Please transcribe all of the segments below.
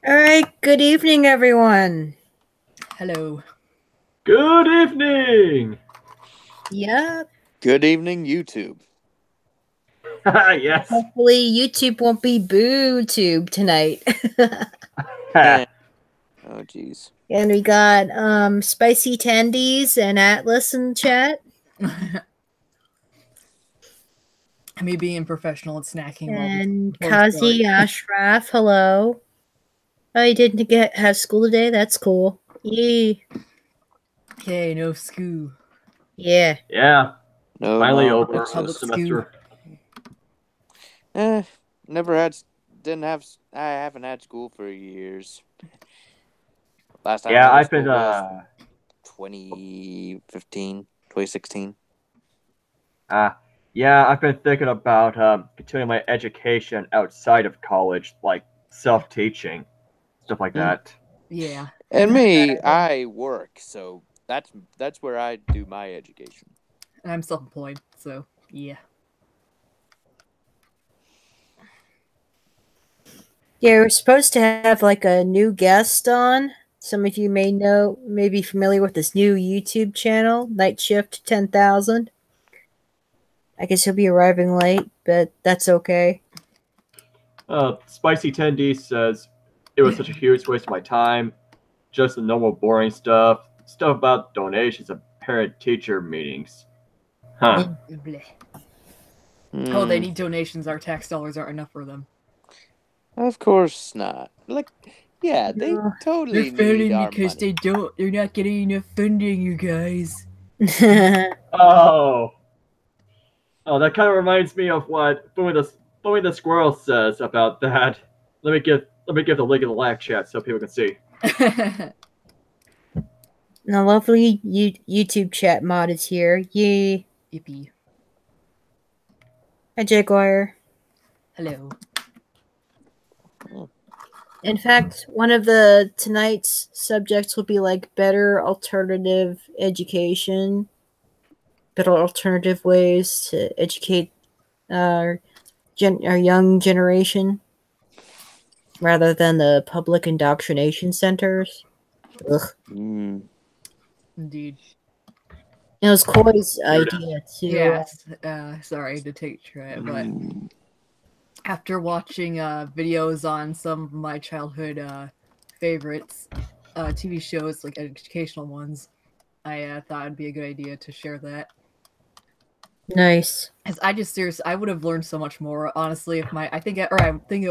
All right, good evening, everyone. Hello. Good evening! Yep. Good evening, YouTube. Yes. Hopefully, YouTube won't be boo-tube tonight. Oh, jeez. And we got Spicy Tendies and Atlas in chat. Me being professional at snacking And while before Kazi Ashraf, hello. Oh, you didn't have school today? That's cool. Yee. Okay, no school. Yeah. Yeah. No, Finally no, over it's the public semester. never had, I haven't had school for years. Last time Yeah, I I've was been 2015, 2016. Yeah, I've been thinking about continuing my education outside of college, like self-teaching, stuff like that. Yeah. And me, I work, so that's where I do my education. And I'm self-employed, so yeah. Yeah, we're supposed to have like a new guest on. Some of you may be familiar with this new YouTube channel, Night Shift 10,000. I guess he'll be arriving late, but that's okay. Spicy Tendy says it was such a huge waste of my time. Just the normal boring stuff. Stuff about donations and parent-teacher meetings. Huh. Oh, they need donations. Our tax dollars aren't enough for them. Of course not. Like, yeah, they totally need our money. They're not getting enough funding, you guys. Oh, that kind of reminds me of what Bowie the Squirrel says about that. Let me give the link in the live chat so people can see. The lovely YouTube chat mod is here. Yay. Yippee. Hi, Jaguar. Hello. In fact, one of the tonight's subjects will be like better alternative education, better alternative ways to educate our young generation rather than the public indoctrination centers. Ugh. Indeed. It was Coy's idea too. Yes. Sorry to take credit, but after watching videos on some of my childhood favorites, TV shows, like educational ones, I thought it'd be a good idea to share that. Nice. As I would have learned so much more, honestly, if I think I would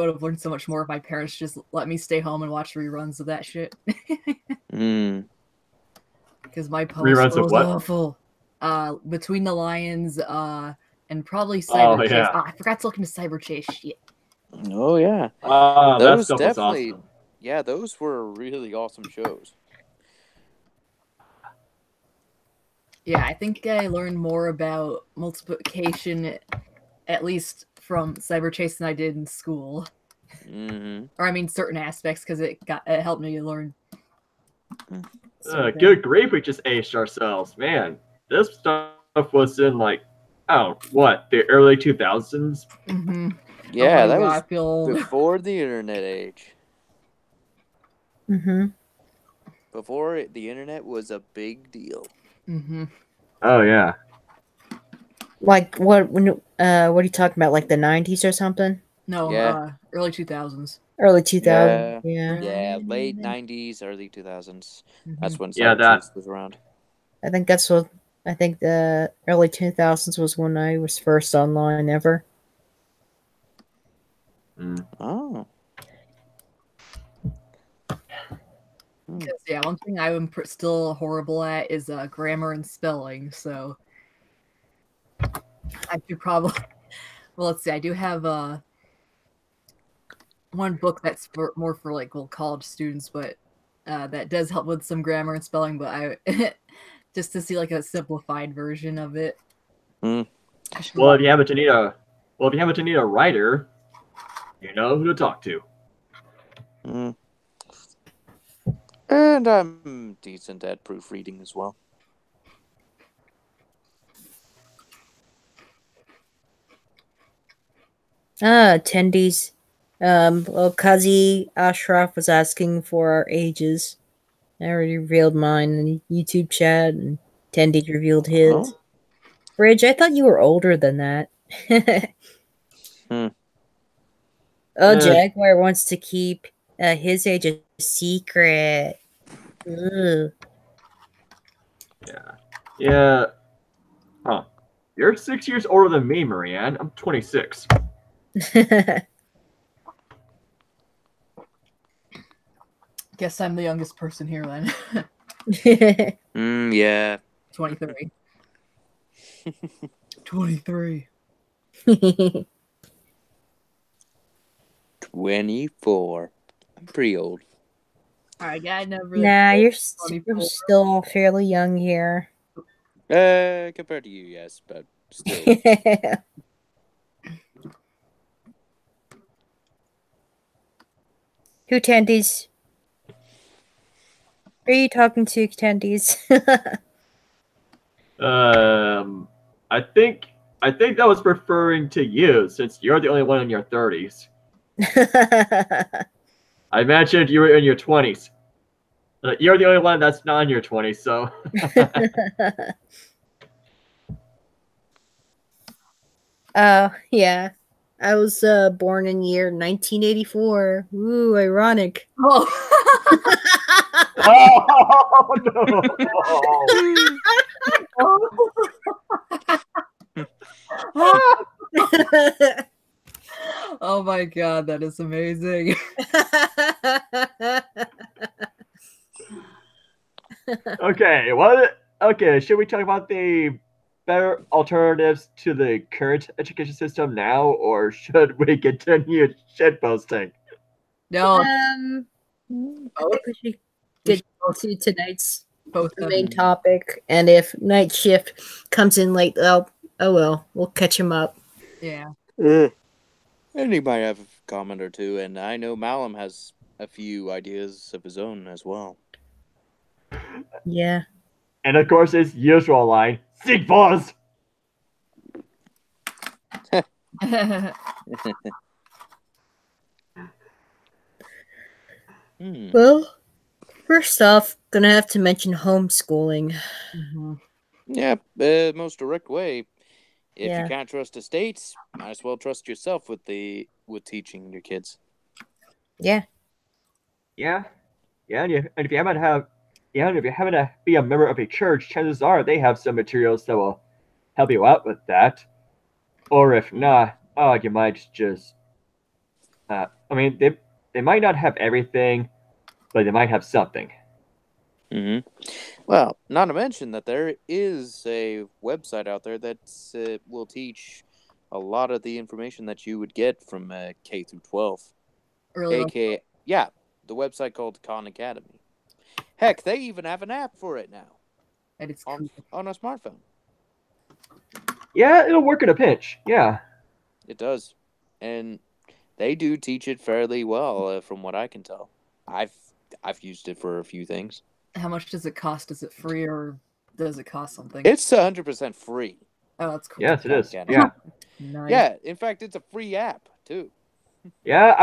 have learned so much more if my parents just let me stay home and watch reruns of that shit. Because my post was awful. Between the Lions, and probably Cyber Chase. Oh, I forgot to look into Cyber Chase. Shit. Oh yeah. Those stuff definitely. Was awesome. Yeah, those were really awesome shows. Yeah, I think I learned more about multiplication, at least from Cyber Chase, than I did in school. Or I mean, certain aspects, because it helped me learn. Good grief, we just aged ourselves, man. This stuff was in like, the early 2000s. Yeah, that was before the internet age. Before the internet was a big deal. Oh yeah. Like what? What are you talking about? Like the 90s or something? No, yeah. Early 2000s. Early 2000s. Yeah, late 90s, early 2000s. That's when Cyber Chase was around. I think the early 2000s was when I was first online ever. Oh. Because, yeah, one thing I'm still horrible at is grammar and spelling, so I should probably... Well, let's see, I do have one book that's more for, like, college students, but that does help with some grammar and spelling, but I... just to see, like, a simplified version of it. Well, if you happen to need a writer, you know who to talk to. And I'm decent at proofreading as well. Tendies Well, Kazi Ashraf was asking for our ages. I already revealed mine in the YouTube chat, and Tendy revealed his. Oh. Bridge, I thought you were older than that. Hmm. Oh, Jaguar wants to keep his age a secret. Ooh. Yeah. Huh. You're 6 years older than me, Marianne. I'm 26. Guess I'm the youngest person here then. Yeah. 23. 23. 24. I'm pretty old. Alright, yeah, I never. Nah, you're 24. still fairly young here. Compared to you, yes, but still. Who Tendies? Who are you talking to, Tendies? I think that was referring to you, since you're the only one in your 30s. I imagined you were in your 20s. You're the only one that's not in your 20s, so. Yeah. I was born in year 1984. Ooh, ironic. Oh. Oh no! Oh my god, that is amazing. Okay, what? Okay, should we talk about the better alternatives to the current education system now, or should we continue shitposting? No, I think we should get to tonight's both of main them. topic, and if night shift comes in late, oh well, we'll catch him up. Yeah. And he might have a comment or two, and I know Malum has a few ideas of his own as well. Yeah. And of course, his usual line, "Seek boss." Well, first off, gonna have to mention homeschooling. Yeah, most direct way. If Yeah. you can't trust the states, might as well trust yourself with teaching your kids. Yeah. Yeah, and if you happen to be a member of a church, chances are they have some materials that will help you out with that. Or if not, you might just. I mean, they might not have everything, but they might have something. Well, not to mention that there is a website out there that will teach a lot of the information that you would get from K through 12. Really? AKA, yeah, the website called Khan Academy. Heck, they even have an app for it now. And it's on a smartphone. Yeah, it'll work in a pinch. Yeah. It does. And they do teach it fairly well, from what I can tell. I've used it for a few things. How much does it cost? Is it free or does it cost something? It's 100% free. Oh, that's cool. Yes, it is. Yeah. Nice. Yeah, in fact, it's a free app too. Yeah,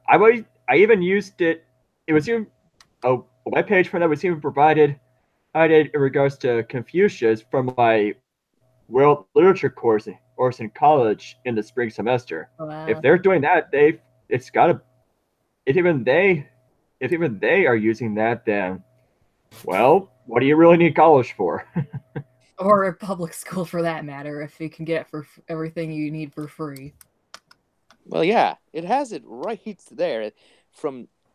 I even used it. It was even a webpage for that was even provided in regards to Confucius from my world literature course in college in the spring semester. Wow. If they're doing that, if even they are using that, then well, what do you really need college for? Or a public school for that matter, if you can get it for everything you need for free. Well, yeah, it has it right there,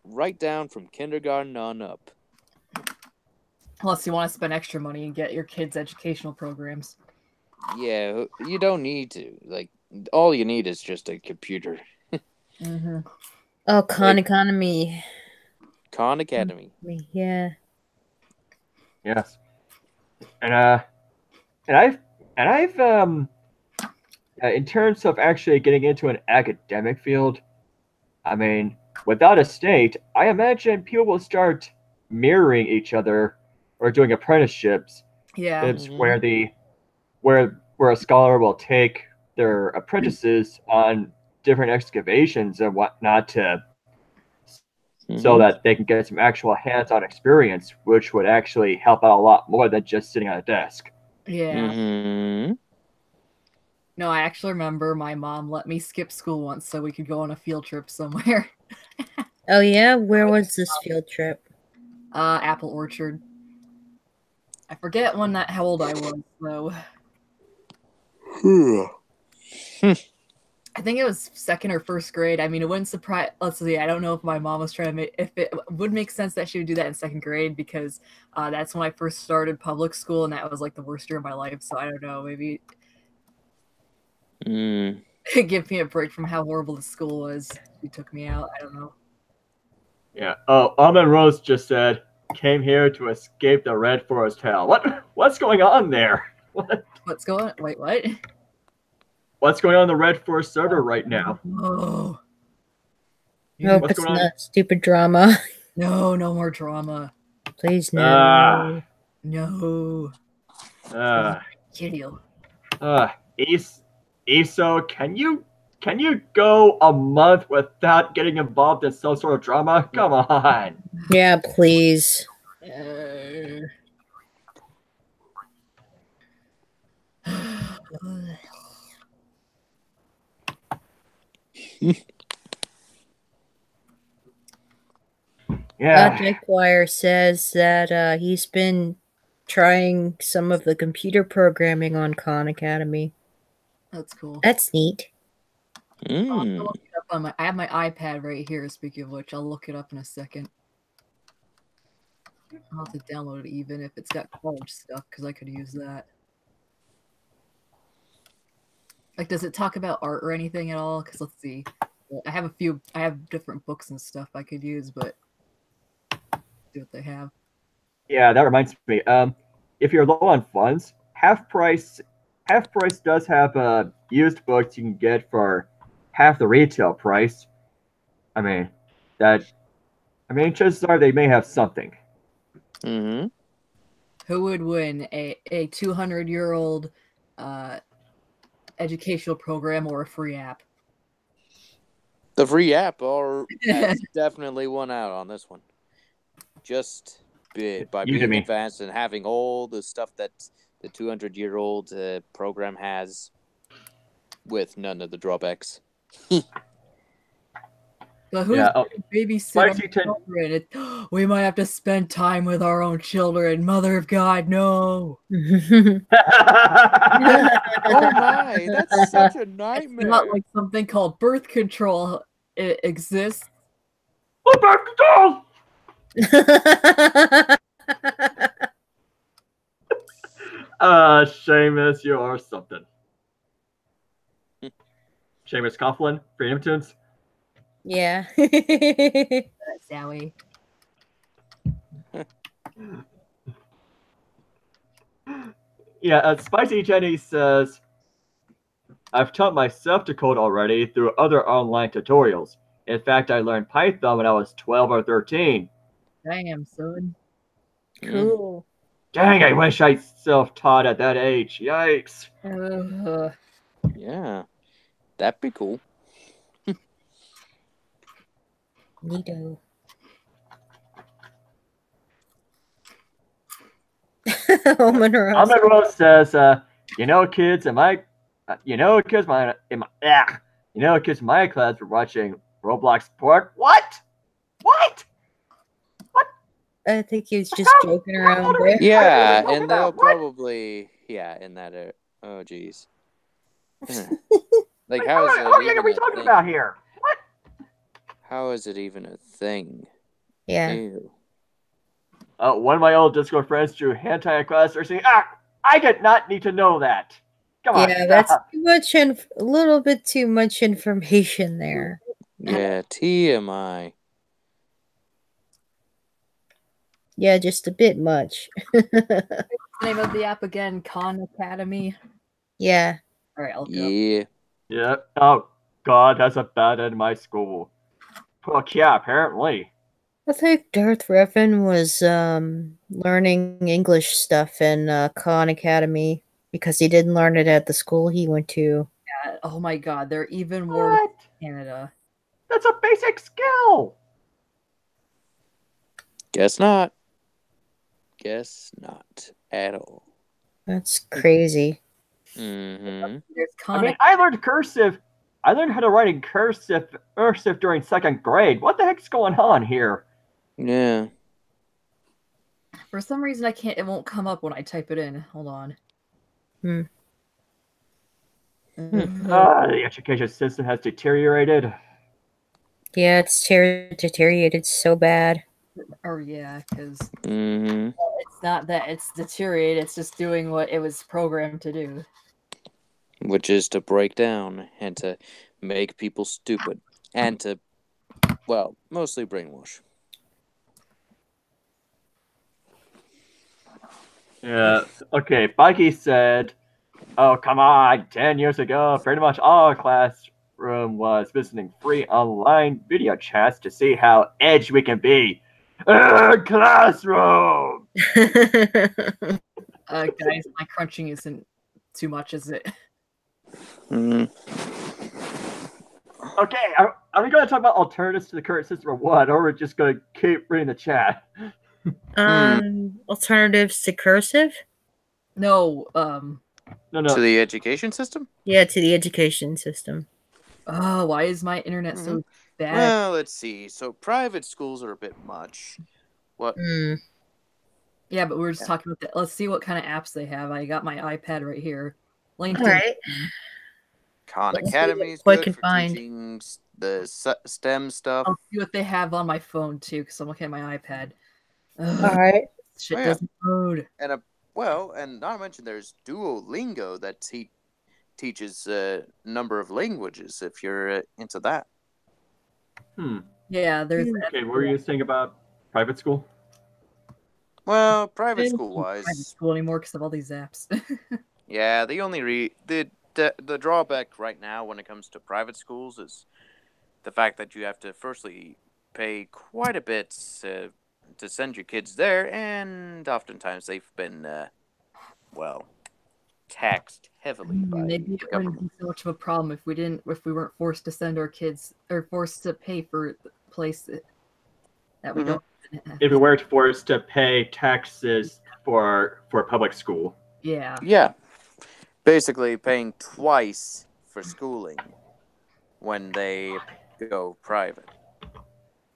right down from kindergarten on up. Unless you want to spend extra money and get your kids' educational programs. Yeah, you don't need to. Like, all you need is just a computer. Oh, Khan Academy. Khan Academy. Yeah. Yes. And I've in terms of actually getting into an academic field, I mean, without a state, I imagine people will start mirroring each other or doing apprenticeships. Yeah. It's where a scholar will take their apprentices on different excavations and whatnot to so Mhm. that they can get some actual hands-on experience, which would actually help out a lot more than just sitting on a desk. Yeah. Mhm. No, I actually remember my mom let me skip school once so we could go on a field trip somewhere. Oh yeah, where was this field trip? Apple orchard. I forget how old I was though. I think it was second or first grade. I mean, it wouldn't surprise. Let's see. I don't know if my mom was trying to make if it would make sense that she would do that in second grade because that's when I first started public school, and that was like the worst year of my life. So I don't know. Maybe Mm. give me a break from how horrible the school was. She took me out. I don't know. Yeah. Oh, Almond Rose just said, came here to escape the Red Forest hell. What's going on there? What's going? Wait, what? What's going on in the Red Forest server right now? Oh. Nope, What's it's going on? not stupid drama. No, no more drama. Please no. No. Kill you. Iso, can you go a month without getting involved in some sort of drama? Come on. Yeah, please. Yeah. Jack Wire says that he's been trying some of the computer programming on Khan Academy. That's cool. That's neat. I'll have to Mm. look it up on I have my iPad right here, speaking of which. I'll look it up in a second. I'll have to download it even if it's got college stuff, because I could use that. Like, does it talk about art or anything at all? Because let's see. Well, I have different books and stuff I could use, but see what they have. Yeah, that reminds me. If you're low on funds, Half Price does have used books you can get for half the retail price. I mean, chances are they may have something. Mm-hmm. Who would win, a 200-year-old educational program or a free app? The free app has definitely won out on this one. Just by being advanced and having all the stuff that the 200-year-old program has, with none of the drawbacks. But who's going to babysit our children? We might have to spend time with our own children. Mother of God, no. Oh my, that's such a nightmare. It's not like something called birth control exists. What birth control? Seamus, you are something. Seamus Coughlin, Freedom Tunes. Yeah. Zowie. Yeah, Spicy Jenny says, I've taught myself to code already through other online tutorials. In fact, I learned Python when I was 12 or 13. Damn, son. Cool. Dang, I wish I self-taught at that age. Yikes. Yeah, that'd be cool. Neato. Almond Rose says, kids in my class were watching Roblox porn. What? I think he was just joking around there. Yeah, and they'll probably in that. Oh, geez. Like, how is it? What are we talking about here? What? How is it even a thing? Yeah. Ew. One of my old Discord friends drew hentai in class. They're saying, I did not need to know that. Come on. Yeah, that's too much. A little bit too much information there. Yeah, TMI. Yeah, just a bit much. What's the name of the app again? Khan Academy? Yeah. All right, I'll go. Yeah. Yeah. Oh, God, that's a bad end of my school. Well, yeah, apparently. I think Darth Revan was learning English stuff in Khan Academy because he didn't learn it at the school he went to. Yeah, oh my God, they're even worse. Canada. That's a basic skill. Guess not. Guess not at all. That's crazy. Mm-hmm. There's I mean, I learned cursive. I learned how to write in cursive during 2nd grade. What the heck's going on here? Yeah. For some reason, I can't. It won't come up when I type it in. Hold on. The education system has deteriorated. Yeah, it's deteriorated so bad. Oh yeah, because Mm-hmm. it's not that it's deteriorated. It's just doing what it was programmed to do. Which is to break down and to make people stupid and to, well, mostly brainwash. Yeah. Okay. Mikey said, "Oh, come on! 10 years ago, pretty much all classroom was visiting free online video chats to see how edgy we can be. Classroom." Guys, my crunching isn't too much, is it? Mm-hmm. Okay, are we going to talk about alternatives to the current system or what? Or we're just going to keep reading the chat? Alternatives to cursive? No. No. To the education system? Yeah, to the education system. Oh, why is my internet so bad? Well, let's see. So private schools are a bit much. What? Yeah, but we're just talking about that. Let's see what kind of apps they have. I got my iPad right here. LinkedIn. All right. Khan Academy is what I good can for find. teaching the STEM stuff. I'll see what they have on my phone too, because I'm looking at my iPad. All right. Shit doesn't load. And and not to mention there's Duolingo that teaches a number of languages if you're into that. Yeah, there's. Okay, what were you saying about private school? Well, private school wise, private school anymore because of all these apps. yeah, the only the drawback right now when it comes to private schools is the fact that you have to firstly pay quite a bit to send your kids there, and oftentimes they've been taxed heavily by Maybe it wouldn't be so much of a problem if we weren't forced to send our kids or forced to pay for the place that we don't. If we weren't forced to pay taxes for public school. Yeah. Yeah. Basically paying twice for schooling when they go private.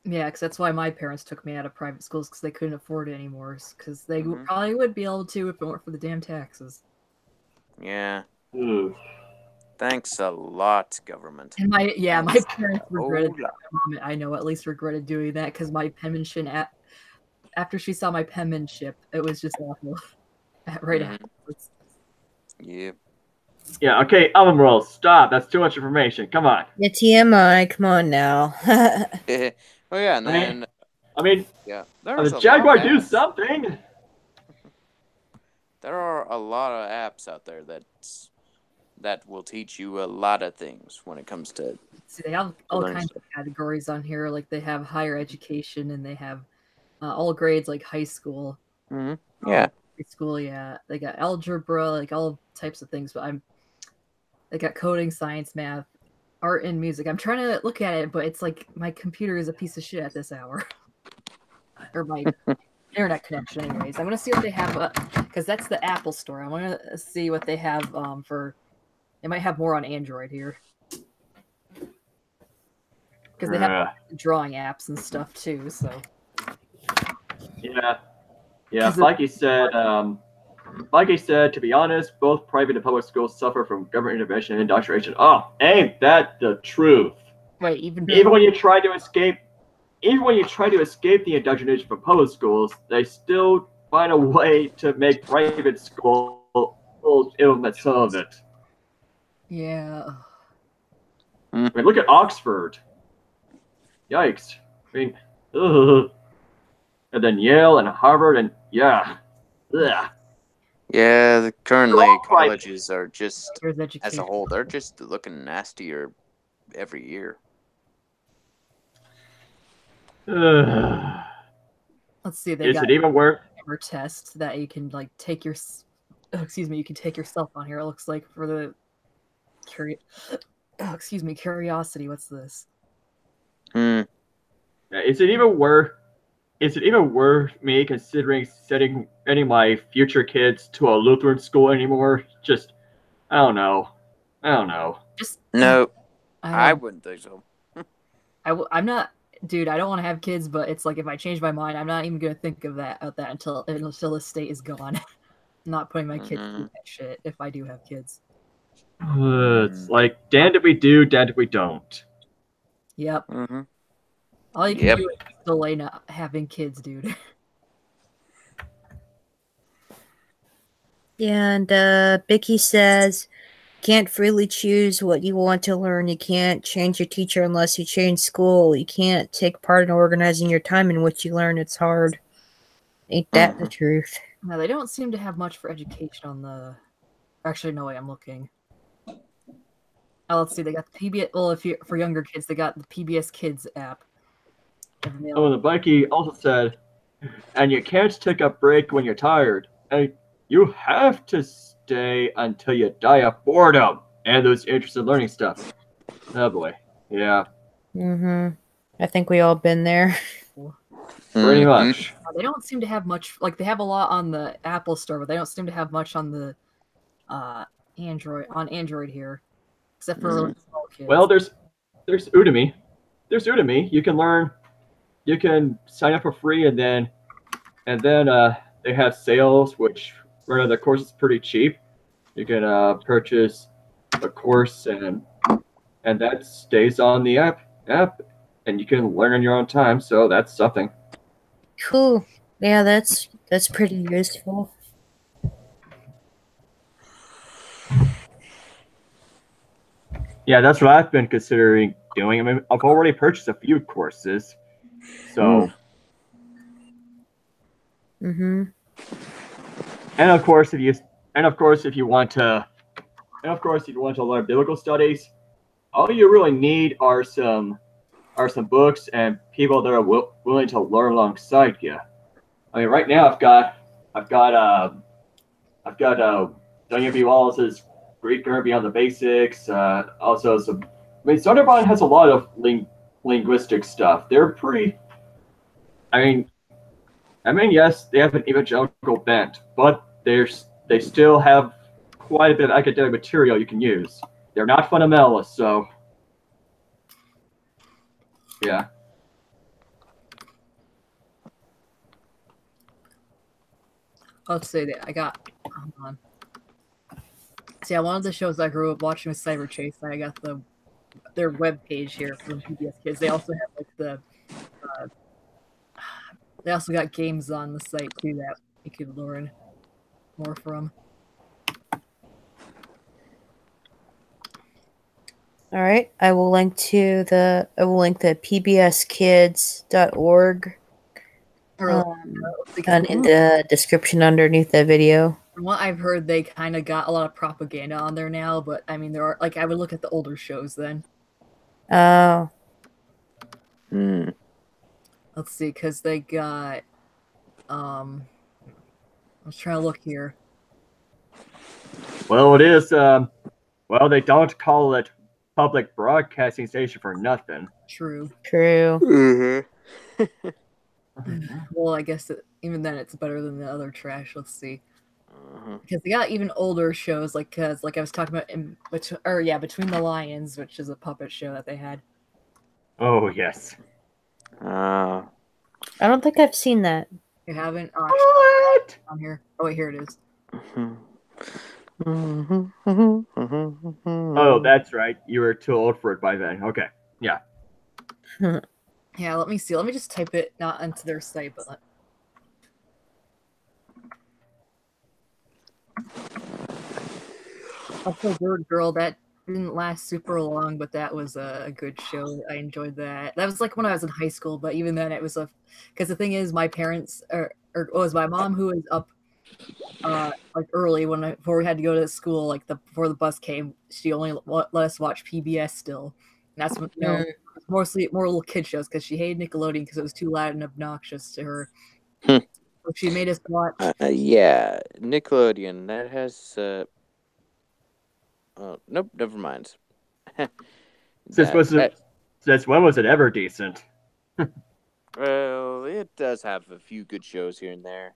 Yeah, because that's why my parents took me out of private schools, because they couldn't afford it anymore. Because they probably would be able to if it weren't for the damn taxes. Yeah. Thanks a lot, government. And my parents regretted that. My mom, I know, at least regretted doing that, because my penmanship, after she saw my penmanship, it was just awful. Afterwards. Yeah. Yeah, okay, album roll, stop. That's too much information. Come on. Yeah, TMI, come on now. Oh yeah, and then yeah. There's the Jaguar do something. There are a lot of apps out there that will teach you a lot of things when it comes to. See, they have all kinds of categories on here. Like they have higher education, and they have all grades, like high school. Mm-hmm. Yeah. High school, yeah. They got algebra, like all types of things. But they got coding, science, math, art, and music. I'm trying to look at it, but it's like my computer is a piece of shit at this hour, or my internet connection. Anyways, I'm gonna see what they have because that's the Apple Store. I'm gonna see what they have for. They might have more on Android here because they have drawing apps and stuff too. So yeah. Like you said, to be honest, both private and public schools suffer from government intervention and indoctrination. Oh, ain't that the truth? Wait, even when you try to escape the indoctrination from public schools, they still find a way to make private schools implement some of it. Yeah. I mean, look at Oxford. Yikes. I mean, ugh. And then Yale and Harvard and ugh. Yeah, currently colleges are just, as a whole, they're just looking nastier every year. Let's see. They got it even worth a test that you can like take your. You can take yourself on here. It looks like for the Oh, excuse me, curiosity. What's this? Is it even worth? Is it even worth me considering sending any of my future kids to a Lutheran school anymore? Just, I don't know. Just No, I wouldn't think so. I'm not, dude. I don't want to have kids, but it's like if I change my mind, I'm not even gonna think of that until the state is gone. I'm not putting my kids through that shit if I do have kids. It's like, damned if we do, damned if we don't. Yep. All you can do is delay not having kids, dude. And Bicky says, can't freely choose what you want to learn. You can't change your teacher unless you change school. You can't take part in organizing your time in what you learn. It's hard. Ain't that the truth? No, they don't seem to have much for education on the... Actually, no way, I'm looking. Oh, let's see, they got the PBS... Well, if you for younger kids, they got the PBS Kids app. Oh, the Mikey also said, and you can't take a break when you're tired. And you have to stay until you die of boredom and those interest in learning stuff. Oh boy, yeah. I think we all been there. Pretty much. They don't seem to have much. Like they have a lot on the Apple Store, but they don't seem to have much on the Android here, except for small kids. Well, there's Udemy. There's Udemy. You can learn. You can sign up for free, and then they have sales, which run the course is pretty cheap. You can purchase a course, and that stays on the app, and you can learn in your own time. So that's something. Cool. Yeah, that's pretty useful. Yeah, that's what I've been considering doing. I mean, I've already purchased a few courses, so. And of course, if you want to learn biblical studies, all you really need are some books and people that are willing to learn alongside you. I mean, right now I've got W.B. Wallace's Greek Grammar Beyond the Basics. Also some. I mean, Sonderban has a lot of linguistic stuff. They're pretty. I mean, yes, they have an evangelical bent, but they still have quite a bit of academic material you can use. They're not fundamentalists, so yeah. Let's say that I got. Hold on. See, one of the shows I grew up watching was Cyber Chase. I got their web page here from PBS Kids. They also have like they also got games on the site too that you could learn more from. All right, I will link the pbskids.org in the description underneath the video. From what I've heard, they kind of got a lot of propaganda on there now, but I mean, there are like I would look at the older shows then. Oh. Let's see, because they got. I was trying to look here. Well, it is. Well, they don't call it public broadcasting station for nothing. True. Well, I guess even then it's better than the other trash. Let's see. Because they got even older shows, like I was talking about Between the Lions, which is a puppet show that they had. Oh yes. I don't think I've seen that. You haven't? What? On here. Oh wait, here it is. Oh, that's right. You were too old for it by then. Okay. Yeah. Yeah, let me see. Let me just type it not onto their site, but also Bird Girl, that didn't last super long, but that was a good show. I enjoyed that. That was like when I was in high school, but even then it was because the thing is my parents or it was my mom who was up like early before we had to go to school, like before the bus came. She only let us watch PBS still. And that's when mostly more little kid shows because she hated Nickelodeon because it was too loud and obnoxious to her. So she made us watch. Yeah, Nickelodeon. That has. Nope, never mind. Since when was it ever decent? Well, it does have a few good shows here and there.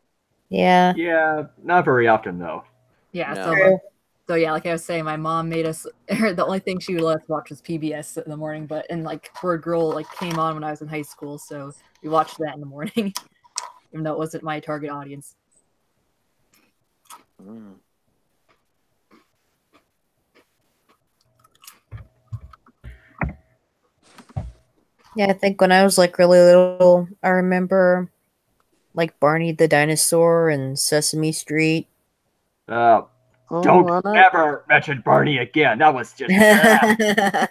Yeah. Yeah, not very often though. Yeah, No. so yeah, like I was saying, my mom made us. The only thing she would let us watch was PBS in the morning. And like Poor Girl like came on when I was in high school, so we watched that in the morning, even though it wasn't my target audience. Mm. Yeah, I think when I was like really little, I remember like Barney the Dinosaur and Sesame Street. Don't ever mention Barney again. That was just yeah,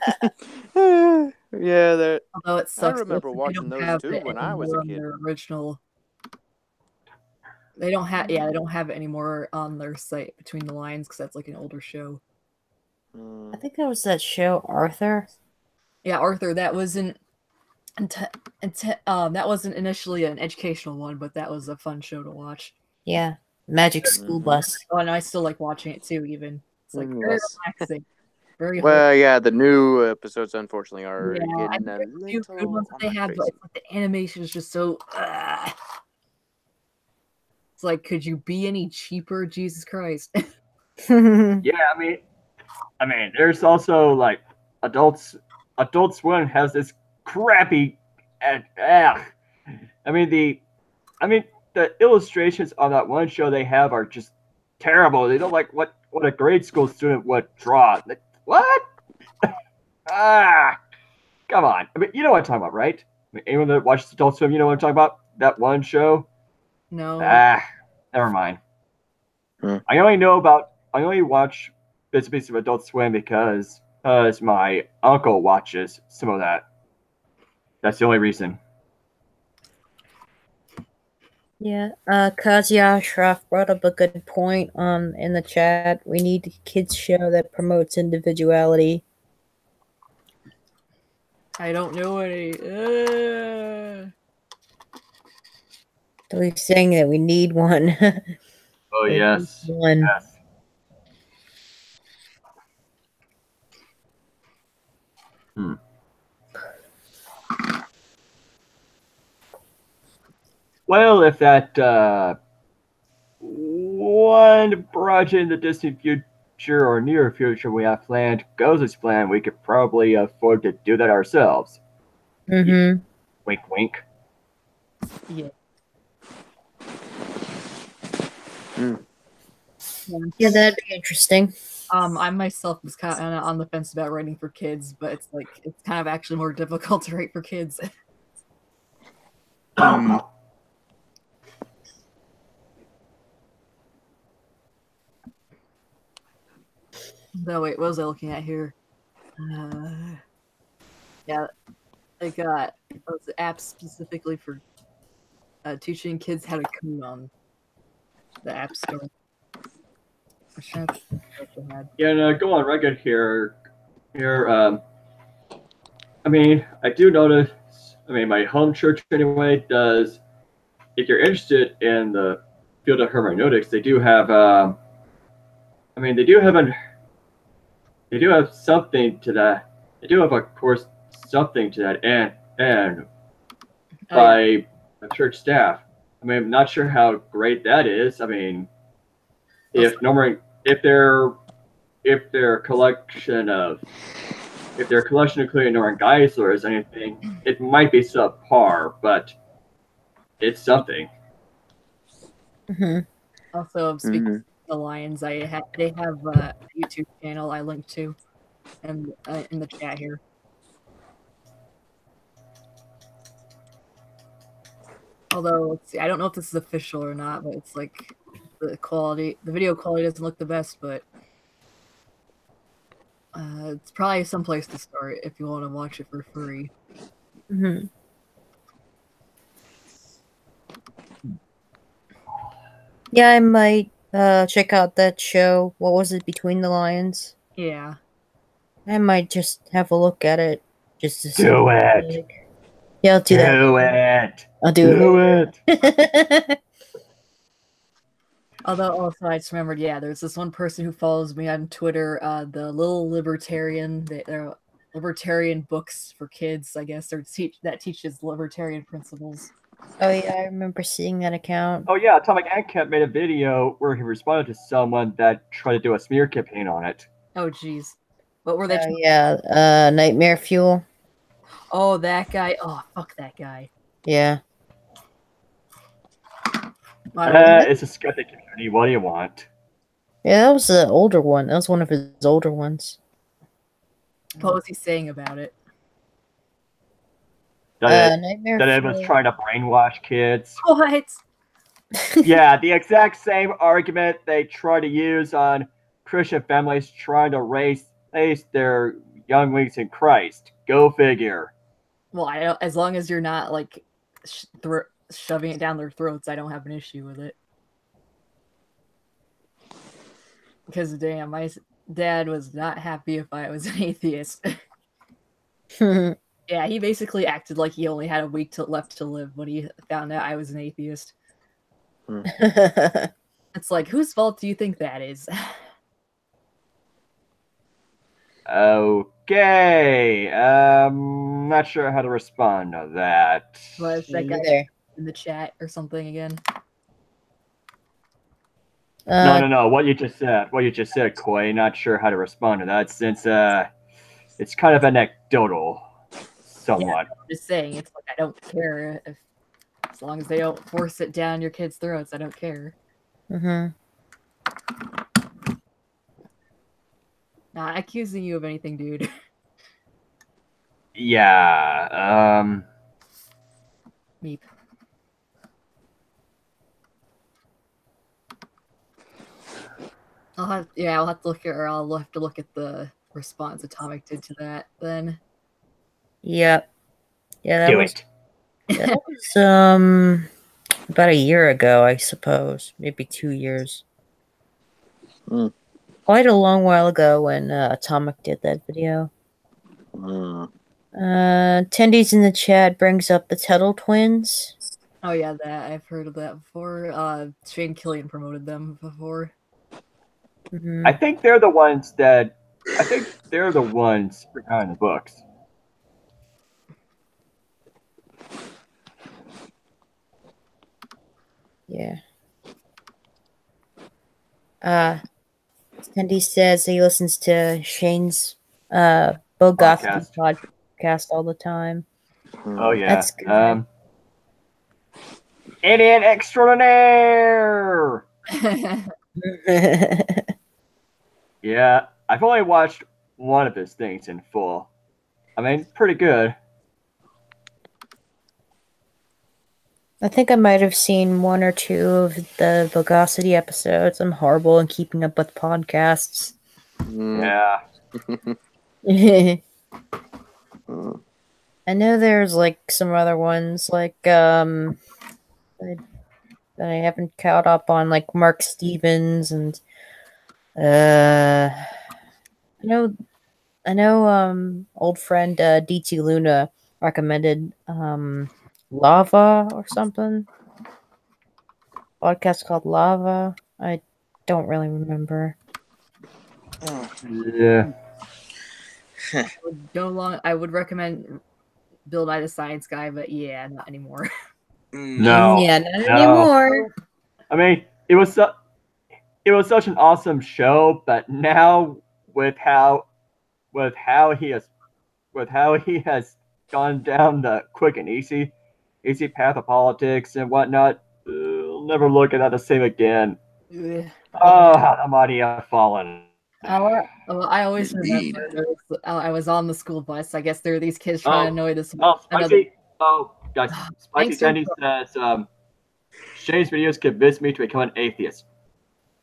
although it sucks. I remember watching those too when I was a kid. Their original. They don't have they don't have it anymore on their site Between the Lines because that's like an older show. I think that was that show Arthur. Yeah, Arthur. That wasn't. That wasn't initially an educational one, but that was a fun show to watch. Yeah, Magic School Bus. Oh, and I still like watching it too. Even it's like very relaxing. Very well, yeah. The new episodes, unfortunately, are getting a few good ones that they have, but it's like the animation is just so. It's like, could you be any cheaper? Jesus Christ! Yeah, I mean, there's also like Adult Swim has this crappy. I mean the illustrations on that one show they have are just terrible. They don't like what a grade school student would draw. Like, what? Come on. I mean, you know what I'm talking about, right? I mean, anyone that watches Adult Swim, you know what I'm talking about? That one show. No. Never mind. I only watch bits and pieces of Adult Swim because my uncle watches some of that. That's the only reason. Yeah, Kazia Shroff brought up a good point in the chat. We need a kids show that promotes individuality. I don't know any. So he's saying that we need one. Oh yes. One. Yes. Well, if that one project in the distant future or near future we have planned goes as planned, we could probably afford to do that ourselves. Mm-hmm. Wink, wink. Yeah. Yeah, that'd be interesting. I myself was kind of on the fence about writing for kids, but it's like it's kind of actually more difficult to write for kids. No, wait, what was I looking at here? Yeah, like those apps specifically for teaching kids how to code on the App Store. Yeah, no, go on record here. I mean, I do notice. I mean, my home church anyway does. If you're interested in the field of hermeneutics, they do have. I mean, they do have something to that. They do have, of course, something to that and by the church staff. I mean, I'm not sure how great that is. I mean, if their collection including Norman Geisler is anything, it might be subpar, but it's something. Mm-hmm. Also, speaking of the Lions, they have a YouTube channel I linked to, and in the chat here. Although, let's see, I don't know if this is official or not, but it's like the video quality doesn't look the best, but it's probably someplace to start if you want to watch it for free. Mm-hmm. Yeah, I might check out that show. What was it, Between the Lions? Yeah. I might just have a look at it. Just to do it. Yeah, I'll do that. Do it. I'll do it. Although also I just remembered, yeah, there's this one person who follows me on Twitter, the Little Libertarian. They're libertarian books for kids, I guess, that teaches libertarian principles. Oh yeah, I remember seeing that account. Oh yeah, Atomic Ancap made a video where he responded to someone that tried to do a smear campaign on it. Oh jeez, what were they? Yeah, Nightmare Fuel. Oh, that guy. Oh, fuck that guy. Yeah. It's a skeptic community. What do you want? Yeah, that was the older one. That was one of his older ones. What was he saying about it? That Nightmare it was trying to brainwash kids. What? Yeah, the exact same argument they try to use on Christian families trying to raise their younglings in Christ. Go figure. Well, I don't, as long as you're not like shoving it down their throats, I don't have an issue with it. Because damn, my dad was not happy if I was an atheist. Yeah, he basically acted like he only had a week left to live when he found out I was an atheist. It's like, whose fault do you think that is? Okay. Not sure how to respond to that. Was that guy in the chat or something again? No. What you just said, Koi. Not sure how to respond to that since it's kind of anecdotal, somewhat. Yeah, I'm just saying, it's like I don't care as long as they don't force it down your kids' throats. I don't care. Mm-hmm. Not accusing you of anything, dude. Yeah. Meep. I'll have to look at, or I'll have to look at the response Atomic did to that then. Yep. Yeah, that Do was, it. that was about a year ago, I suppose. Maybe 2 years. Quite a long while ago when Atomic did that video. Tendies in the chat brings up the Tuttle twins. Oh yeah, that I've heard of that before. Shane Killian promoted them before. Mm-hmm. I think they're the ones behind the books. Yeah. Tendy says he listens to Shane's Bogosky podcast all the time. Oh yeah. That's good. Alien extraordinaire. Yeah, I've only watched one of his things in full. I mean, pretty good. I think I might have seen 1 or 2 of the Vogosity episodes. I'm horrible in keeping up with podcasts. Yeah. I know there's like some other ones like that I haven't caught up on, like Mark Stevens and I know old friend DT Luna recommended Lava or something. Podcast called Lava. I don't really remember. Yeah. I would recommend Bill Nye the Science Guy, but yeah, not anymore. No. Yeah, not anymore. I mean, it was such an awesome show, but now with how he has gone down the quick and easy path of politics and whatnot, I'll never look at that the same again. Oh, how the mighty have fallen. I always remember I was on the school bus. I guess there were these kids trying to annoy this. Spicy! Oh, guys, Spicy Sandy says, Shane's videos convinced me to become an atheist.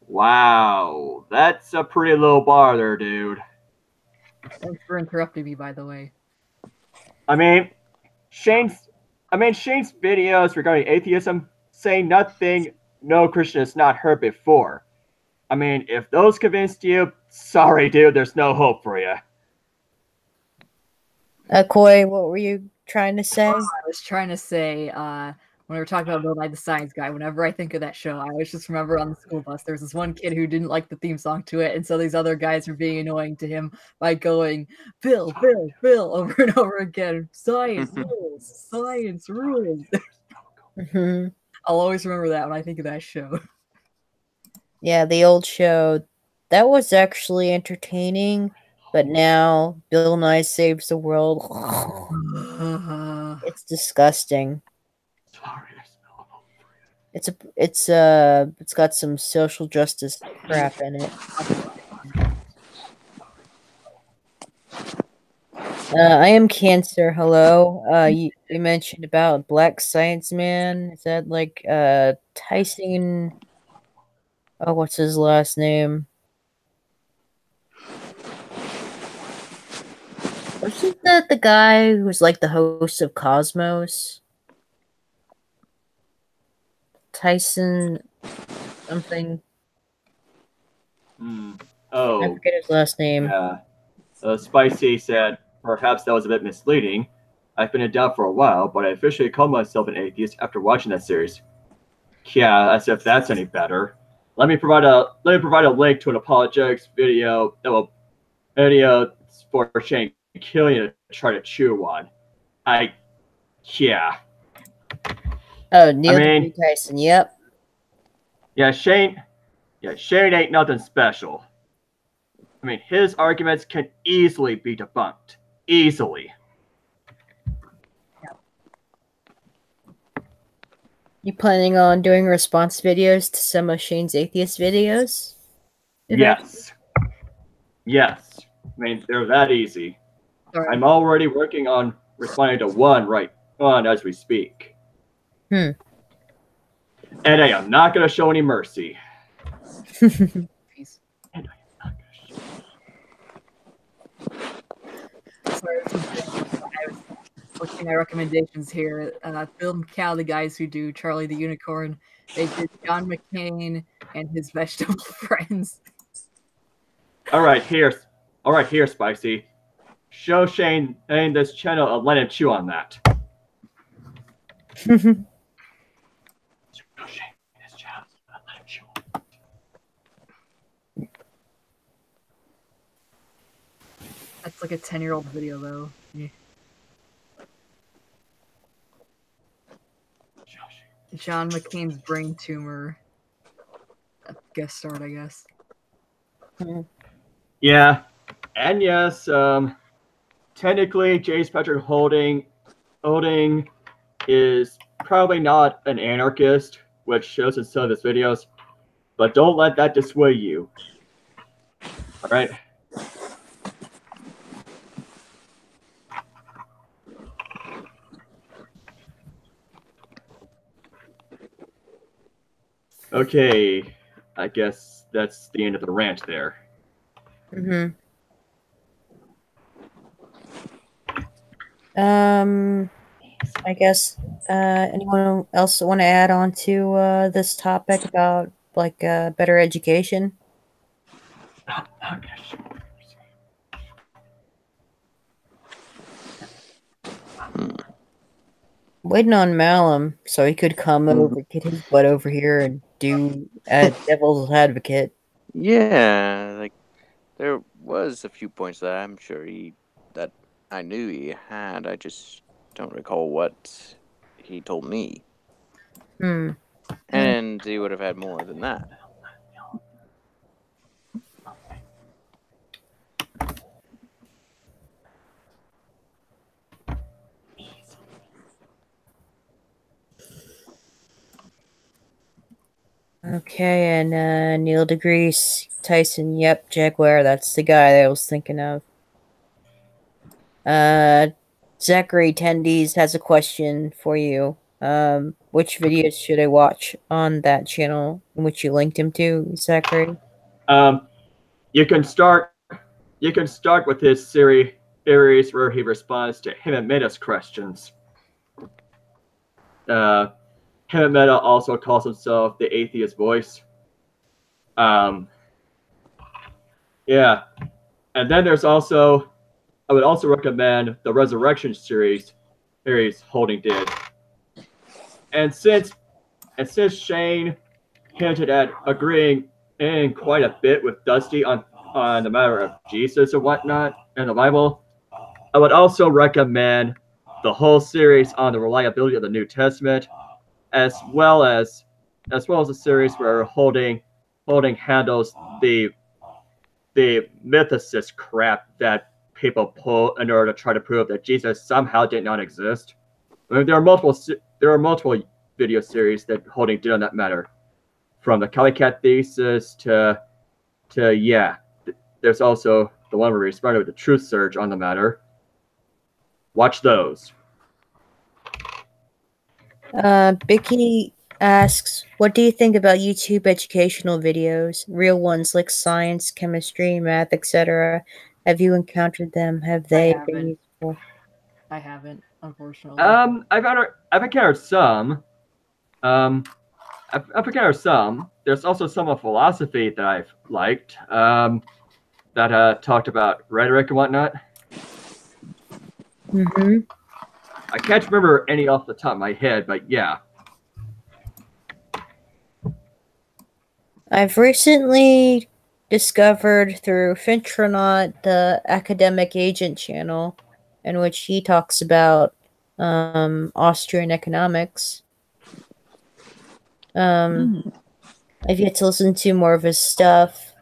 Wow, that's a pretty low bar there, dude. Thanks for interrupting me, by the way. I mean, Shane's videos regarding atheism say nothing no Christian has not heard before. I mean, if those convinced you, sorry, dude, there's no hope for you. Koi, what were you trying to say? I was trying to say, when we were talking about Bill Nye the Science Guy, whenever I think of that show, I always just remember on the school bus, there's this one kid who didn't like the theme song to it, and so these other guys were being annoying to him by going, Bill, Bill, Bill, over and over again. Science rules, science rules. Mm-hmm. I'll always remember that when I think of that show. Yeah, the old show. That was actually entertaining, but now Bill Nye Saves the World. It's disgusting. It's got some social justice crap in it. I am Cancer. Hello. You mentioned about Black Science Man. Is that like Tyson? Oh, what's his last name? Wasn't that the guy who was like the host of Cosmos? Tyson something. Oh, I forget his last name. Yeah. Spicy said, perhaps that was a bit misleading. I've been in doubt for a while, but I officially called myself an atheist after watching that series. Yeah, as if that's any better. Let me provide a link to an apologetics video for Shane killing to try to chew on. Yeah. Oh, Neil deGrasse Tyson. Yep. Yeah, Shane ain't nothing special. I mean, his arguments can easily be debunked. Easily. You planning on doing response videos to some of Shane's atheist videos? Yes. Yes. I mean, they're that easy. Sorry. I'm already working on responding to one right on as we speak. And I am not going to show any mercy. Peace. And I am not going to show. Sorry, I was looking at recommendations here. Phil Cal, the guys who do Charlie the Unicorn, they did John McCain and his vegetable friends. All right, here, Spicy. Show Shane and this channel and let him chew on that. Show Shane this channel and let him chew on that. That's like a 10-year-old video, though. Yeah. John McCain's brain tumor. Guest starred, I guess. Yeah, and yes, technically, James Patrick Holding is probably not an anarchist, which shows in some of his videos, but don't let that dissuade you. All right. Okay, I guess that's the end of the rant there. I guess anyone else want to add on to this topic about like better education? Waiting on Malum so he could come over, get his butt over here, and do devil's advocate. Yeah, like there was a few points that I'm sure that I knew he had. I just don't recall what he told me. And he would have had more than that. Okay, and Neil deGrasse Tyson, yep, Jaguar, that's the guy that I was thinking of. Zachary Tendies has a question for you. Which videos should I watch on that channel in which you linked him to, Zachary? You can start with his series where he responds to him and Meta's questions. Him and Meta also calls himself the atheist voice. Yeah. And then there's also, I would also recommend the Resurrection series Holding did. and since Shane hinted at agreeing in quite a bit with Dusty on the matter of Jesus and whatnot in the Bible, I would also recommend the whole series on the reliability of the New Testament, as well as a series where Holding handles the mythicist crap that people pull in order to try to prove that Jesus somehow did not exist. I mean, there are multiple video series that Holding did on that matter, from the Copycat Thesis to yeah. There's also the one where he started with the Truth Search on the matter. Watch those. Bicky asks, what do you think about YouTube educational videos? Real ones like science, chemistry, math, etc. Have you encountered them? Have they been useful? I haven't, unfortunately. I've encountered some. I've encountered some. There's also some of philosophy that I've liked. That talked about rhetoric and whatnot. Mm-hmm. I can't remember any off the top of my head, but yeah. I've recently discovered through Fintronaut the Academic Agent channel, in which he talks about Austrian economics. I've yet to listen to more of his stuff.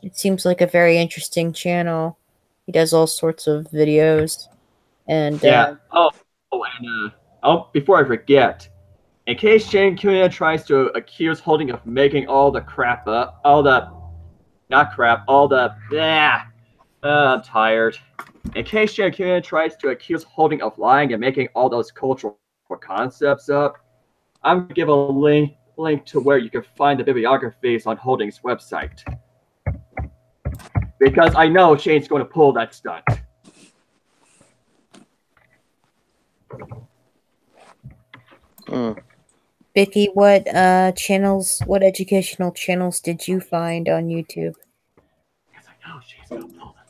It seems like a very interesting channel. He does all sorts of videos. And yeah. Before I forget, in case Shane Kuna tries to accuse Holding of making all the crap up, I'm tired. In case Shane Kuna tries to accuse Holding of lying and making all those cultural concepts up, I'm going to give a link to where you can find the bibliographies on Holding's website. Because I know Shane's going to pull that stunt. Vicky, what educational channels did you find on YouTube? Because I know Shane's going to pull that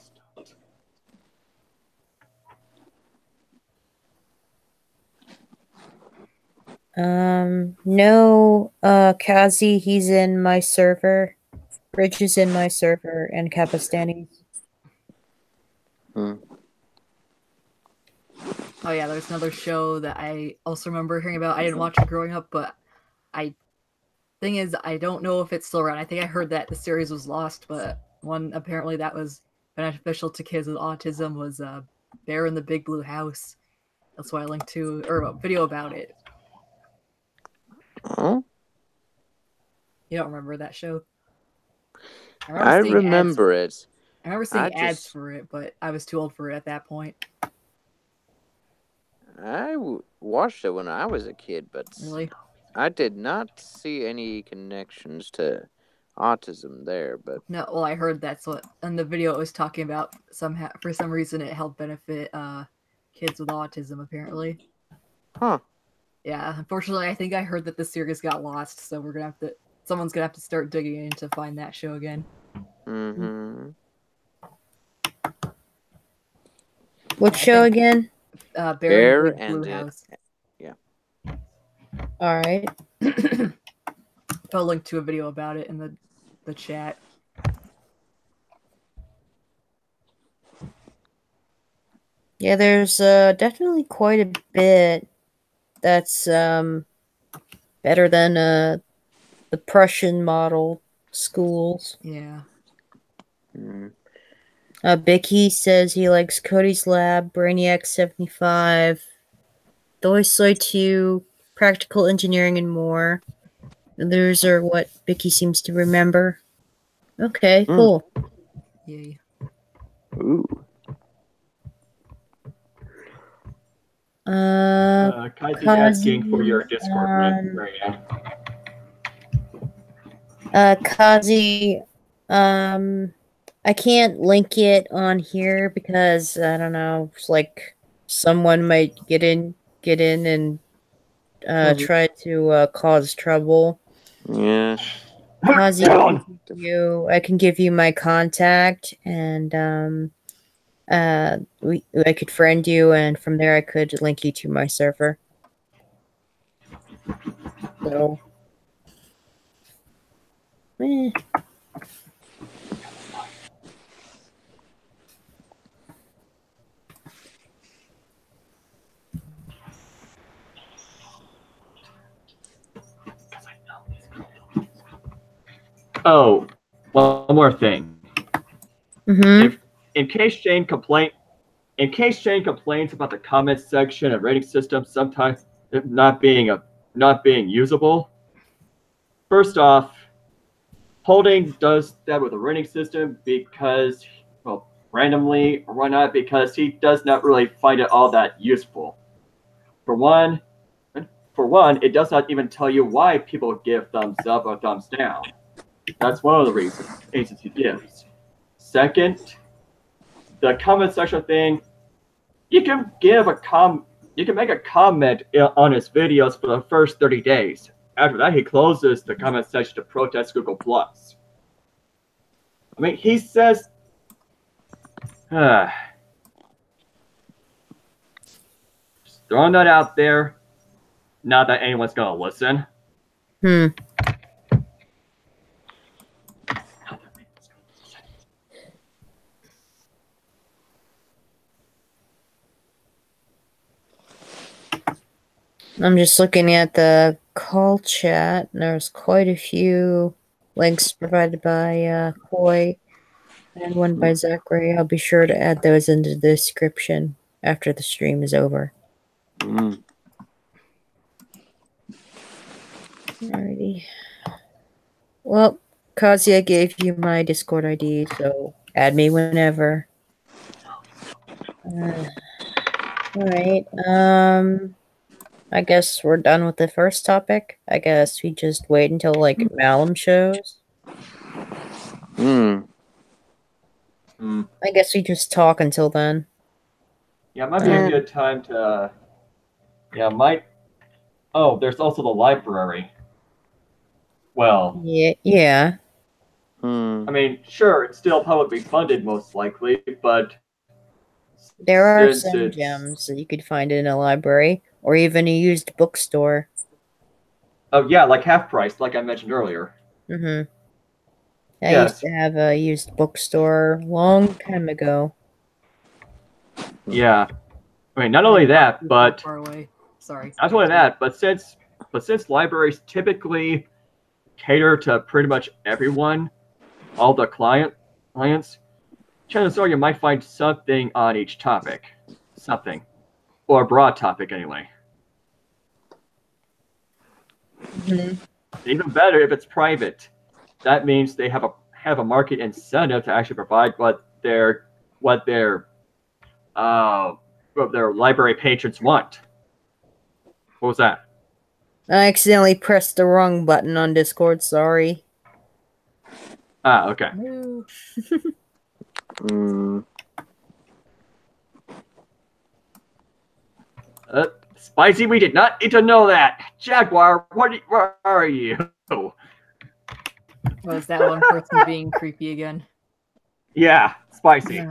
stunt. No, Kazi, he's in my server. Bridge is in my server, and Ancapistani. Oh yeah, there's another show that I also remember hearing about. I didn't watch it growing up, but thing is, I don't know if it's still around. I think I heard that the series was lost, but one apparently that was beneficial to kids with autism was Bear in the Big Blue House. That's why I linked to a video about it. Huh? You don't remember that show? I remember it. I remember seeing ads for it, but I was too old for it at that point. I watched it when I was a kid, but really? I did not see any connections to autism there. But no, well, I heard that's what in the video it was talking about. For some reason, it helped benefit kids with autism. Apparently. Huh. Yeah. Unfortunately, I think I heard that the series got lost, so someone's gonna have to start digging in to find that show again. Mm-hmm. What show again? Bear and Blue House. Yeah. All right. I'll link to a video about it in the chat. Yeah, there's definitely quite a bit that's better than the Prussian model schools. Yeah. Bicky says he likes Cody's Lab, Brainiac 75, Doisoi 2, Practical Engineering, and more. Those are what Bicky seems to remember. Okay, cool. Yay. Ooh. Kazi asking for your Discord link right now. Kazi, I can't link it on here because I don't know. It's like someone might get in and try to cause trouble. Yeah. Kazi, I can give you my contact, and I could friend you, and from there I could link you to my server. So, eh. Oh, one more thing. Mm-hmm. If in case Jane complains about the comments section and rating system sometimes not being usable, first off, Holding does that with a rating system because, well, randomly or whatnot, because he does not really find it all that useful. For one, it does not even tell you why people give thumbs up or thumbs down. That's one of the reasons he gives. Second, the comment section thing, you can make a comment on his videos for the first 30 days. After that, he closes the comment section to protest Google Plus. I mean, he says, just throwing that out there. Not that anyone's gonna listen. I'm just looking at the call chat, and there's quite a few links provided by Koi and one by Zachary. I'll be sure to add those into the description after the stream is over. Alrighty. Well, Kazuya gave you my Discord ID, so add me whenever. Alright, I guess we're done with the first topic. I guess we just wait until, like, Malum shows. I guess we just talk until then. Yeah, it might be a good time to... Oh, there's also the library. Well... Yeah. I mean, sure, it's still publicly funded, most likely, but... There are some gems that you could find in a library, or even a used bookstore. Oh, yeah, like half price, like I mentioned earlier. I used to have a used bookstore a long time ago. Yeah. I mean, not only that, but... Far away. Sorry. Not only that, but since libraries typically cater to pretty much everyone, all the clients, chances are you might find something on each topic. Something. Or a broad topic, anyway. Even better if it's private. That means they have a market incentive to actually provide what their library patrons want. What was that? I accidentally pressed the wrong button on Discord, sorry. Ah, okay. Spicy, we did not need to know that. Jaguar, where are you? Was that one person being creepy again? Yeah, Spicy.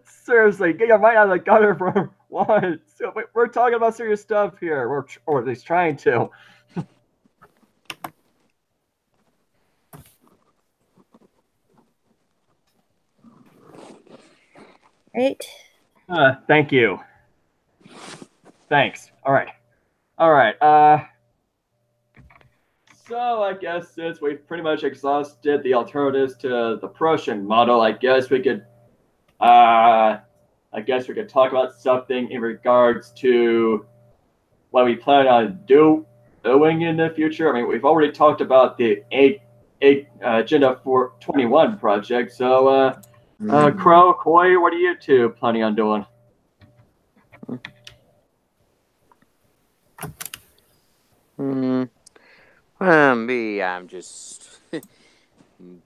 Seriously, get your mind out of the gutter for once. We're talking about serious stuff here. Or at least trying to. Right. Thank you. Thanks. All right. So I guess since we've pretty much exhausted the alternatives to the Prussian model, I guess we could talk about something in regards to what we plan on doing in the future. I mean, we've already talked about the Agenda for 21 project. So, Crow, Koi, what are you two planning on doing? Me, I'm just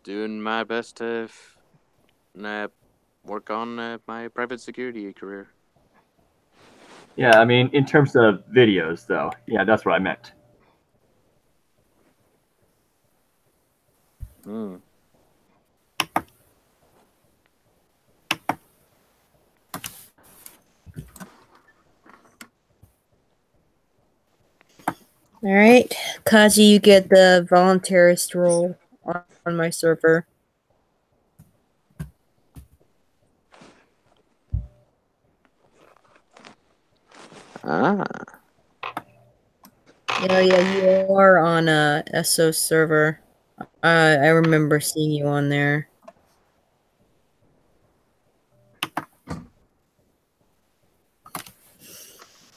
doing my best to work on my private security career. Yeah, I mean, in terms of videos, though. Yeah, that's what I meant. All right, Kazi, you get the voluntarist role on my server. Ah. Yeah, you are on a SO server. I remember seeing you on there.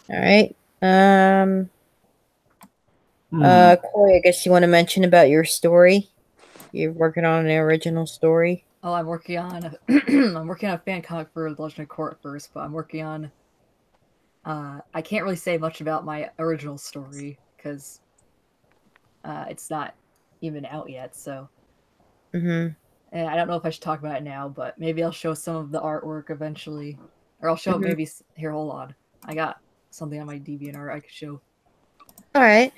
All right. Corey, I guess you want to mention about your story. You're working on an original story. Oh, I'm working on I'm working on a fan comic for The Legend of Korra first, but I'm working on I can't really say much about my original story because it's not even out yet, so Mm-hmm. and I don't know if I should talk about it now, but maybe I'll show some of the artwork eventually. Or I'll show it maybe here, hold on. I got something on my DeviantArt I could show. Alright.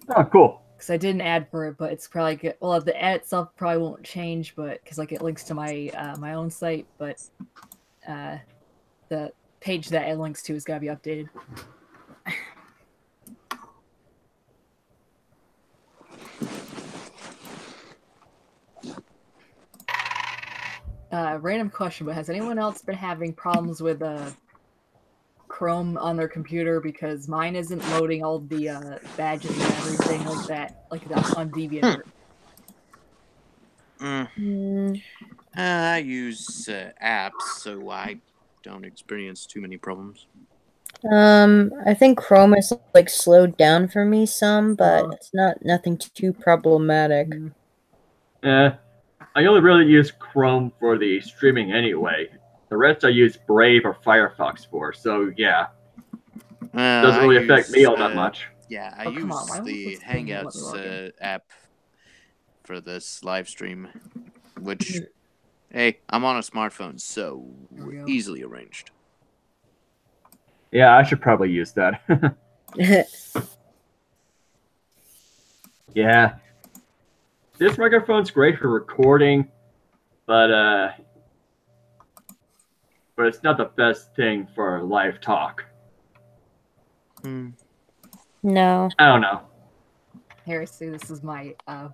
Oh, cool. Because I did an ad for it, but it's probably good. Well, the ad itself probably won't change, but because like it links to my my own site, but the page that it links to has got to be updated. Random question, but has anyone else been having problems with Chrome on their computer? Because mine isn't loading all the badges and everything like that, like on DeviantArt. I use apps, so I don't experience too many problems. I think Chrome is like slowed down for me some, but it's nothing too problematic. I only really use Chrome for the streaming anyway. The rest I use Brave or Firefox for, so yeah. Doesn't really affect me all that much. Yeah, I use the Hangouts app for this live stream, which, hey, I'm on a smartphone, so easily arranged. Yeah, I should probably use that. Yeah. This microphone's great for recording, but it's not the best thing for live talk. No. I don't know. Here, see, this is my ad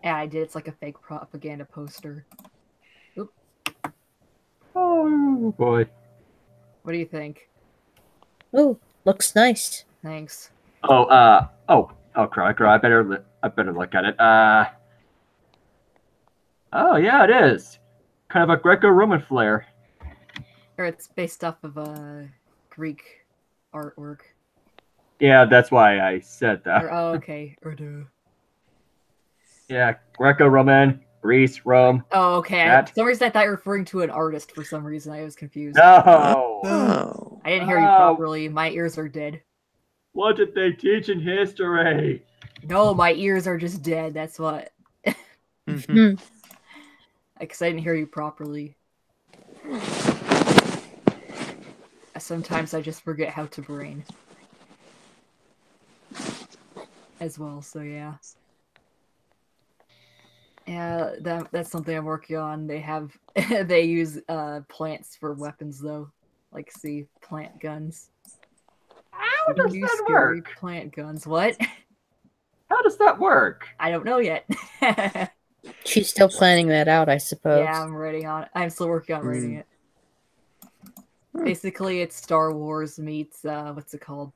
I did. It's like a fake propaganda poster. Oop. Oh boy. What do you think? Oh, looks nice. Thanks. Oh crap! I better look at it. Oh yeah, it is kind of a Greco-Roman flair. Or it's based off of a Greek artwork. Yeah, that's why I said that. Oh, okay. Yeah, Greco-Roman, Greece, Rome. Oh, okay. For some reason, I thought you were referring to an artist. For some reason, I was confused. No. Oh. I didn't hear you properly. My ears are dead. What did they teach in history? No, my ears are just dead. That's what. Because I didn't hear you properly. Sometimes I just forget how to brain. As well, so yeah. Yeah, that's something I'm working on. They use plants for weapons though. Like see plant guns. How does that work? Plant guns. What? How does that work? I don't know yet. She's still planning that out, I suppose. Yeah, I'm still working on writing it. Basically, it's Star Wars meets what's it called?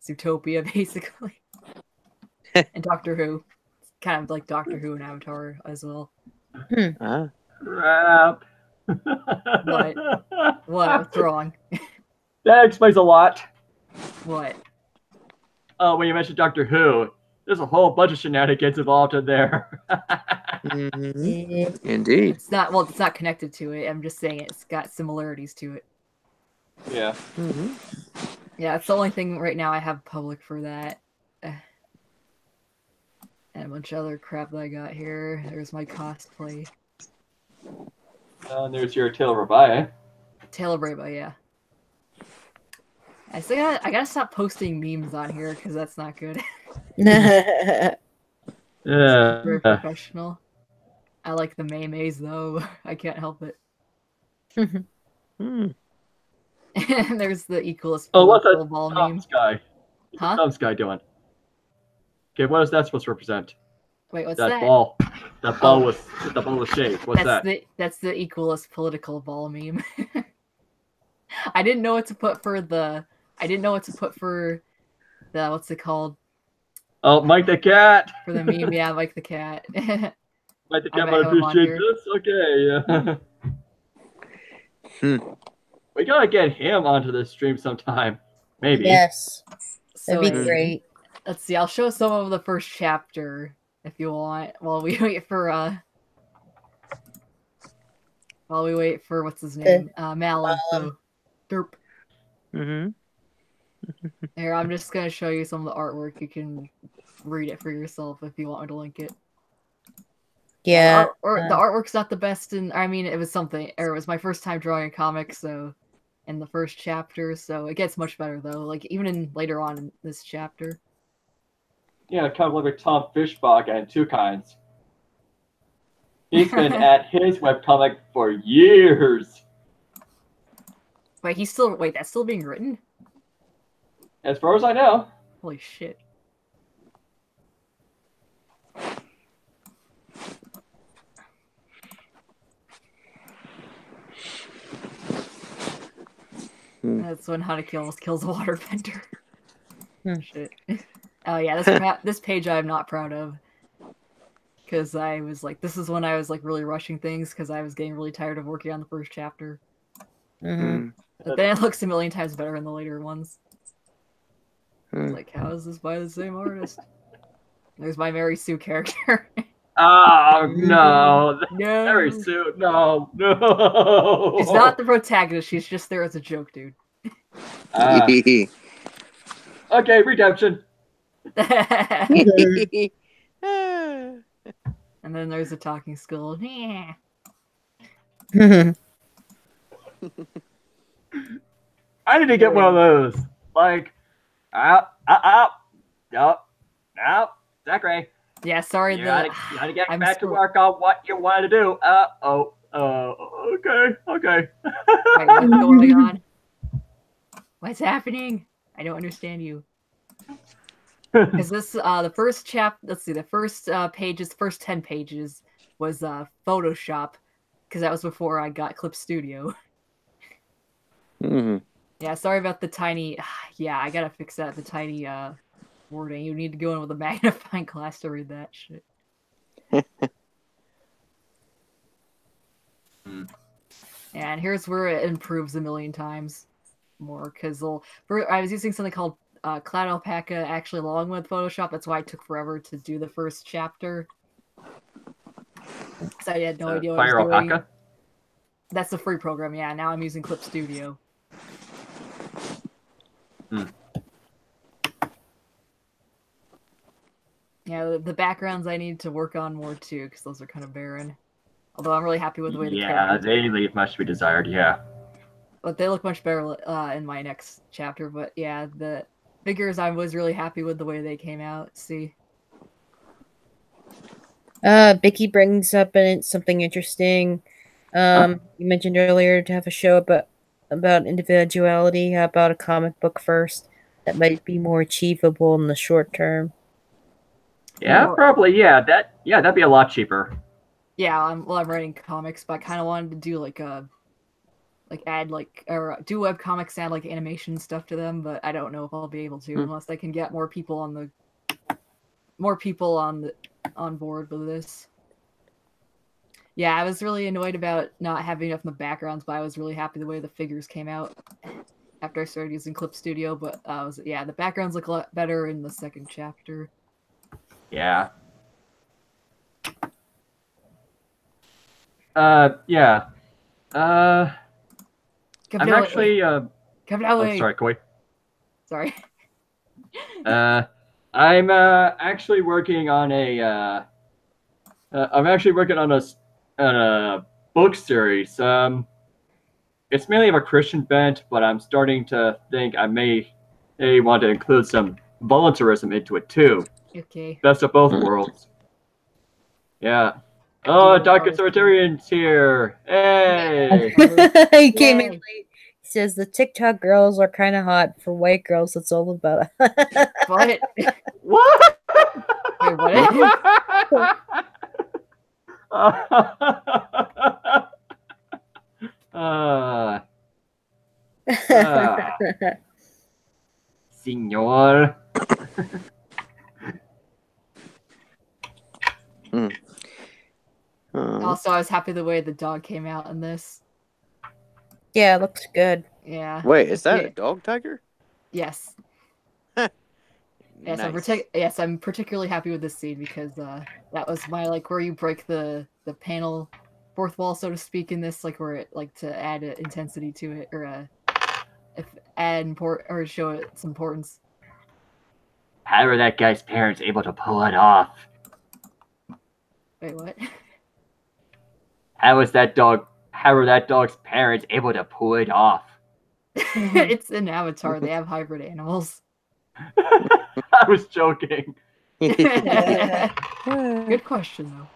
Zootopia, basically. And Doctor Who. It's kind of like Doctor Who and Avatar as well. Crap. What? What's wrong? That explains a lot. What? Oh, when you mentioned Doctor Who, there's a whole bunch of shenanigans involved in there. Indeed. It's not connected to it. I'm just saying it's got similarities to it. Yeah. Yeah, it's the only thing right now I have public for that. And a bunch of other crap that I got here. There's my cosplay. And there's your Tale of Rabbi. Tale of Reba, yeah. I gotta stop posting memes on here because that's not good. Very professional. I like the memes though. I can't help it. And there's the equalist what's that ball Tom's meme. guy? Huh? Tom's guy doing? Okay, what is that supposed to represent? Wait, what's That that? ball. That ball Oh. was shaped. What's that? That's the equalist political ball meme. I didn't know what to put for the. I didn't know what to put for the. What's it called? Oh, Mike the cat. For the meme, yeah, Mike the cat. Mike the cat might appreciate this. Okay. We gotta get him onto this stream sometime. Maybe. Yes. So That'd be great. Let's see. I'll show some of the first chapter if you want, while we wait for what's his name, Malum. So, derp. Here, I'm just gonna show you some of the artwork. You can read it for yourself if you want me to link it. Yeah. The artwork's not the best, and I mean, it was something. Or it was my first time drawing a comic, so in the first chapter, so it gets much better though. Like even in later on in this chapter. Yeah, kind of like Tom Fishbach and Two Kinds. He's been at his webcomic for years. Wait, that's still being written? As far as I know. Holy shit. That's when Hanaki almost kills a waterbender. Shit. Oh yeah, this page I'm not proud of. Because I was like, this is when I was like really rushing things because I was getting really tired of working on the first chapter. But then it looks a million times better in the later ones. It's like, how is this by the same artist? There's my Mary Sue character. Oh no. No. Mary Sue, no. She's not the protagonist, she's just there as a joke, dude. Okay, redemption. And then there's a talking skull. I need to get one of those. Like, Zachary. Yeah, sorry. You gotta get back to work on what you want to do. Okay. Wait, what's going on? What's happening? I don't understand you. Because this, the first let's see, the first first 10 pages was Photoshop, because that was before I got Clip Studio. Yeah, sorry about the tiny, yeah, I gotta fix that, the tiny wording. You need to go in with a magnifying glass to read that shit. And here's where it improves a million times more, because I was using something called Cloud Alpaca actually along with Photoshop. That's why it took forever to do the first chapter. Because I had no idea what I was doing. Alpaca? That's the free program, yeah. Now I'm using Clip Studio. Yeah, the backgrounds I need to work on more too, because those are kind of barren. Although I'm really happy with the way the characters they leave much to be desired, yeah. But they look much better in my next chapter. But yeah, the figures, I was really happy with the way they came out. See? Vicky brings up something interesting. You mentioned earlier to have a show about individuality. How about a comic book first? That might be more achievable in the short term. Yeah, probably. Yeah, that'd be a lot cheaper. Yeah, I'm writing comics, but I kind of wanted to do do web comics, add like animation stuff to them, but I don't know if I'll be able to unless I can get more people on board with this. Yeah, I was really annoyed about not having enough in the backgrounds, but I was really happy the way the figures came out after I started using Clip Studio. But the backgrounds look a lot better in the second chapter. Yeah. I'm actually sorry, Koi. Sorry. I'm actually working on a book series. It's mainly of a Christian bent, but I'm starting to think I may want to include some voluntarism into it too. Okay. Best of both worlds. Yeah. Oh, Dark Conservatarian's here. Hey! He came in late. He says the TikTok girls are kind of hot. For white girls, it's all about. What? What? Wait, what? Senor. Also, I was happy the way the dog came out in this. Yeah, it looks good. Yeah. Wait, is that a dog tiger? Yes. Nice. Yes, I'm particularly happy with this scene because that was my where you break the panel fourth wall, so to speak, in this, where it to add intensity to it, or or show it its importance. How were that guy's parents able to pull it off? Wait, what? How were that dog's parents able to pull it off? It's an Avatar. They have hybrid animals. I was joking. Good question, though.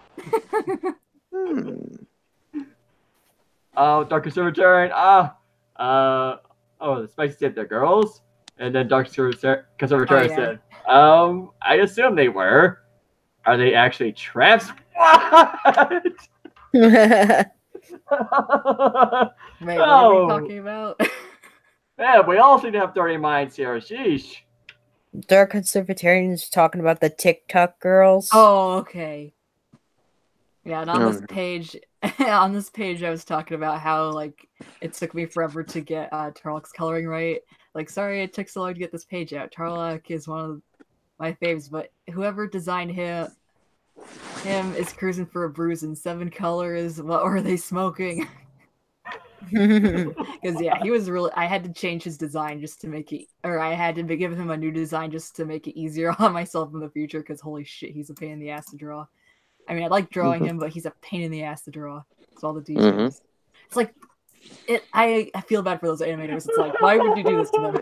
Oh, Dark Conservatarian. The Spicy said they're girls. And then Dark Conservatarian said, I assume they were. Are they actually traps? What? Wait, what are we talking about? Yeah, we all seem to have dirty minds here. Sheesh. Dark Conservatarian is talking about the TikTok girls. Oh, okay. Yeah, and on this page, I was talking about how it took me forever to get Tarlok's coloring right. Sorry it took so long to get this page out. Tarlok is one of my faves, but whoever designed him is cruising for a bruise in 7 colors. What were they smoking? Because he was really. I had to change his design just to make it, or I had to give him a new design just to make it easier on myself in the future. Because holy shit, he's a pain in the ass to draw. I mean, I like drawing him, but he's a pain in the ass to draw. It's all the details. It's I feel bad for those animators. It's why would you do this to them?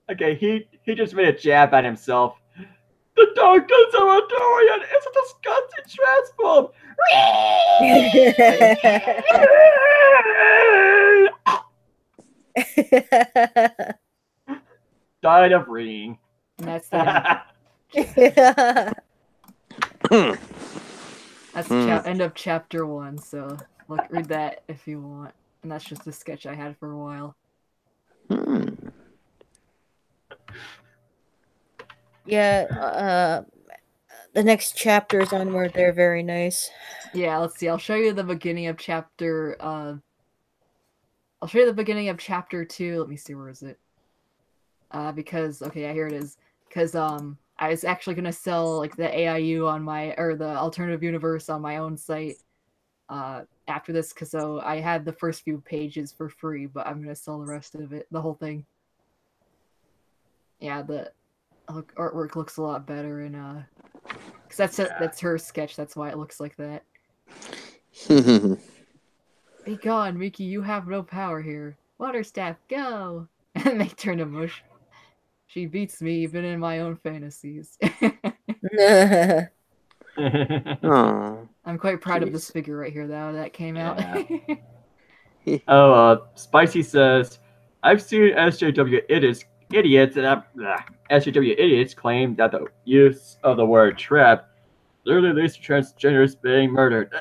Okay. He just made a jab at himself. The Dark Conservatarian is a disgusting transform. Died of reading. And that's the end of chapter 1. So read that if you want. And that's just a sketch I had for a while. Yeah, the next chapters onward, they're very nice. Yeah, let's see. I'll show you the beginning of chapter. I'll show you the beginning of chapter 2. Let me see, where is it? Because here it is. Because I was actually gonna sell the AIU on the alternative universe on my own site. After this, because I had the first few pages for free, but I'm gonna sell the rest of it, the whole thing. Yeah, the artwork looks a lot better, and because that's her sketch. That's why it looks like that. Be gone, Miki. You have no power here. Water staff, go! And they turn to mush. She beats me even in my own fantasies. I'm quite proud of this figure right here, though. That came out. Spicy says, I've seen SJW idiots, and SJW idiots claim that the use of the word trap literally leads to transgenders being murdered.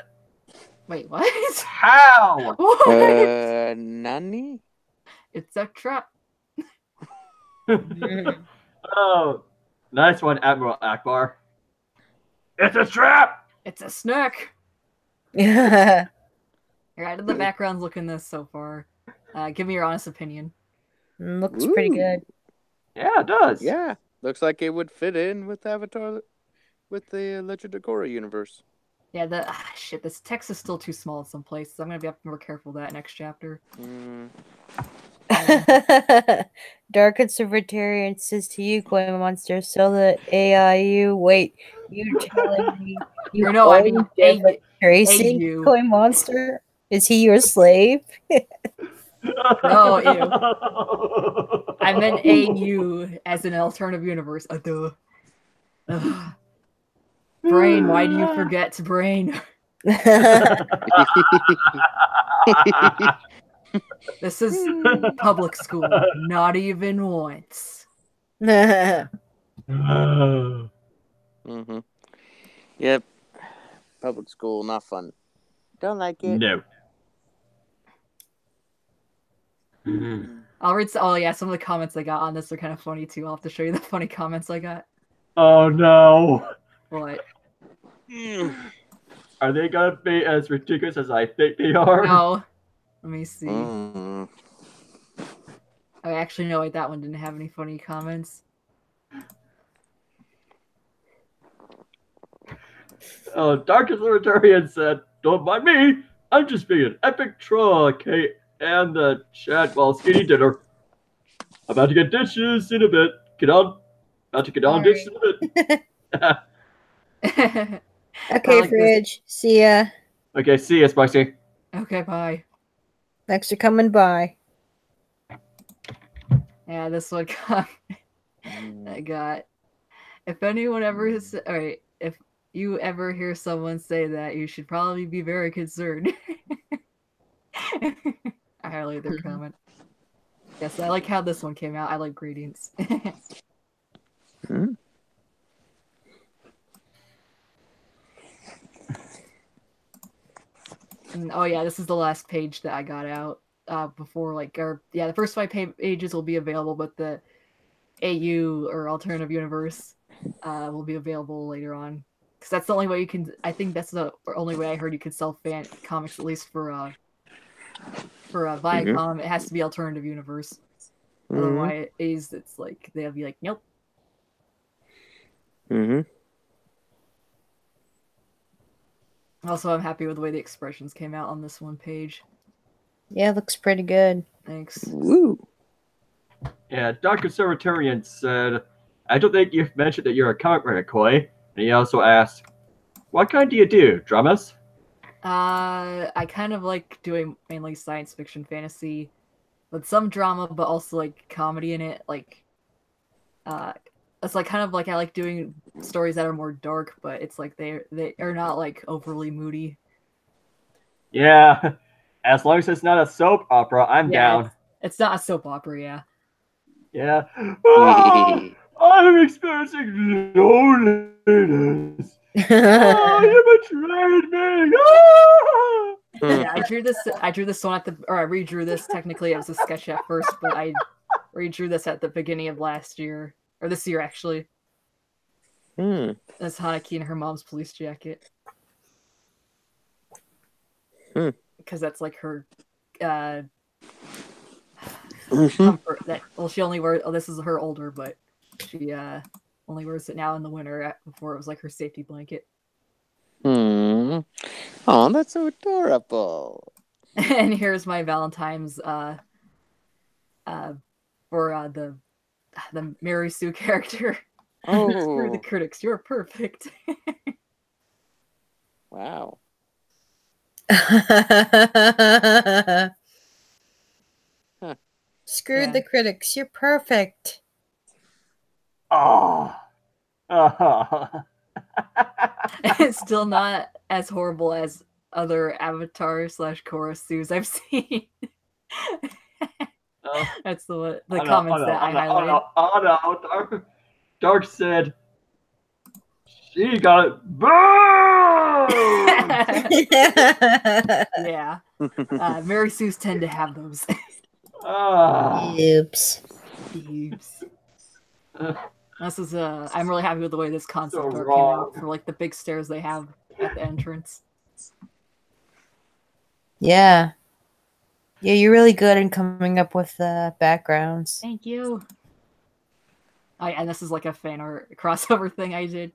Wait, what? How? What? Nani? It's a trap. Oh, nice one, Admiral Akbar. It's a trap! It's a snack! Yeah. How did the backgrounds look in this so far? Give me your honest opinion. Looks pretty good. Yeah, it does. Yeah, looks like it would fit in with Avatar, with the Legend of Korra universe. Yeah, this text is still too small in some places. I'm gonna be more careful with that next chapter. Dark Conservatarian says to you, Koi Monster, sell the AIU. Wait, you're telling me you Tracy, Koi Monster? Is he your slave? No, ew. I meant AU as an alternative universe. Duh. Brain, why do you forget to brain? This is public school. Not even once. Mm-hmm. Yep. Public school, not fun. Don't like it. No. I'll read. Oh yeah, some of the comments I got on this are kind of funny too. I'll have to show you the funny comments I got. Oh no. What? Are they gonna be as ridiculous as I think they are? No. Let me see. Oh, actually, no, wait, that one didn't have any funny comments. Oh, Dark Authoritarian said, "Don't mind me. I'm just being an epic troll, okay?" And the chat while skinny dinner. About to get dishes in a bit. Get on. About to get on dishes in a bit. Okay, like Fridge. See ya. Okay, see ya, Spicy. Okay, bye. Thanks for coming by. Yeah, this one I got. If anyone ever alright, if you ever hear someone say that, you should probably be very concerned. I highlight their comment. Yes, I like how this one came out. I like gradients. And, oh yeah, this is the last page that I got out before, like, the first 5 pages will be available, but the AU or alternative universe will be available later on, because that's the only way you can. I think that's the only way I heard you could sell fan comics, at least for Viacom. It has to be alternative universe. Otherwise, it's like they'll be like, nope. Also, I'm happy with the way the expressions came out on this one page. Yeah, it looks pretty good. Thanks. Woo. Yeah, Dark Conservatarian said, "I don't think you've mentioned that you're a comic writer, Koi." And he also asked, "What kind do you do? Dramas?" I kind of like doing mainly science fiction, fantasy, with some drama, but also like comedy in it. Like, it's like kind of like I like doing stories that are more dark, but it's like they are not like overly moody. Yeah, as long as it's not a soap opera, I'm down. It's not a soap opera, yeah. Yeah. I'm experiencing loneliness. You betrayed me. Yeah, I drew this one I redrew this. Technically, it was a sketch at first, but I redrew this at the beginning of last year, or this year actually. That's Hanaki in her mom's police jacket. Because that's like her comfort. She only wears. Oh, this is her older, but she only wears it now in the winter. Before it was like her safety blanket. Oh, that's so adorable. And here's my Valentine's for the Mary Sue character. Screw the critics, you're perfect. Wow. Screw the critics, you're perfect. Oh. It's still not as horrible as other Avatar / Korra sues I've seen. That's the comments that I highlighted. Oh no, Dark said she got it burned. Yeah. Mary Sue's tend to have those. Oops. This is I'm really happy with the way this concept art came out for like the big stairs they have at the entrance. Yeah. Yeah, you're really good in coming up with backgrounds. Thank you. And this is like a fan art crossover thing I did.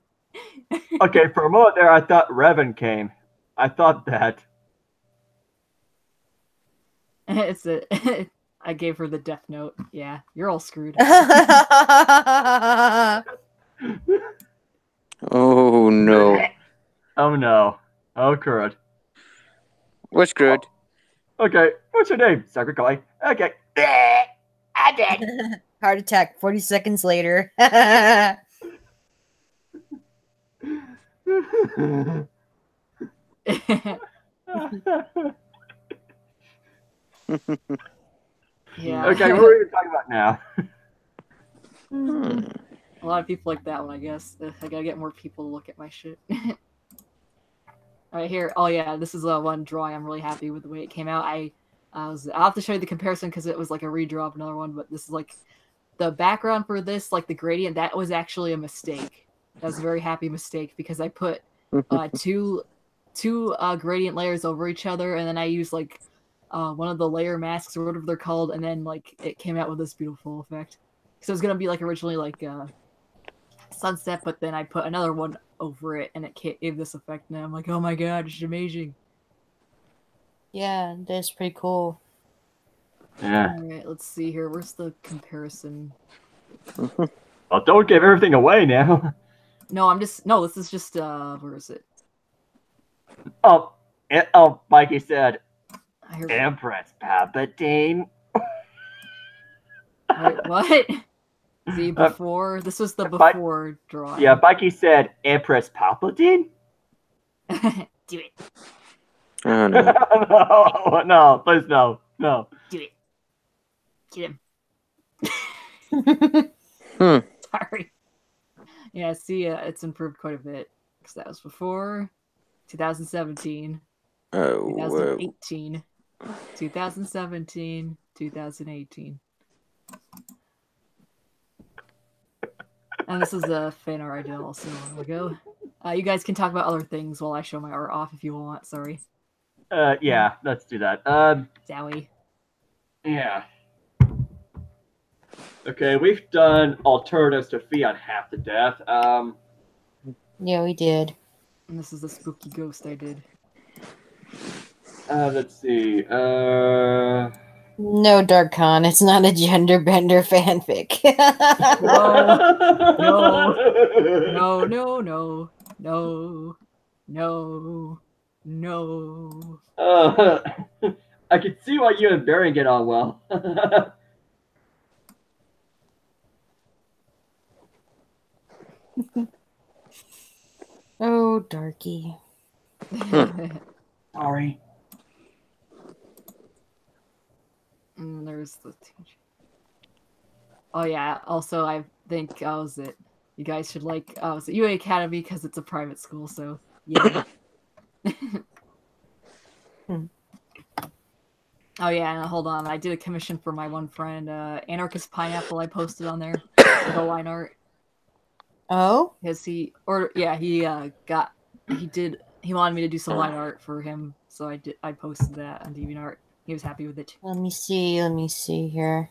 Okay, for a moment there, I thought Revan came. I thought that. It's I gave her the death note. Yeah, you're all screwed. Oh no. Oh no. Oh crud. We're screwed. Okay, what's your name? Sacred Koi. Okay. I did. Heart attack 40 seconds later. Yeah. Okay, what are we talking about now? A lot of people like that one, I guess. I gotta get more people to look at my shit. Alright, here. Oh yeah, this is one drawing. I'm really happy with the way it came out. I'll have to show you the comparison because it was like a redraw of another one, but this is like the background for this, like the gradient, that was actually a mistake. That was a very happy mistake because I put two gradient layers over each other, and then I used like one of the layer masks or whatever they're called, and then like it came out with this beautiful effect. So it was gonna be like originally like sunset, but then I put another one over it, and it gave this effect. And I'm like, oh my god, it's amazing. Yeah, that's pretty cool. Yeah. All right, let's see here. Where's the comparison? Well, don't give everything away now. No, this is just where is it? Mikey said, Here, Empress Palpatine. wait, what? See, before this was the before drawing. Yeah, Mikey said Empress Palpatine. Do it. Oh, no. No, no, please no, no. Do it. Get him. Hmm. Sorry. Yeah, see, it's improved quite a bit because that was before 2017, Oh, 2018, 2017, 2018. And this is the fan art I did also a while ago. You guys can talk about other things while I show my art off if you want. Sorry. Yeah, let's do that. Zowie. Yeah. Okay, we've done alternatives to Fee on Half the Death. Yeah, we did. And this is the spooky ghost I did. Let's see. No, Dark Khan, it's not a gender bender fanfic. No. I can see why you and Baron get on well. Oh, Darky. Sorry. There's the teacher. Oh yeah. Also, I think was it. You guys should like was it UA Academy because it's a private school. So yeah. Oh yeah, and hold on. I did a commission for my one friend, Anarchist Pineapple. I posted on there the line art. Oh? Because he wanted me to do some line art for him, so I posted that on DeviantArt. He was happy with it. Let me see here.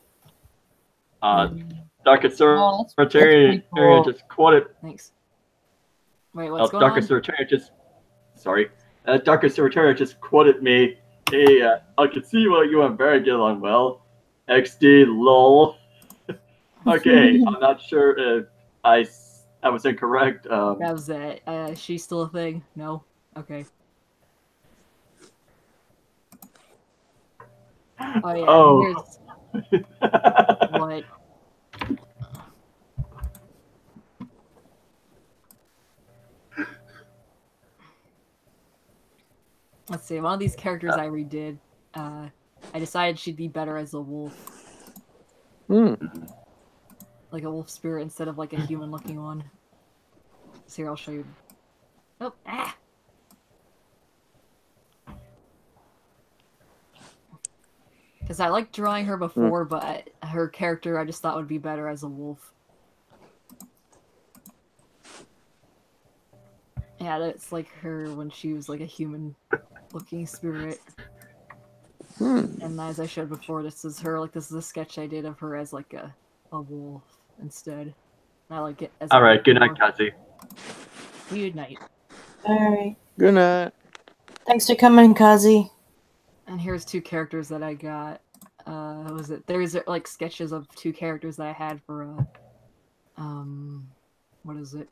Dr. Secretary cool. just quoted. Thanks. Wait, what's going on? Dr. Secretary just quoted me. Hey, I can see why you and Barry get along well. XD lol. Okay, I'm not sure if I was incorrect. That was it. She's still a thing? No? Okay. Oh yeah. Oh. What? Let's see. One of these characters I redid. I decided she'd be better as a wolf. Like a wolf spirit instead of like a human-looking one. So here, I'll show you. Oh, ah! Because I liked drawing her before, but her character I just thought would be better as a wolf. Yeah, that's like her when she was like a human-looking spirit. And as I showed before, this is her. Like this is a sketch I did of her as like a wolf instead. And I like it as. All right. Good night, Kazi. Good night. All right. Good night. Thanks for coming, Kazi. And here's two characters that I got. Was it? There's like sketches of two characters that I had for what is it?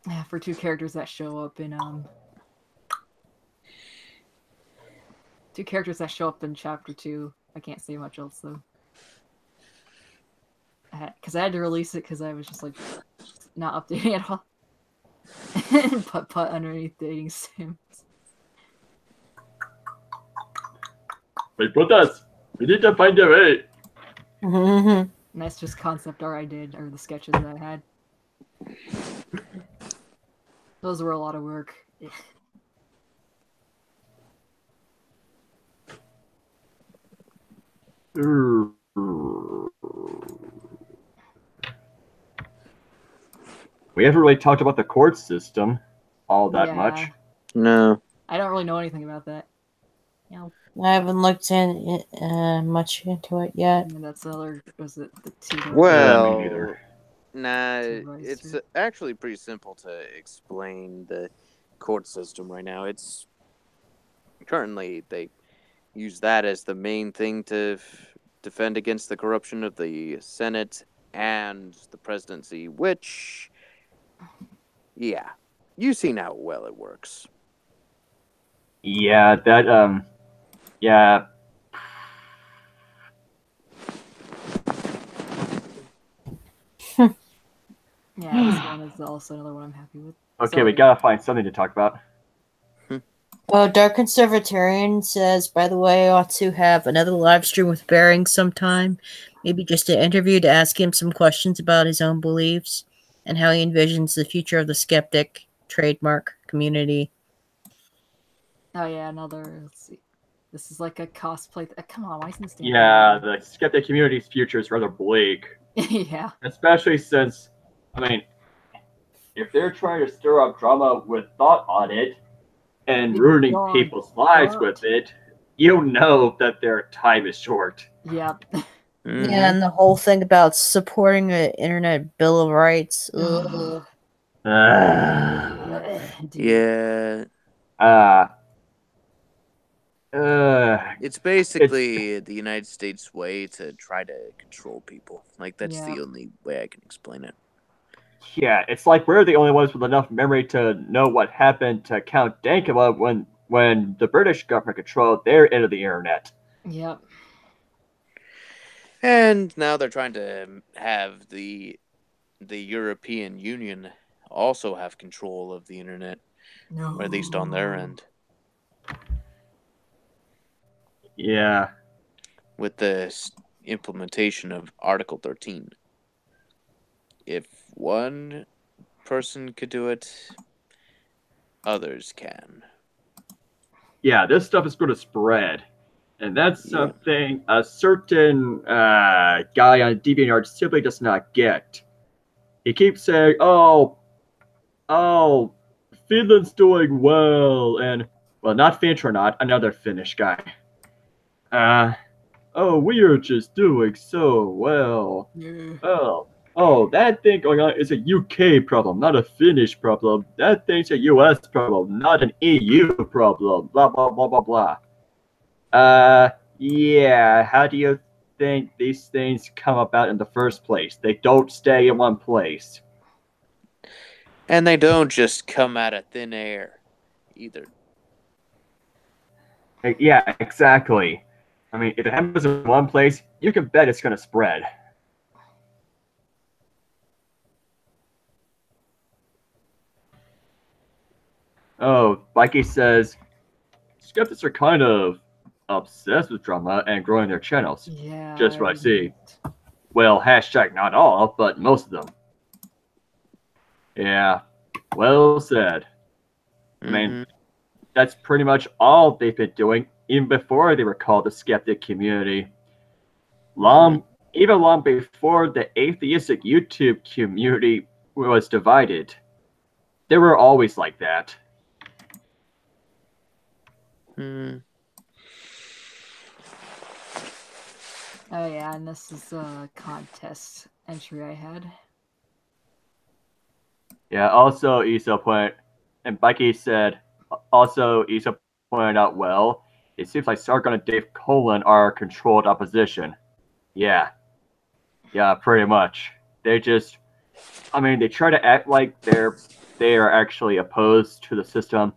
Yeah, for two characters that show up in two characters that show up in chapter 2. I can't say much else though. Because I had to release it because I was just like not updating at all. And put underneath dating sims. Wait, put that. We need to find a way. Mm-hmm. And that's just concept art I did, or the sketches that I had. Those were a lot of work. We haven't really talked about the court system all that Yeah. much. No. I don't really know anything about that. I haven't looked in much into it yet. And that's another. Was it the two? Well, me neither. nah, Supervisor. it's actually pretty simple to explain the court system right now. It's currently they use that as the main thing to defend against the corruption of the Senate and the presidency, which, yeah, you've seen how well it works. Yeah, that yeah. Yeah, this one is also another one I'm happy with. Okay, So, we gotta find something to talk about. Oh, Dark Conservatarian says, by the way, I ought to have another live stream with Bering sometime. Maybe just an interview to ask him some questions about his own beliefs and how he envisions the future of the skeptic trademark community. Oh yeah, another. Let's see. This is like a cosplay. Come on, why isn't this? Yeah, the skeptic community's future is rather bleak. Yeah. Especially since, I mean, if they're trying to stir up drama with thought on it and ruining people's lives with it, you know that their time is short. Yep. Mm-hmm. Yeah, and the whole thing about supporting the Internet Bill of Rights. Ugh. Yeah. It's basically the United States way to try to control people. Like, that's the only way I can explain it. Yeah, it's like we're the only ones with enough memory to know what happened to Count Dankula when the British government controlled their end of the internet. Yep. And now they're trying to have the European Union also have control of the internet, or at least on their end. Yeah. With the implementation of Article 13. If one person could do it, others can. Yeah, this stuff is going to spread. And that's something a certain guy on DeviantArt simply does not get. He keeps saying, oh, Finland's doing well, and, well, not Finch or not, another Finnish guy. Oh, we are just doing so well. Yeah. Oh, that thing going on is a UK problem, not a Finnish problem. That thing's a US problem, not an EU problem. Blah, blah, blah, blah, blah. Yeah, how do you think these things come about in the first place? They don't stay in one place. And they don't just come out of thin air, either. Yeah, exactly. I mean, if it happens in one place, you can bet it's going to spread. Oh, Mikey says, skeptics are kind of obsessed with drama and growing their channels. Yeah. Just what I see. Well, hashtag not all, but most of them. Yeah, well said. I mean, that's pretty much all they've been doing, even before they were called the skeptic community. Even long before the atheistic YouTube community was divided. They were always like that. Oh yeah, and this is a contest entry I had. Yeah, also Isa pointed, and Becky said, also Isa pointed out, well, it seems like Sargon and Dave Colin are controlled opposition. Yeah, pretty much. They just, I mean, they try to act like they are actually opposed to the system,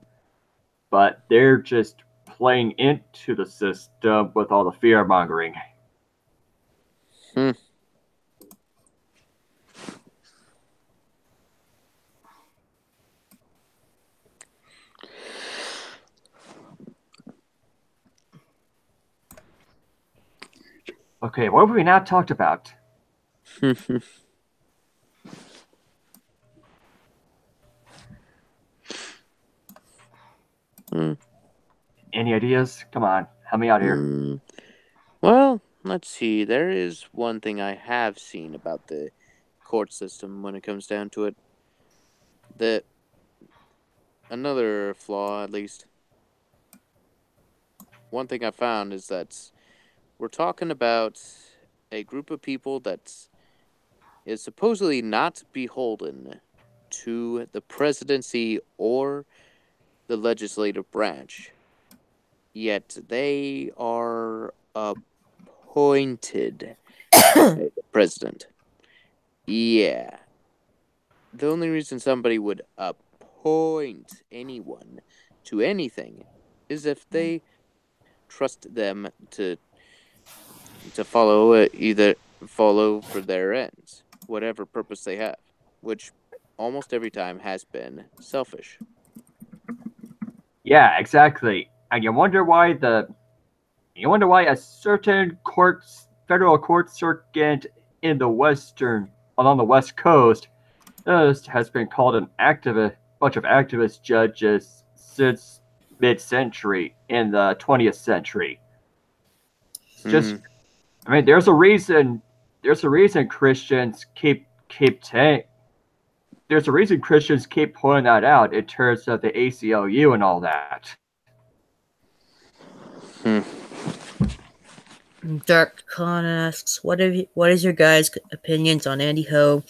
but they're just playing into the system with all the fear mongering. Okay, what have we not talked about? Any ideas? Come on, help me out here. Well, let's see. There is one thing I have seen about the court system when it comes down to it. Another flaw, at least. One thing I found is that we're talking about a group of people that is supposedly not beholden to the presidency or the legislative branch. Yet they are appointed by the president. Yeah. The only reason somebody would appoint anyone to anything is if they trust them to follow for their ends, whatever purpose they have, which almost every time has been selfish. Yeah, exactly. And you wonder why a certain federal court circuit along the West Coast has been called bunch of activist judges since mid-century in the 20th century. It's just, I mean, there's a reason Christians keep there's a reason Christians keep pointing that out in terms of the ACLU and all that. Dark Khan asks, "What is your guys' opinions on Andy Ho,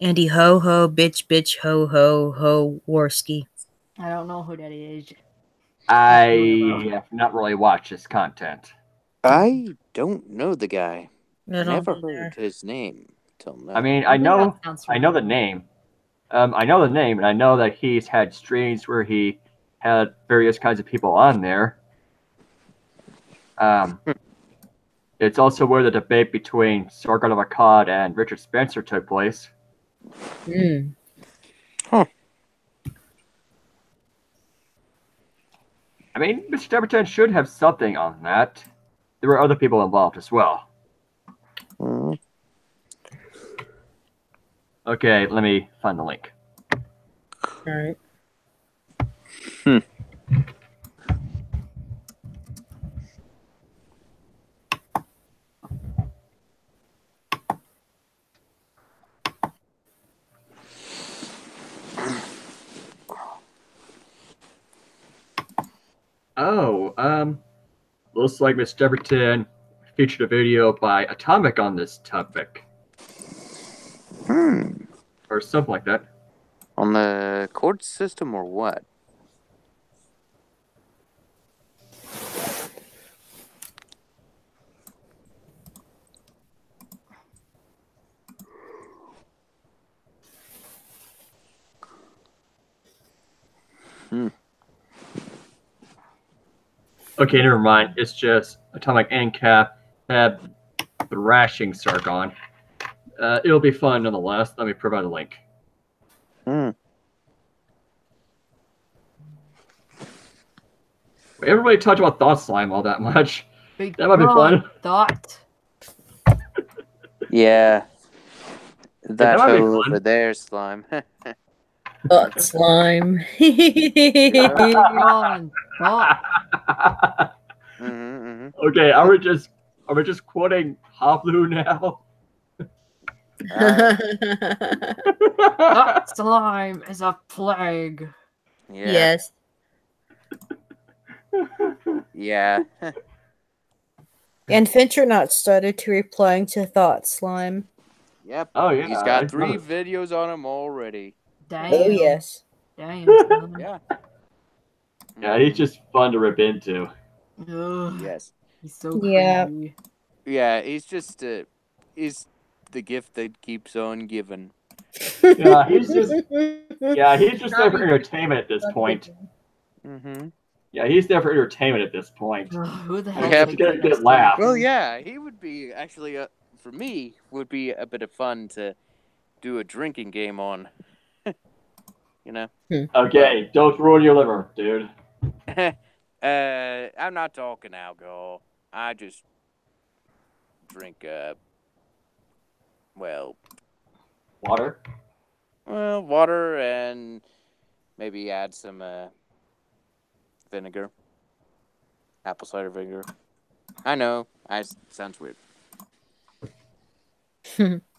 bitch, ho, Warski?" I don't know who that is. I have not really watched his content. I don't know the guy. I never heard his name till now. I mean, I know the name. I know the name, and I know that he's had streams where he had various kinds of people on there. It's also where the debate between Sargon of Akkad and Richard Spencer took place. Huh. I mean, Mr. Deberton should have something on that. There were other people involved as well. Okay, let me find the link. All right. Looks like Miss Deberton featured a video by Atomic on this topic. Or something like that. On the court system or what? Okay, never mind. It's just Atomic Ancap had thrashing Sargon. It'll be fun nonetheless. Let me provide a link. Everybody talked about Thought Slime all that much. That might be fun. Thought. Yeah. That might be hoe fun. over there, Slime. Thought Slime. Okay, are we just quoting Hablu now? Thought slime is a plague. Yeah. Yes. Yeah. And Finchernaut started to replying to Thought Slime. Yep. Oh yeah. He's got 3 videos on him already. Damn. Oh yes. Damn. Yeah. Yeah, he's just fun to rip into. Ugh, Yes. he's so Yeah. crazy. Yeah, he's just he's the gift that keeps on giving. Yeah, he's just there for entertainment at this point. Yeah, he's there for entertainment at this point. Who the hell? Yeah, takes get that laugh. Well, yeah, he would be actually for me would be a bit of fun to do a drinking game on. You know. Okay, don't ruin your liver, dude. I'm not talking alcohol. I just drink, Water? water and maybe add some vinegar. Apple cider vinegar. I know, sounds weird.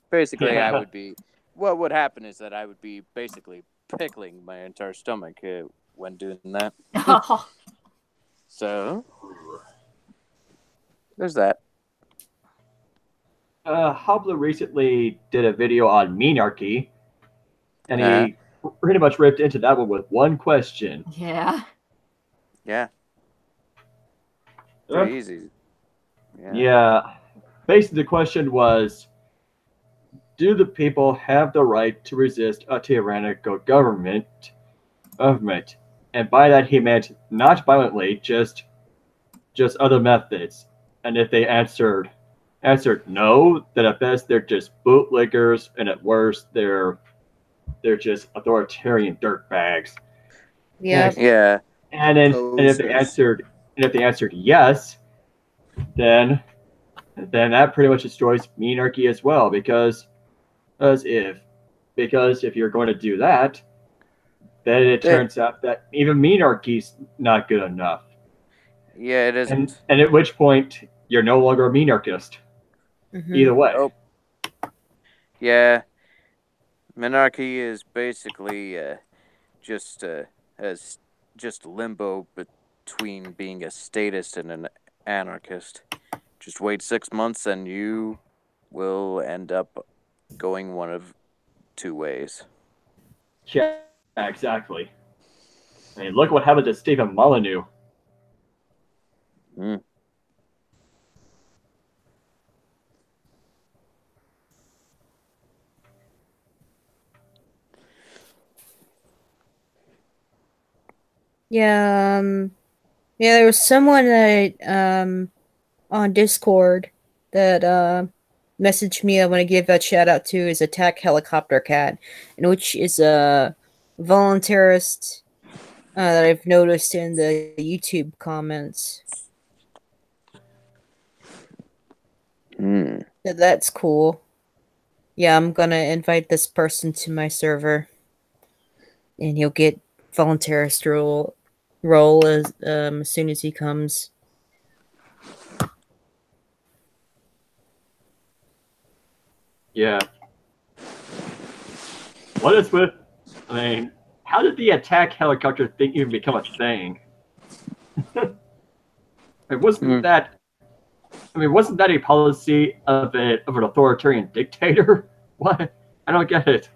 Basically, I would be... What would happen is that I would be basically pickling my entire stomach when doing that. So, there's that. Hobler recently did a video on Meanarchy, and he pretty much ripped into that one with one question. Yeah. Yeah. Pretty easy. Yeah. Basically, the question was, do the people have the right to resist a tyrannical government? And by that he meant not violently, just other methods. And if they answered no, then at best they're just bootlickers, and at worst they're just authoritarian dirtbags. Yeah. Yeah. And if they answered yes, then that pretty much destroys Meanarchy as well, because if you're going to do that, then it turns out that even Meanarchy's not good enough. Yeah, it isn't. And at which point you're no longer a Meanarchist. Mm-hmm. Either way. Nope. Yeah. Monarchy is basically just limbo between being a statist and an anarchist. Just wait 6 months and you will end up going one of two ways. Yeah, exactly. I mean, look what happened to Stephen Molyneux. Mm. Yeah, there was someone that on Discord that messaged me. I want to give a shout out to is Attack Helicopter Cat, and which is a voluntarist that I've noticed in the YouTube comments. That's cool. Yeah, I'm gonna invite this person to my server, and he'll get voluntarist role as soon as he comes. Yeah. What is with? I mean, how did the attack helicopter thing even become a thing? Wasn't that a policy of an authoritarian dictator? What? I don't get it.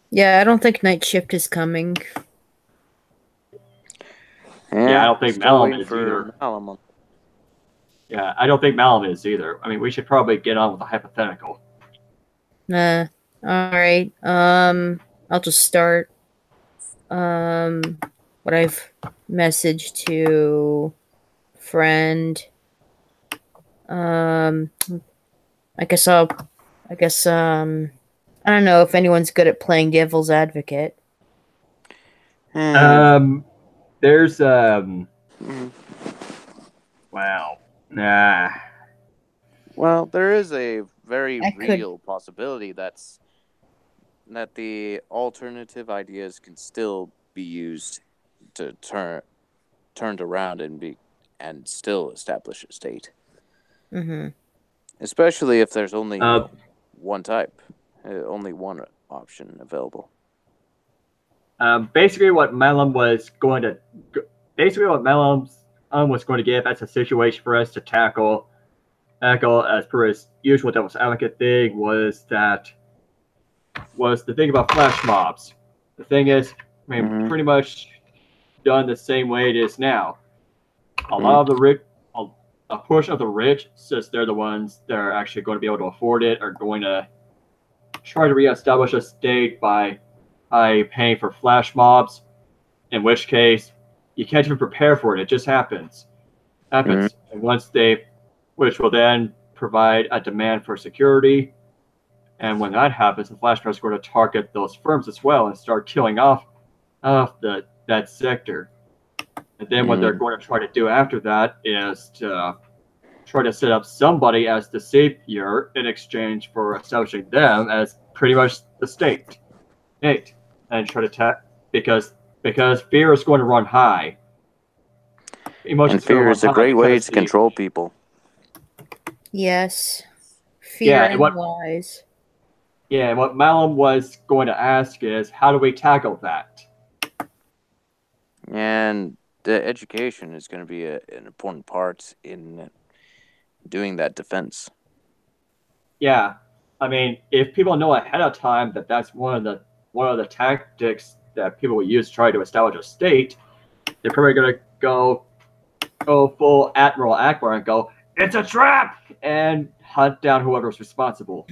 Yeah, I don't think night shift is coming. Yeah, I don't think Malum is either. Yeah, I don't think Malum is either. I mean, we should probably get on with the hypothetical. All right. I'll just start. What I've messaged to friend. I guess I don't know if anyone's good at playing devil's advocate. There's wow. Nah. Well, there is a very real possibility that the alternative ideas can still be used to turned around and still establish a state. Mm-hmm. Especially if there's only one type, only one option available. Basically, what Malum was going to give as a situation for us to tackle as per his usual devil's advocate thing was the thing about flash mobs. The thing is, I mean, pretty much done the same way it is now. A lot of the rich, a portion of the rich, since they're the ones that are actually going to be able to afford it, are going to try to reestablish a state by paying for flash mobs, in which case you can't even prepare for it. It just happens. And which will then provide a demand for security, And when that happens, the flash drive is going to target those firms as well and start killing off that sector. And then what they're going to try to do after that is to try to set up somebody as the savior in exchange for establishing them as pretty much the state. And try to because fear is going to run high. And fear is a great way to control people. Yes. Fear and lies. Yeah, and what Malum was going to ask is, how do we tackle that? And the education is going to be an important part in doing that defense. Yeah, I mean, if people know ahead of time that that's one of the tactics that people will use to try to establish a state, they're probably going to go full Admiral Akbar and go, "It's a trap!" and hunt down whoever's responsible.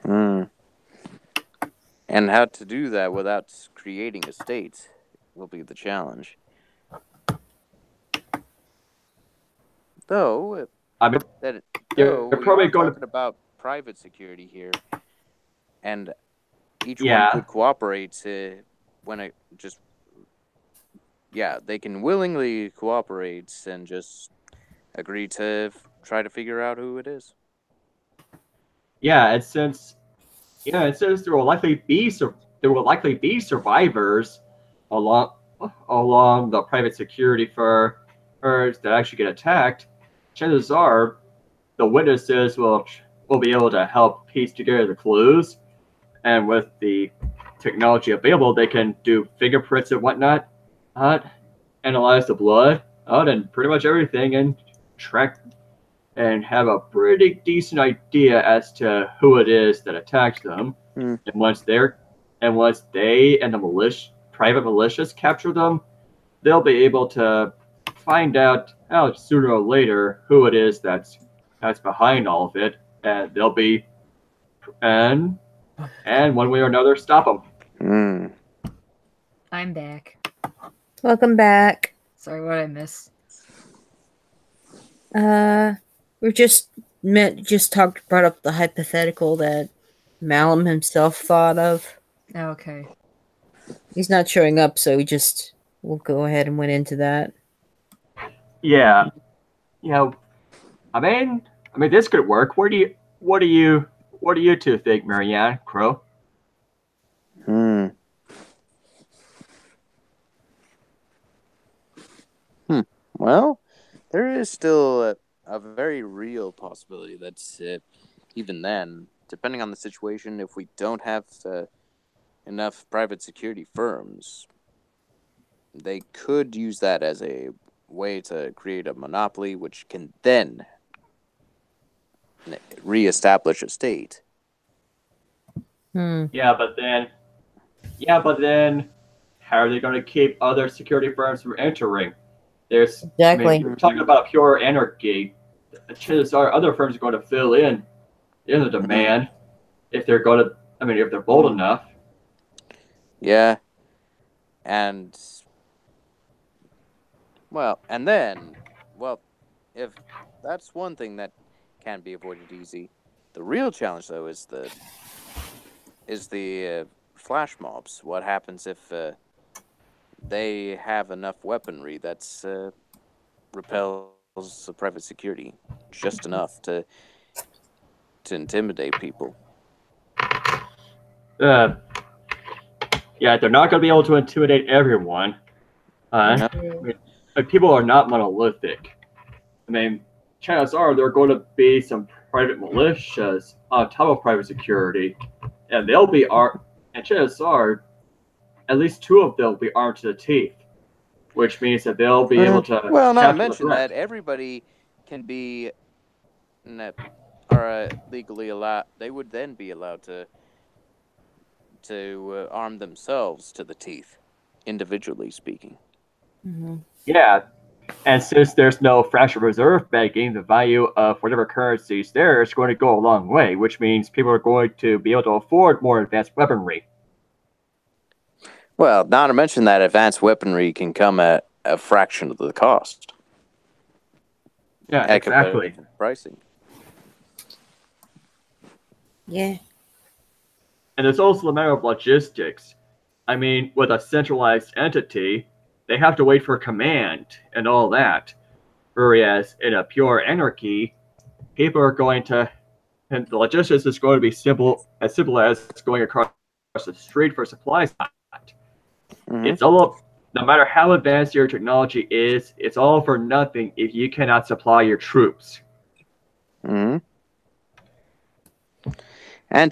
And how to do that without creating a state will be the challenge. Though, you're probably talking about private security here, and each one could cooperate when it just. Yeah, they can willingly cooperate and just agree to try to figure out who it is. Yeah, and since there will likely be survivors along the private security firms that actually get attacked, chances are the witnesses will be able to help piece together the clues, and with the technology available, they can do fingerprints and whatnot, analyze the blood, and pretty much everything, and track and have a pretty decent idea as to who it is that attacked them. And once they and the private militias capture them, they'll be able to find out sooner or later who it is that's behind all of it, and they'll be and one way or another stop them. I'm back. Welcome back. Sorry, what I missed? We brought up the hypothetical that Malum himself thought of. Okay. He's not showing up, so we'll go ahead and went into that. Yeah. I mean, this could work. What do you two think, Marianne, Crow? Well, there is still a very real possibility that's even then, depending on the situation, if we don't have enough private security firms, they could use that as a way to create a monopoly, which can then reestablish a state. Yeah, but then, how are they going to keep other security firms from entering? Exactly. If you're talking about pure anarchy, the chances are other firms are going to fill in the demand if they're if they're bold enough. Yeah, and if that's one thing that can be avoided easy, the real challenge though is the flash mobs. What happens if they have enough weaponry that's repels the private security just enough to intimidate people? Yeah, they're not going to be able to intimidate everyone. People are not monolithic. Chances are there are going to be some private militias on top of private security, and chances are at least two of them will be armed to the teeth, which means that they'll be able to. Well, not to mention that everybody can be legally allowed. They would then be allowed to arm themselves to the teeth, individually speaking. Yeah, and since there's no fractional reserve banking, the value of whatever currencies there is going to go a long way, which means people are going to be able to afford more advanced weaponry. Well, not to mention that advanced weaponry can come at a fraction of the cost. Yeah, exactly. Pricing. Yeah. And it's also a matter of logistics. I mean, with a centralized entity, they have to wait for command and all that. Whereas in a pure anarchy, people are going to, and the logistics is going to be simple as going across the street for supplies. It's all, no matter how advanced your technology is, it's all for nothing if you cannot supply your troops. And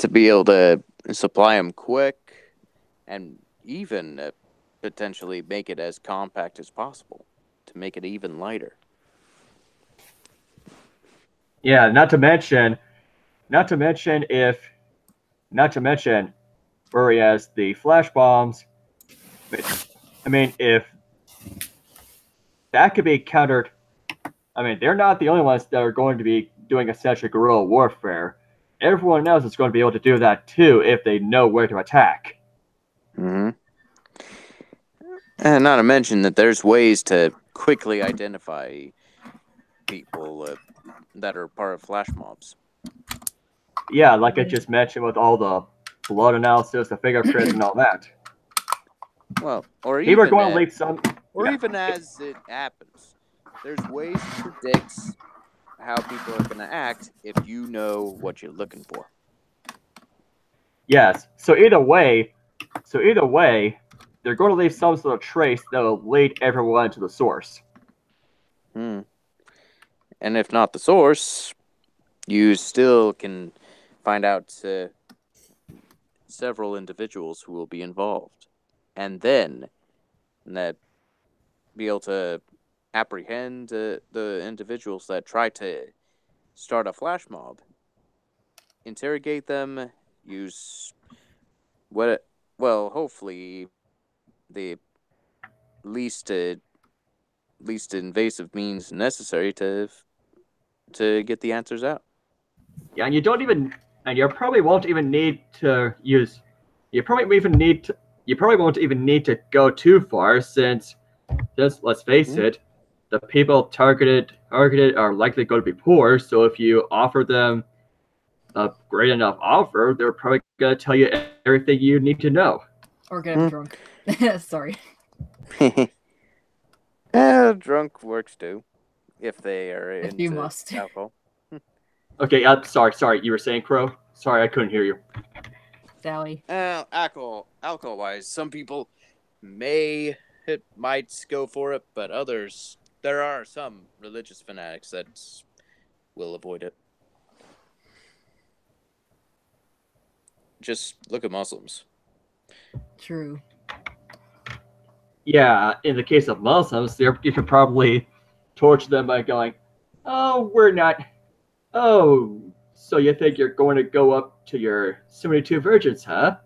to be able to supply them quick and even potentially make it as compact as possible to make it even lighter. Yeah, not to mention, whereas the flash bombs, I mean, if that could be countered, I mean, they're not the only ones that are going to be doing essentially guerrilla warfare. Everyone else is going to be able to do that too if they know where to attack. And not to mention that there's ways to quickly identify people that are part of flash mobs. Yeah, like I just mentioned with all the blood analysis, the fingerprints, and all that. Well, or people even are going to leak some, even as it happens, there's ways to predict how people are going to act if you know what you're looking for. Yes. So either way, they're going to leave some sort of trace that will lead everyone to the source. And if not the source, you still can find out several individuals who will be involved. And then be able to apprehend the individuals that try to start a flash mob, interrogate them, use hopefully the least invasive means necessary to get the answers out. Yeah, and you probably won't even need to use. You probably won't even need to go too far, since let's face it, the people targeted are likely going to be poor. So if you offer them a great enough offer, they're probably going to tell you everything you need to know. Or get them drunk. Sorry. Drunk works too, if they are into alcohol. Okay, sorry. You were saying, Crow? Sorry, I couldn't hear you. Sally. Alcohol-wise, some people might go for it, but others, there are some religious fanatics that will avoid it. Just look at Muslims. True. Yeah, in the case of Muslims, you could probably torture them by going, "Oh, we're not. Oh, so you think you're going to go up to your 72 virgins, huh?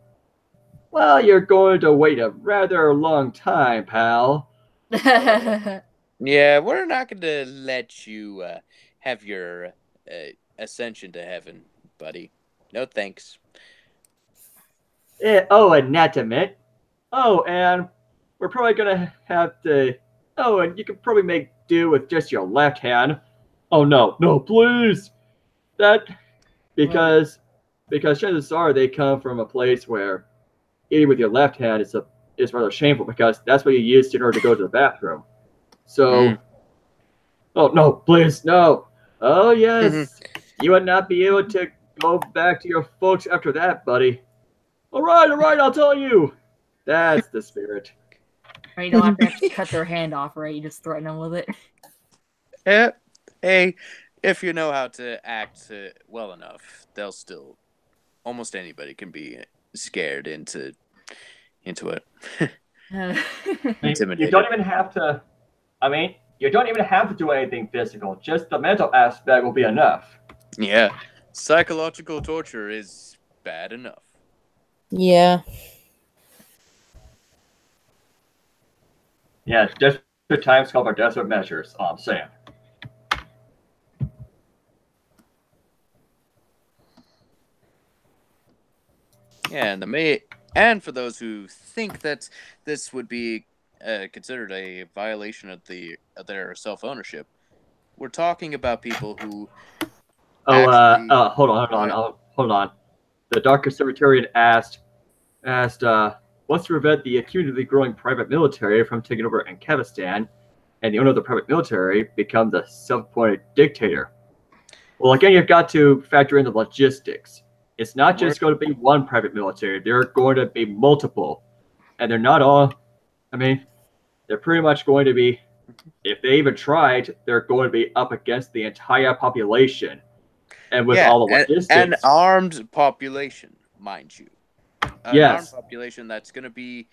Well, you're going to wait a rather long time, pal." Yeah, we're not going to let you have your ascension to heaven, buddy. No thanks. And not to mention, and we're probably going to have to, and you can probably make do with just your left hand. Oh, no, please. Because chances are they come from a place where eating with your left hand is rather shameful, because that's what you use in order to go to the bathroom. So, oh, no, please, no. Oh, yes, you would not be able to go back to your folks after that, buddy. All right, I'll tell you. That's the spirit. Right, you don't have to actually cut their hand off, right? You just threaten them with it. Yeah. Hey, if you know how to act well enough, they'll still. Almost anybody can be scared into it. You don't even have to. You don't even have to do anything physical. Just the mental aspect will be enough. Yeah, psychological torture is bad enough. Yeah. Yeah, desperate times call for desperate measures. All I'm saying. Yeah, and for those who think that this would be considered a violation of their self-ownership, we're talking about people who. Hold on. the Dark Conservatarian asked, what's to prevent the accumulatively growing private military from taking over Ancapistan, and the owner of the private military become the self-appointed dictator? Well, again, you've got to factor in the logistics. It's not just going to be one private military. There are going to be multiple. And they're not all, I mean, they're pretty much going to be, if they even tried, they're going to be up against the entire population. And with all the logistics. An armed population, mind you. An armed population that's going to be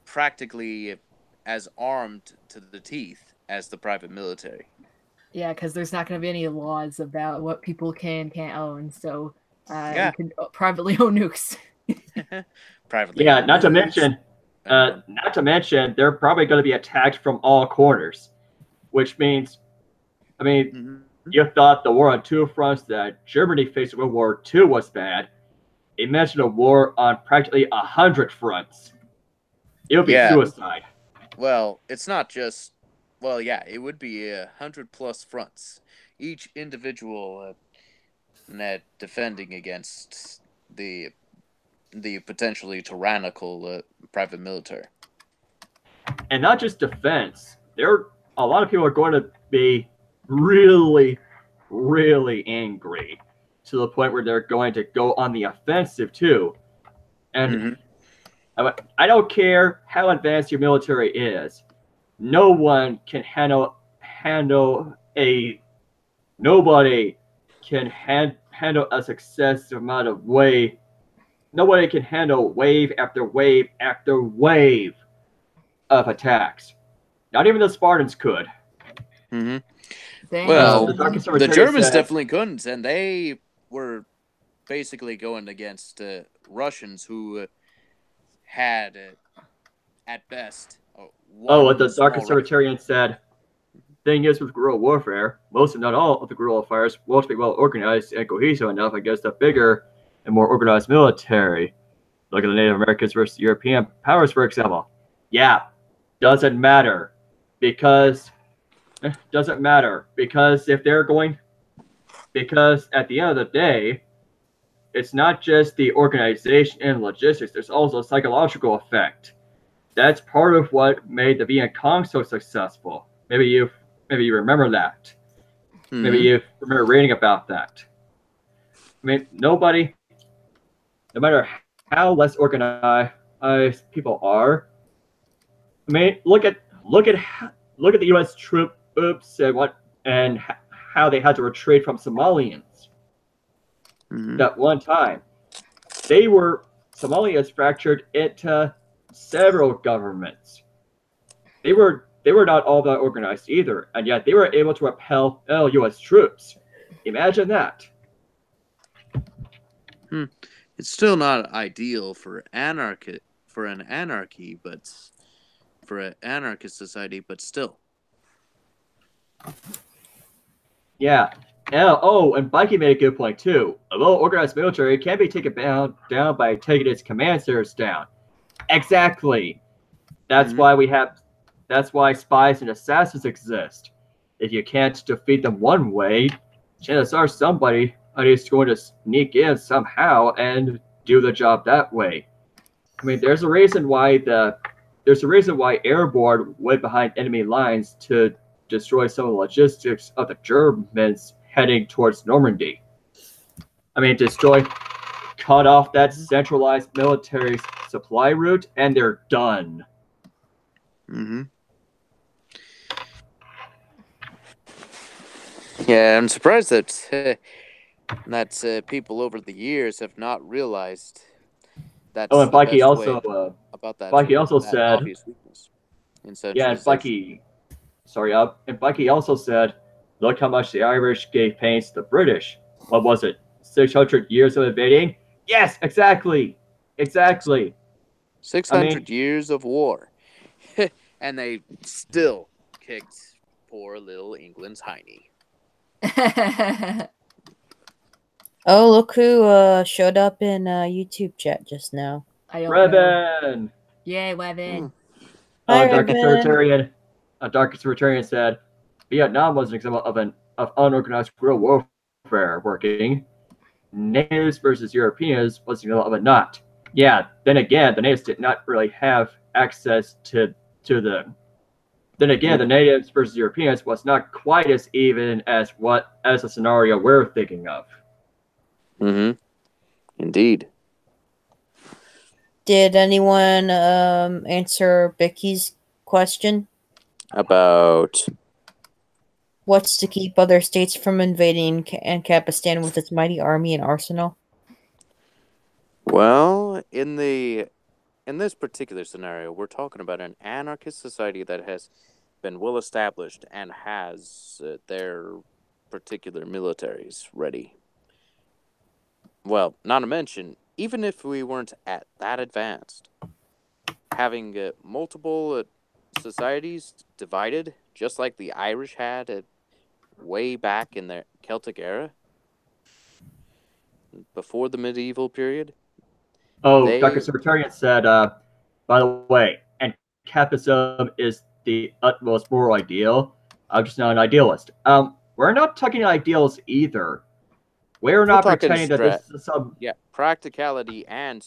practically as armed to the teeth as the private military. Yeah, because there's not going to be any laws about what people can't own. So you can privately own nukes. Privately. Yeah, not to mention, they're probably going to be attacked from all corners, which means, I mean, you thought the war on two fronts that Germany faced in World War II was bad. Imagine a war on practically 100 fronts. It would be suicide. Well, it's not just. Well, yeah, it would be 100+ fronts, each individual defending against the potentially tyrannical private military. And not just defense. A lot of people are going to be really, really angry to the point where they're going to go on the offensive too. And I don't care how advanced your military is. No one can handle nobody can handle a successive amount of wave. Nobody can handle wave after wave after wave of attacks. Not even the Spartans could. Well, the Germans definitely couldn't, and they were basically going against Russians who had, at best, what the Dark Conservatarian said. Thing is, with guerrilla warfare, most if not all of the guerrilla fires will be well organized and cohesive enough against a bigger and more organized military. Look at the Native Americans versus European powers, for example. Yeah, doesn't matter because if they're going, because at the end of the day, it's not just the organization and logistics. There's also a psychological effect. That's part of what made the Viet Cong so successful. Maybe you remember that. Maybe you remember reading about that. I mean, no matter how less organized people are. I mean, look at the U.S. troops and how they had to retreat from Somalians. That one time, Somalia's fractured into several governments. They were not all that organized either, and yet they were able to repel U.S. troops. Imagine that. It's still not ideal for an anarchist society, but still. Yeah. And Mikey made a good point too. A well-organized military can be taken down by taking its command centers down. Exactly. That's why spies and assassins exist. If you can't defeat them one way, chances are somebody is going to sneak in somehow and do the job that way. I mean, there's a reason why Airborne went behind enemy lines to destroy some of the logistics of the Germans heading towards Normandy. I mean, cut off that centralized military supply route, and they're done. Yeah, I'm surprised that people over the years have not realized that. And Bucky also about that. Bucky also said, and Bucky also said, look how much the Irish gave pains to the British. What was it? 600 years of invading? Yes, exactly. 600 years of war, and they still kicked poor little England's hiney. Oh, look who showed up in YouTube chat just now. Revan! Yay, Revan. Hi, Dark Revan. Conservatarian said, Vietnam was an example of unorganized guerrilla warfare working. natives versus Europeans was a little bit not. Yeah, then again, the natives did not really have access to the. Then again, the natives versus Europeans was not quite as even as a scenario we're thinking of. Mm-hmm. Indeed. Did anyone answer Becky's question? About What's to keep other states from invading Ancapistan with its mighty army and arsenal? well, in this particular scenario, we're talking about an anarchist society that has been well established and has their particular militaries ready. Well, not to mention, even if we weren't at that advanced, having multiple societies divided, just like the Irish had way back in the Celtic era, before the medieval period. Oh, Dr. Secretariat said, by the way, Ancapism is the utmost moral ideal. I'm just not an idealist. We're not talking ideals either. We're not pretending that this is some... Yeah, practicality and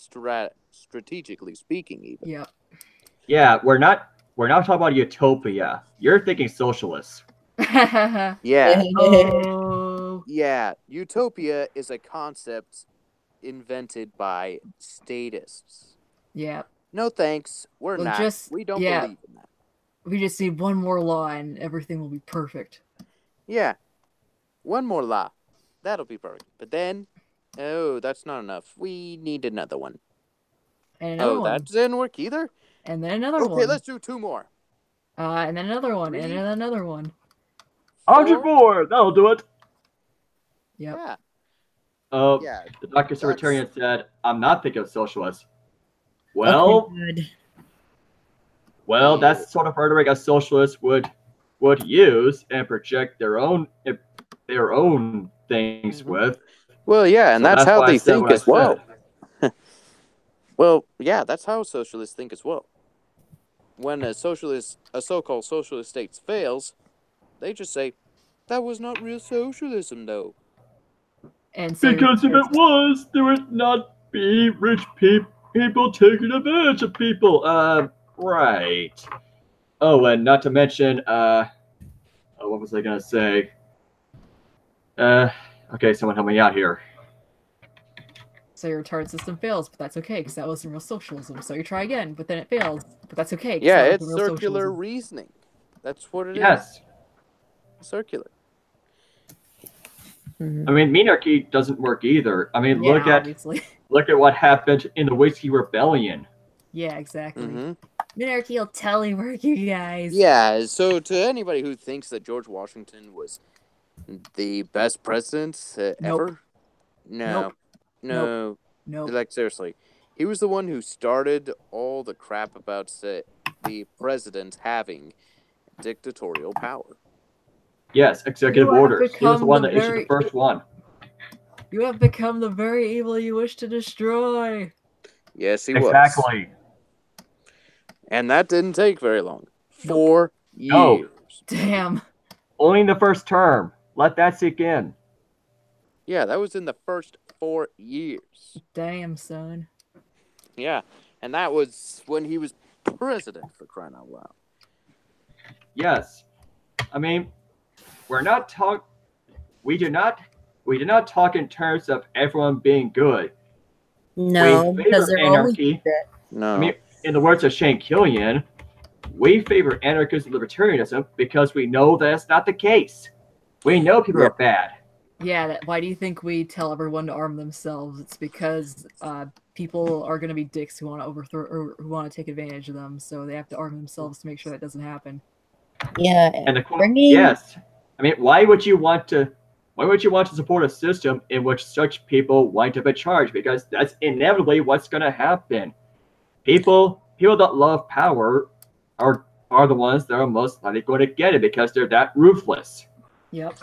strategically speaking, even. Yeah. Yeah, we're not talking about utopia. You're thinking socialists. Yeah. Oh. Yeah, utopia is a concept invented by statists. Yeah. No thanks. We're not. We don't believe in that. We just need one more law and everything will be perfect. Yeah. One more law. That'll be perfect. But then, oh, that's not enough. We need another one. And another one. That didn't work either? And then another one. Okay, let's do 2 more. And then another one. 3. And then another one. 100 more! That'll do it! Yep. Yeah. Yeah. The Dr. Secretarian said, I'm not thinking of socialists. Well, okay, well, that's the sort of rhetoric a socialist would use and project their own things with. Well, yeah, and So that's how they think as well. Well, yeah, that's how socialists think as well. When a so-called socialist state fails, they just say, that was not real socialism, though. And so because if it was, there would not be rich people taking advantage of people. Right. Oh, and not to mention, what was I gonna say? Okay, someone help me out here. So your retarded system fails, but that's okay, because that wasn't real socialism. So you try again, but then it fails, but that's okay. Yeah, it's circular reasoning. That's what it is. Yes. Circular. I mean, minarchy doesn't work either. I mean, yeah, look at what happened in the Whiskey Rebellion. Yeah, exactly. Minarchy will totally work, you guys. Yeah, so to anybody who thinks that George Washington was the best president ever, no. Like, seriously. He was the one who started all the crap about the president having dictatorial power. Yes, executive orders. He was the one that issued the first one. You have become the very evil you wish to destroy. Yes, he was. Exactly. And that didn't take very long. 4 years. Oh. Damn. Only in the first term. Let that sink in. Yeah, that was in the first 4 years. Damn, son. Yeah, and that was when he was president, for crying out loud. Yes. I mean, we do not talk in terms of everyone being good. No, we because favor they're anarchy. No. I mean, in the words of Shane Killian, we favor anarchism and libertarianism because we know that's not the case. We know people are bad. Yeah, why do you think we tell everyone to arm themselves? It's because people are going to be dicks who want to overthrow or who want to take advantage of them, so they have to arm themselves to make sure that doesn't happen. Yeah, and yes. I mean, why would you want to support a system in which such people wind up in charge? Because that's inevitably what's going to happen. People that love power are the ones that are most likely going to get it because they're that ruthless. Yep.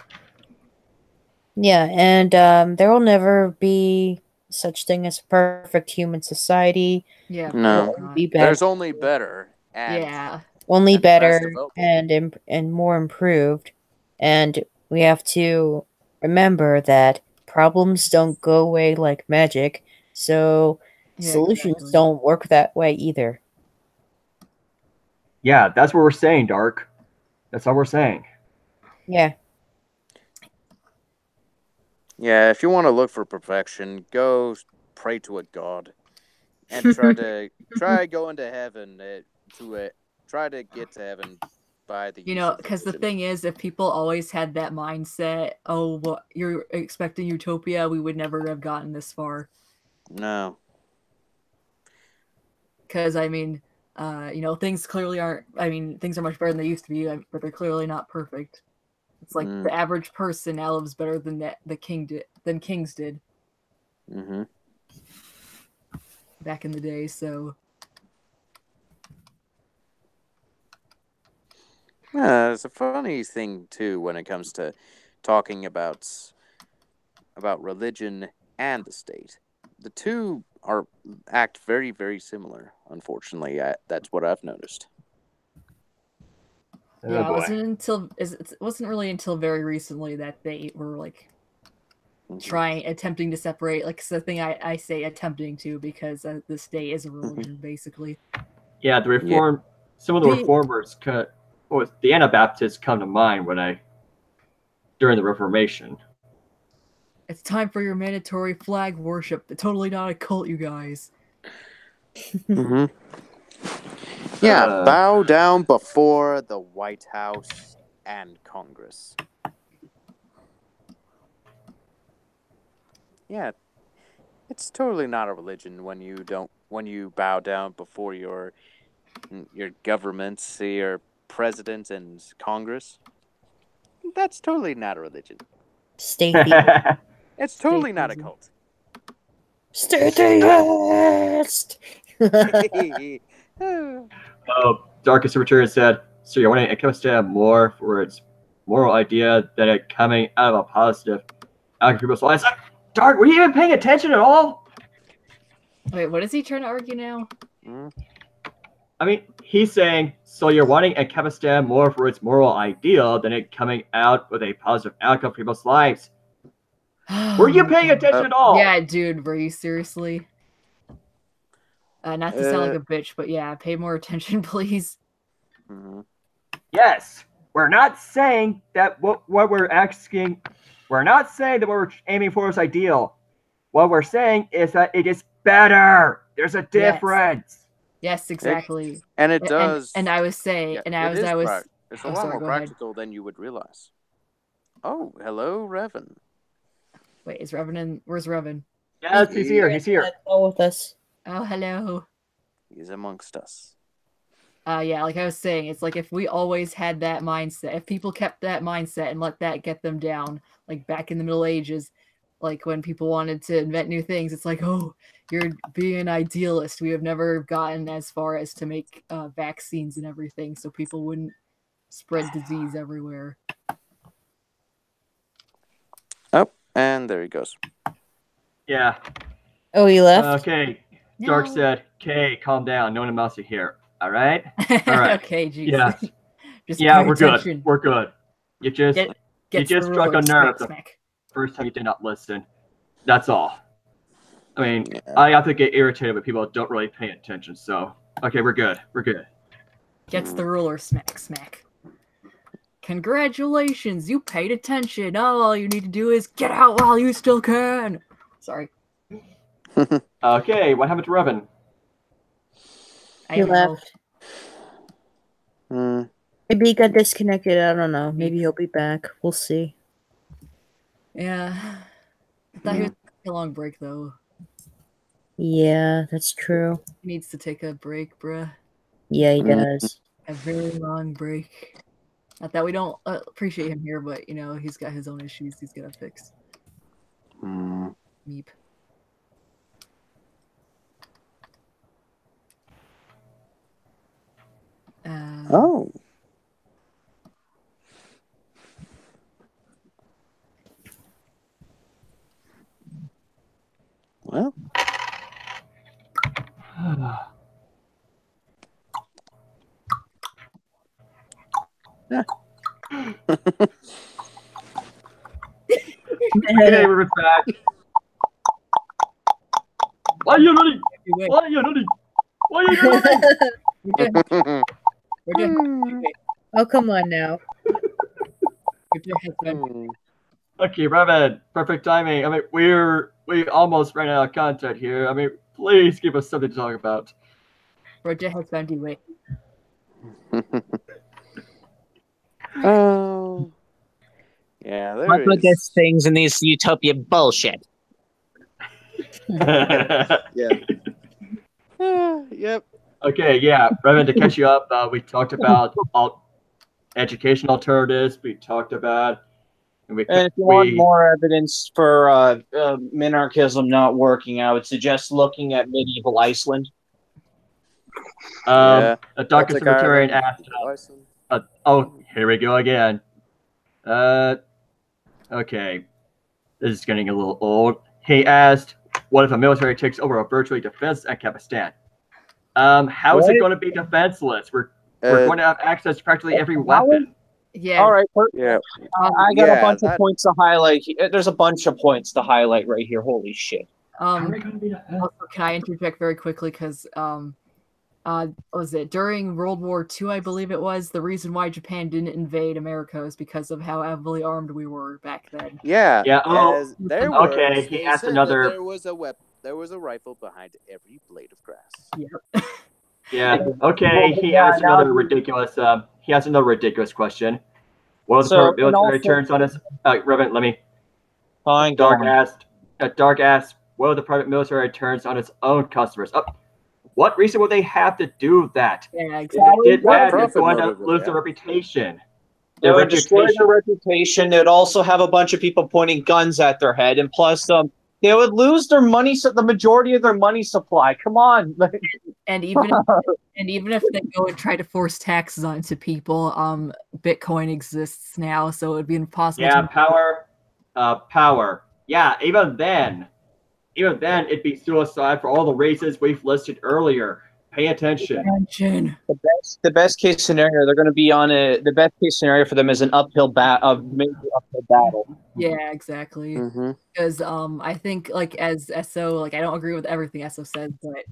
Yeah, and there will never be such thing as a perfect human society. Yeah. No. There's only better. Only better and more improved. And we have to remember that problems don't go away like magic, so solutions don't work that way either. Yeah, that's what we're saying, Dark. That's all we're saying. Yeah. Yeah, if you want to look for perfection, go pray to a god and try going to heaven try to get to heaven by the use of because the religion. thing is, if people always had that mindset, oh, well, you're expecting utopia, we would never have gotten this far. No. Because, I mean, things clearly aren't, things are much better than they used to be, but they're clearly not perfect. It's like the average person now lives better than kings did. Mm-hmm. Back in the day, so... It's a funny thing, too, when it comes to talking about religion and the state. The two act very, very similar, unfortunately. That's what I've noticed. Yeah, it wasn't really until very recently that they were, like, attempting to separate, like, it's the thing I say attempting to, because the state is a religion, basically. Yeah, some of the reformers the Anabaptists come to mind during the Reformation. It's time for your mandatory flag worship. It's totally not a cult, you guys. Mm-hmm. Yeah, bow down before the White House and Congress. Yeah, it's totally not a religion when you bow down before your governments, your president and Congress. That's totally not a religion. State It's totally not a cult. Stay theist! Darkest Return said, so you're wanting Ancapistani more for its moral idea than it coming out of a positive people's lives. Dark, were you even paying attention at all? Wait, what is he trying to argue now? I mean, he's saying, so you're wanting Ancapistan more for its moral ideal than it coming out with a positive outcome for people's lives. Were you paying attention at all? Yeah, dude, were you seriously? Not to sound like a bitch, but yeah, pay more attention, please. Yes, we're not saying that what we're asking, we're not saying that what we're aiming for is ideal. What we're saying is that it is better. There's a difference. Yes, exactly. And it does. And I was saying, it's a lot more practical than you would realize. Oh, hello, Revan. Wait, is Revan in? Where's Revan? Yes, he's here. He's here. With us. Oh, hello. He's amongst us. Yeah, like I was saying, it's like if we always had that mindset, if people kept that mindset and let that get them down, like back in the Middle Ages, like when people wanted to invent new things, it's like, oh, you're being an idealist. We have never gotten as far as to make vaccines and everything so people wouldn't spread disease everywhere. Oh, and there he goes. Yeah. Oh, he left? Okay. No. Dark said, okay, calm down. No one else is here. All right? All right. Okay, geez. Yeah. Just we're attention. good. We're good. You just struck a nerve the first time you did not listen. That's all. I mean, I have to get irritated when people don't really pay attention. So, okay, we're good. We're good. Gets the ruler, smack, smack. Congratulations, you paid attention. All you need to do is get out while you still can. Sorry. Okay, what happened to Revan? He left. Maybe he got disconnected. I don't know. Maybe he'll be back. We'll see. Yeah. I thought he was taking a long break, though. Yeah, that's true. He needs to take a break, bruh. Yeah, he does. A very long break. Not that we don't appreciate him here, but, you know, he's got his own issues he's got to fix. Meep. Oh. Well. Okay, we're back. Why are you running? Why are you running? Why are you running? Oh, come on now. Okay, Raven, perfect timing. I mean, we almost ran out of content here. I mean, please give us something to talk about. Roger has found you way. Oh. Yeah, there Much like is. us things in these utopia bullshit. Yeah. Yep. Okay, yeah, Raven, to catch you up, we talked about education alternatives. We talked about. And if you want more evidence for minarchism not working, I would suggest looking at medieval Iceland. A Dr. Cemeterian asked. Oh, here we go again. Okay, this is getting a little old. He asked, "What if a military takes over a virtually defenseless Ancapistan? How is it going to be defenseless? We're going to have access to practically every weapon." Yeah. All right. Yeah. I got a bunch of points to highlight. There's a bunch of points to highlight right here. Holy shit. Also, can I interject very quickly? Because what was it during World War II? I believe it was the reason why Japan didn't invade America is because of how heavily armed we were back then. Yeah. Yeah. Oh, okay. He asked another. There was a weapon. There was a rifle behind every blade of grass. Yep. Yeah. Okay. He asked another ridiculous. He has another ridiculous question. What if the military turns on us? Reverend, let me. Fine. Dark asked. Dark asked. What if the private military turns on its own customers? What reason would they have to do that? Yeah, exactly. If they did that, they're going to lose their reputation. They would destroy their reputation. They'd also have a bunch of people pointing guns at their head, and plus, they would lose their money. The majority of their money supply. Come on. And even if they go and try to force taxes onto people, Bitcoin exists now, so it would be impossible. Yeah, power. Yeah, even then, it'd be suicide for all the reasons we've listed earlier. Pay attention. The best case scenario, they're going to be on the best case scenario for them is an uphill major uphill battle. Yeah, exactly. Because I think as SO, I don't agree with everything SO says, but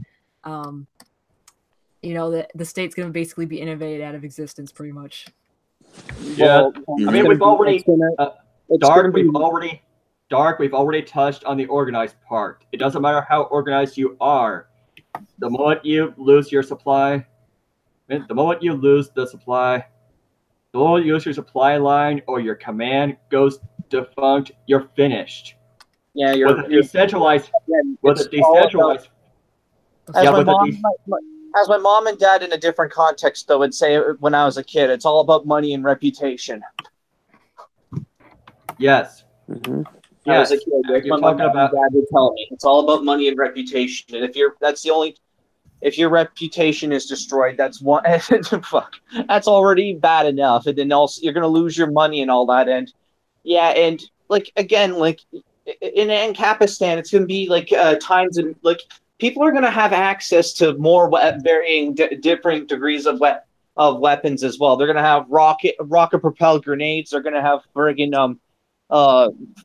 the state's going to basically be innovated out of existence, pretty much. Yeah, I mean we've already We've already touched on the organized part. It doesn't matter how organized you are. The moment you lose your supply, the moment you lose your supply line or your command goes defunct, you're finished. Yeah, you're decentralized. As my mom and dad in a different context though would say when I was a kid, it's all about money and reputation. Yes. I was a kid. That's what my mom and dad would tell me. It's all about money and reputation. And if your reputation is destroyed, that's one. Fuck, that's already bad enough. And then also you're gonna lose your money and all that. And yeah, and again, in Ancapistan, it's gonna be times and people are gonna have access to more varying different degrees of weapons as well. They're gonna have rocket propelled grenades. They're gonna have friggin'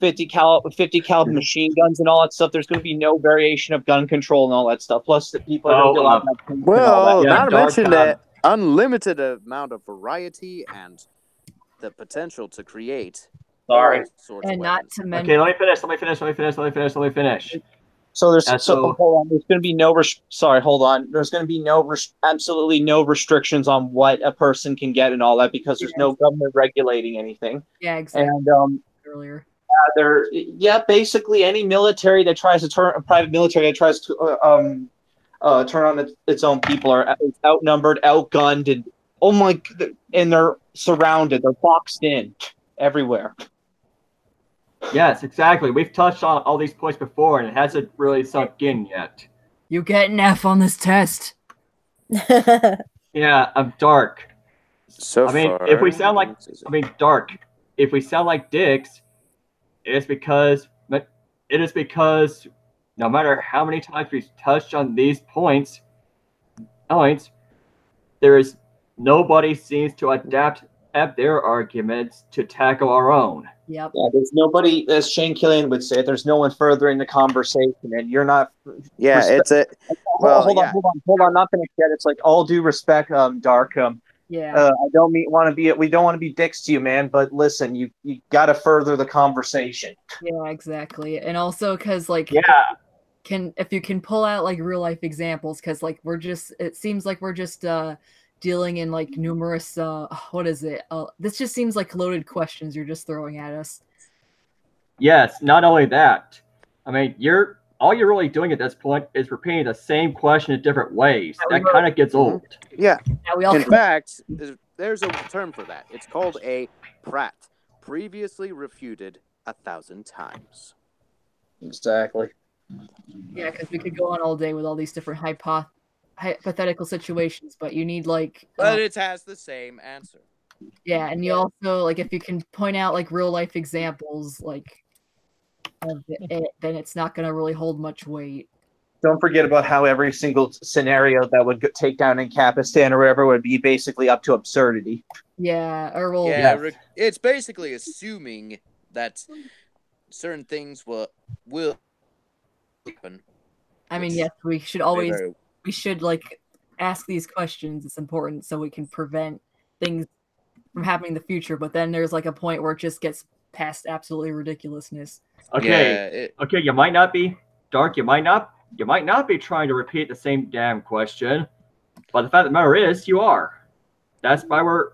50 caliber machine guns and all that stuff. There's going to be no variation of gun control and all that stuff. Plus, the people are going to be not to mention that unlimited amount of variety and the potential to create. Sorry, and not to mention. Okay, let me finish. So there's hold on. There's going to be no. Hold on. There's going to be absolutely no restrictions on what a person can get and all that because there's no government regulating anything. Yeah, exactly. And earlier. Basically any military that tries to turn a private military that tries to turn on its own people are outnumbered, outgunned, and they're surrounded. They're boxed in everywhere. Yes, exactly. We've touched on all these points before, and it hasn't really sunk in yet. You get an F on this test. Yeah, I'm dark. If we sound like dark. If we sound like dicks, it is because no matter how many times we've touched on these points, there is nobody seems to adapt have their arguments to tackle our own. Yep. Yeah, there's nobody, as Shane Killian would say, there's no one furthering the conversation, and you're not. Yeah, it's a. Well, hold on, not finished yet. It's like all due respect, Dark. Yeah. I don't want to be. We don't want to be dicks to you, man. But listen, you got to further the conversation. Yeah, exactly, and also because like if you can pull out like real life examples, because like it seems like we're just dealing in like numerous what is it? This just seems like loaded questions you're just throwing at us. Yes, not only that. I mean, all you're really doing at this point is repeating the same question in different ways. That kind of gets old. Yeah. Yeah, in fact, there's a term for that. It's called a Pratt. Previously refuted 1,000 times. Exactly. Yeah, because we could go on all day with all these different hypothetical situations, but you need like. But it has the same answer. Yeah, and you also like if you can point out like real life examples like of it, then it's not going to really hold much weight. Don't forget about how every single scenario that would take down Ancapistan or whatever would be basically up to absurdity. Yeah, or well, yeah, it's basically assuming that certain things will happen. I mean, yes, we should like ask these questions. It's important so we can prevent things from happening in the future. But then there's like a point where it just gets past absolutely ridiculousness. Okay, okay, you might not be Dark. You might not be trying to repeat the same damn question, but the fact of the matter is, you are. That's why we're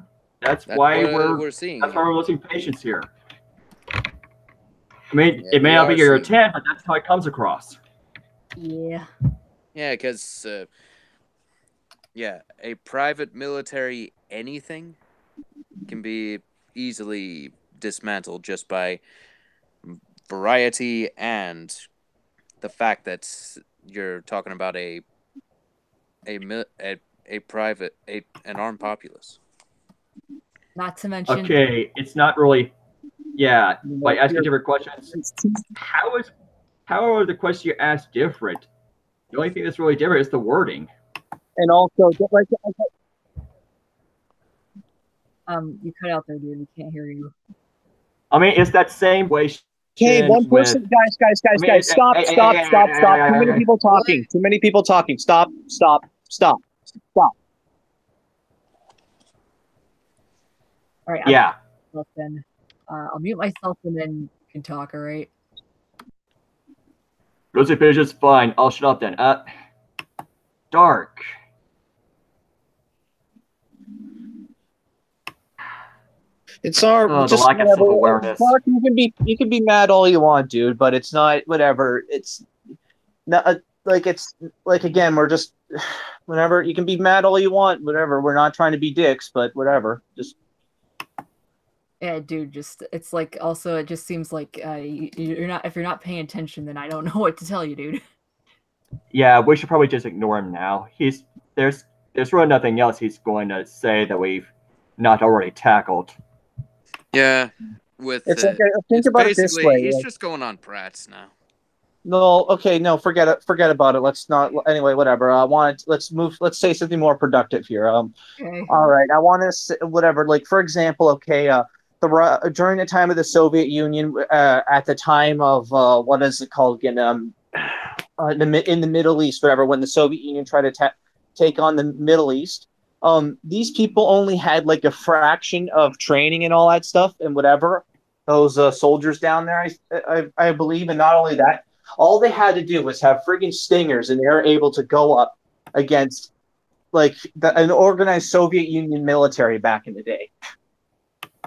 losing patience here. I mean, it may not be your intent, but that's how it comes across. Yeah. Yeah, because a private military anything can be easily dismantled just by variety and the fact that you're talking about an armed populace. Not to mention. Okay, it's not really. Yeah, by asking different questions, how are the questions you ask different? The only thing that's really different is the wording. And also, like, you cut out there, dude. We can't hear you. I mean, it's that same way. Okay, one person, guys, stop. Too many people talking. Stop. All right. Yeah. Then I'll mute myself and then you can talk. All right. Rosie Pigeon's fine. I'll shut up then. Dark. It's our just lack of self-awareness. Mark, you can be mad all you want, dude, but it's not whatever. It's not again, we're just whatever. You can be mad all you want, whatever. We're not trying to be dicks, but whatever. Just yeah, dude. It's like also it just seems like you're not if you're not paying attention, then I don't know what to tell you, dude. Yeah, we should probably just ignore him now. There's really nothing else he's going to say that we've not already tackled. Yeah, think about it this way. He's just going on Pratt's now. No, okay, no, forget about it. Let's not. Anyway, whatever. Let's move. Let's say something more productive here. Okay. All right. I want to say whatever. Like for example, okay. During the time of the Soviet Union, at the time of what is it called again? In the Middle East, whatever. When the Soviet Union tried to take on the Middle East. These people only had like a fraction of training and all that stuff and whatever. Those soldiers down there, I believe, and not only that, all they had to do was have friggin' stingers, and they were able to go up against like an organized Soviet Union military back in the day.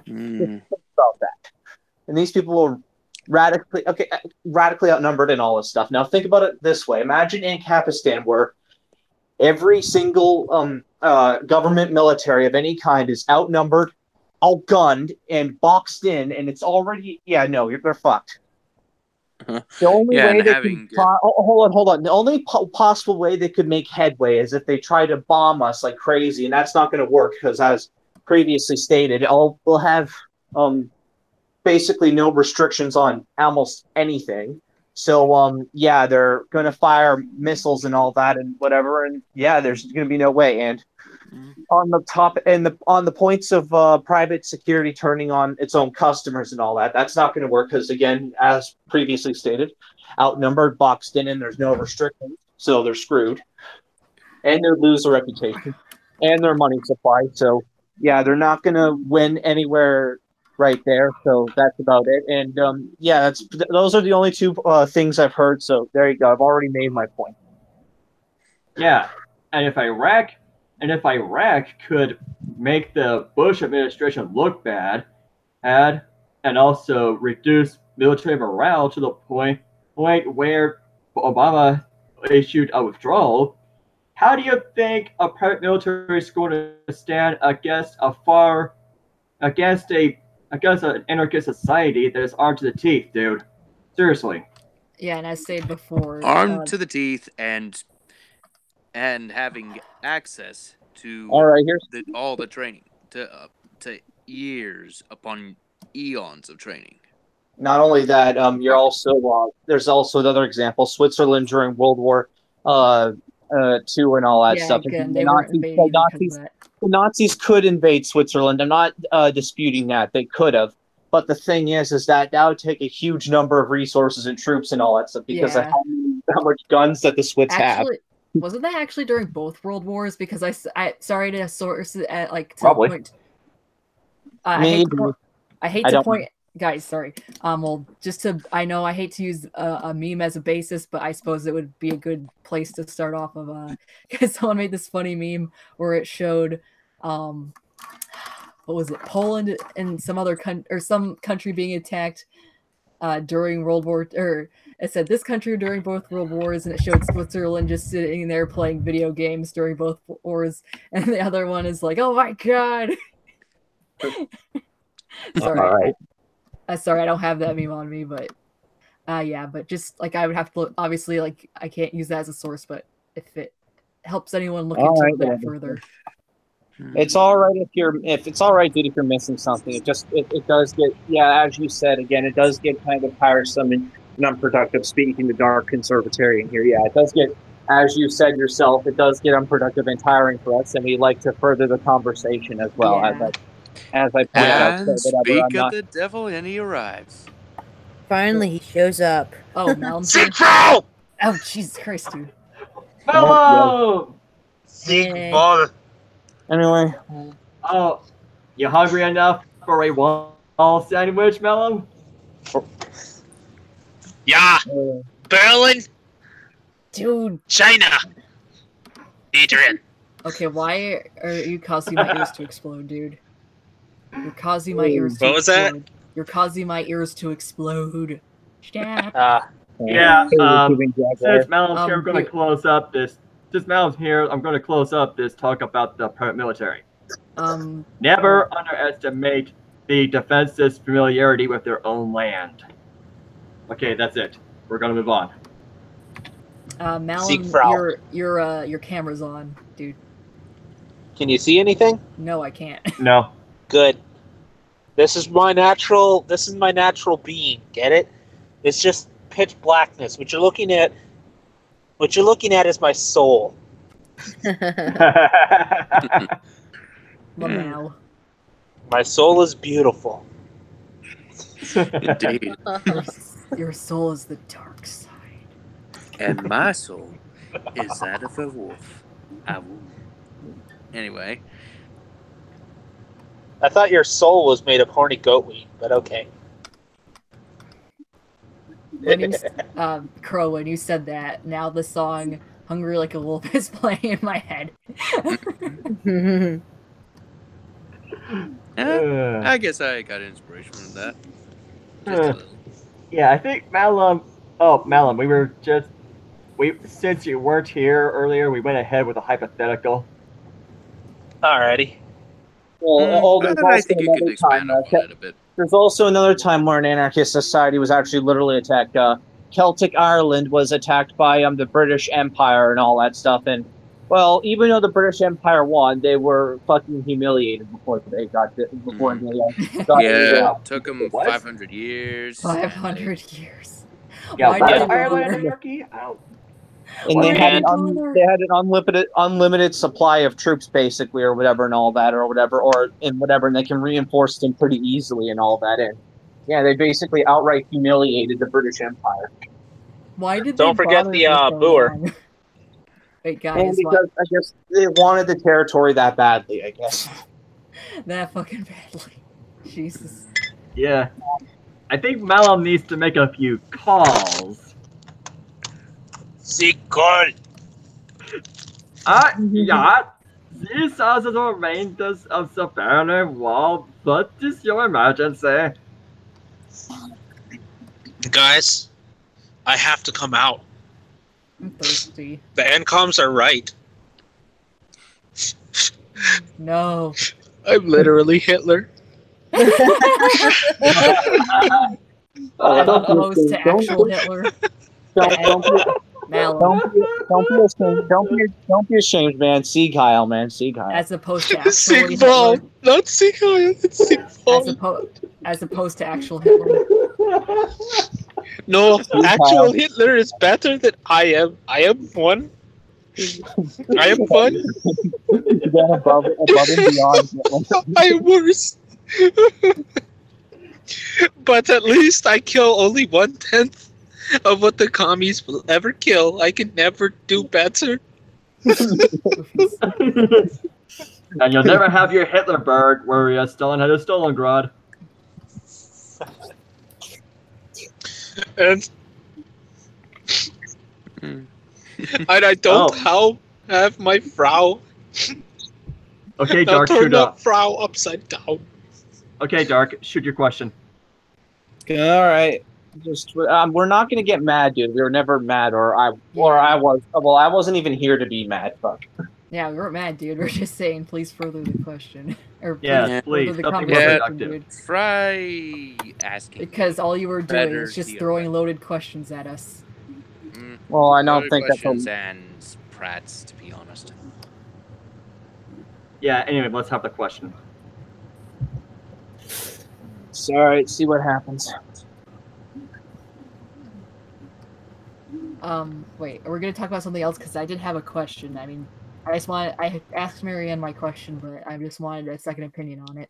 About that, and these people were radically outnumbered and all this stuff. Now think about it this way: imagine Ancapistan, where every single government military of any kind is outnumbered, outgunned, and boxed in, and it's already they're fucked. The only way they could hold on. The only possible way they could make headway is if they try to bomb us like crazy, and that's not going to work because, as previously stated, we'll have basically no restrictions on almost anything. So, they're going to fire missiles and all that and whatever. And, there's going to be no way. And on the top and on the points of private security turning on its own customers and all that. That's not going to work because, again, as previously stated, outnumbered, boxed in, and there's no restrictions, so they're screwed, and they lose their reputation and their money supply. So yeah, they're not going to win anywhere right there. So that's about it. And yeah, those are the only two things I've heard. So there you go. I've already made my point. Yeah, and if Iraq could make the Bush administration look bad, and also reduce military morale to the point where Obama issued a withdrawal, how do you think a private military is going to stand against an anarchist society that is armed to the teeth, dude? Seriously. Yeah, and as stated before, armed to the teeth and having access to all the training to years upon eons of training. Not only that, you're also there's also another example: Switzerland during World War II and all that stuff. Again, the Nazis could invade Switzerland. I'm not disputing that they could have, but the thing is that that would take a huge number of resources and troops and all that stuff because of how much guns that the Swiss have. Wasn't that actually during both World Wars? Because I sorry to source at probably. Point. I hate to point. Guys, sorry. Well, I know I hate to use a meme as a basis, but I suppose it would be a good place to start off of. Because someone made this funny meme where it showed, what was it, Poland and some other some country being attacked during World War, or it said this country during both World Wars, and it showed Switzerland just sitting there playing video games during both wars, and the other one is like, oh my god. Sorry. All right. Sorry, I don't have that meme on me, but yeah, but just like I would have to look, obviously, like I can't use that as a source, but if it helps anyone look into that further. It's all right if it's all right, dude, if you're missing something. It does get, as you said, again, it does get kind of tiresome and unproductive speaking to dark conservatarian here. Yeah, it does get, as you said yourself, it does get unproductive and tiring for us, and we like to further the conversation as well. Yeah. As I point out, speak of the devil, and he arrives. Finally, he shows up. Oh, Malum. Oh, Jesus Christ, dude. Hello! Ball. Anyway. Oh, you hungry enough for a wall sandwich, Malum? Yeah. Berlin. Dude. China. Adrian. Okay, why are you causing my ears to explode, dude? You're causing my ears to What was explode. that? You're causing my ears to explode. Stop. Yeah, since Malum's here, I'm going to close up this. Since Malum's here, I'm going to close up this talk about the private military. Never underestimate the defense's familiarity with their own land. Okay, that's it. We're going to move on. Malum, your camera's on, dude. Can you see anything? No, I can't. No. Good. This is my natural being. Get it? It's just pitch blackness. What you're looking at is my soul. Wow. My soul is beautiful. Indeed. Your soul is the dark side. And my soul is that of a wolf. Anyway. I thought your soul was made of horny goat weed, but okay. When you, Crow, when you said that, now the song "Hungry Like a Wolf" is playing in my head. I guess I got inspiration from that. Just a little. Yeah, I think Malum. Oh, Malum, since you weren't here earlier, we went ahead with a hypothetical. Alrighty. Well, I think you could expand on it a bit. There's also another time where an anarchist society was actually literally attacked. Celtic Ireland was attacked by the British Empire and all that stuff. And, well, even though the British Empire won, they were fucking humiliated before they got it took them 500 years. 500 years. Yeah, Why was did Ireland anarchy? And they had an unlimited supply of troops, basically, or whatever, and all that, or whatever, and they can reinforce them pretty easily and all that. And yeah, they basically outright humiliated the British Empire. Why did Don't forget the Boer. Wait, guys. Because I guess they wanted the territory that badly, I guess. That fucking badly. Jesus. Yeah. I think Malum needs to make a few calls. Sieg call. Yeah. These are the remainders of the Berlin Wall. What is your emergency? Guys, I have to come out. I'm thirsty. The Ancoms are right. No. I'm literally Hitler. As opposed to actual Hitler. Don't be ashamed, man. Sieg Heil, man. Sieg Heil. As opposed to actual Sieg Heil. Hitler. Not Sieg Heil. It's Sieg Heil. As opposed to actual Hitler. No, actual Hitler is better than I am. I am one. I am fun. Then above and beyond. I am worse. But at least I kill only 1/10 of what the commies will ever kill. I can never do better. And you'll never have your Hitlerberg where Stalin had a Stalingrad. And I don't have my Frau. Okay, Dark, shoot up. Frau upside down. Okay, Dark, shoot your question. All right. We're not gonna get mad, dude. We were never mad, I was. Well, I wasn't even here to be mad. Fuck. Yeah, we weren't mad, dude. We're just saying, please further the question. Or please. further the Something more conversation, productive. dude. Try asking. Because all you were doing better is just deal. throwing loaded questions at us. Well, I don't Other think that's questions and prats, to be honest. Yeah, anyway, let's have the question. all right. See what happens. Wait, we're gonna talk about something else because I did have a question. I mean, I asked Marianne my question, but I just wanted a second opinion on it.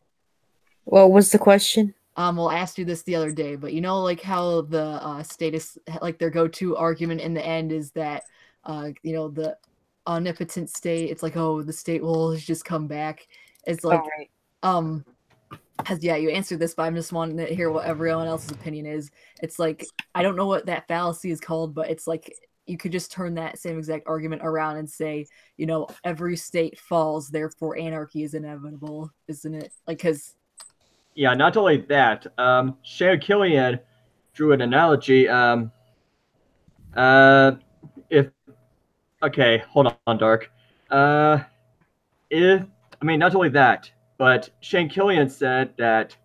What was the question? Well, I asked you this the other day, but you know, like how the status, like their go-to argument in the end is that, you know, the omnipotent state. It's like, oh, the state will just come back. It's like, yeah, you answered this, but I'm just wanting to hear what everyone else's opinion is. It's like, I don't know what that fallacy is called, but it's like you could just turn that same exact argument around and say, you know, every state falls, therefore anarchy is inevitable, isn't it? Like, because yeah, not only that, Shane Killian drew an analogy. Okay, hold on, Dark. Not only that, but Shane Killian said that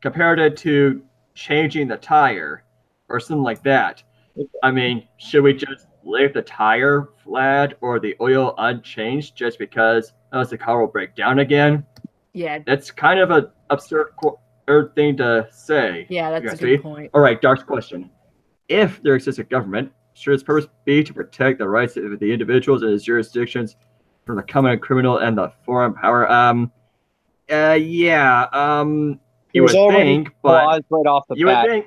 compared it to changing the tire or something like that. I mean, should we just leave the tire flat or the oil unchanged just because the car will break down again? Yeah, that's kind of an absurd thing to say. Yeah, that's a good point. All right, Dark's question. If there exists a government, should its purpose be to protect the rights of the individuals and its jurisdictions from the common criminal and the foreign power? You would think, but right off the you bat. would think.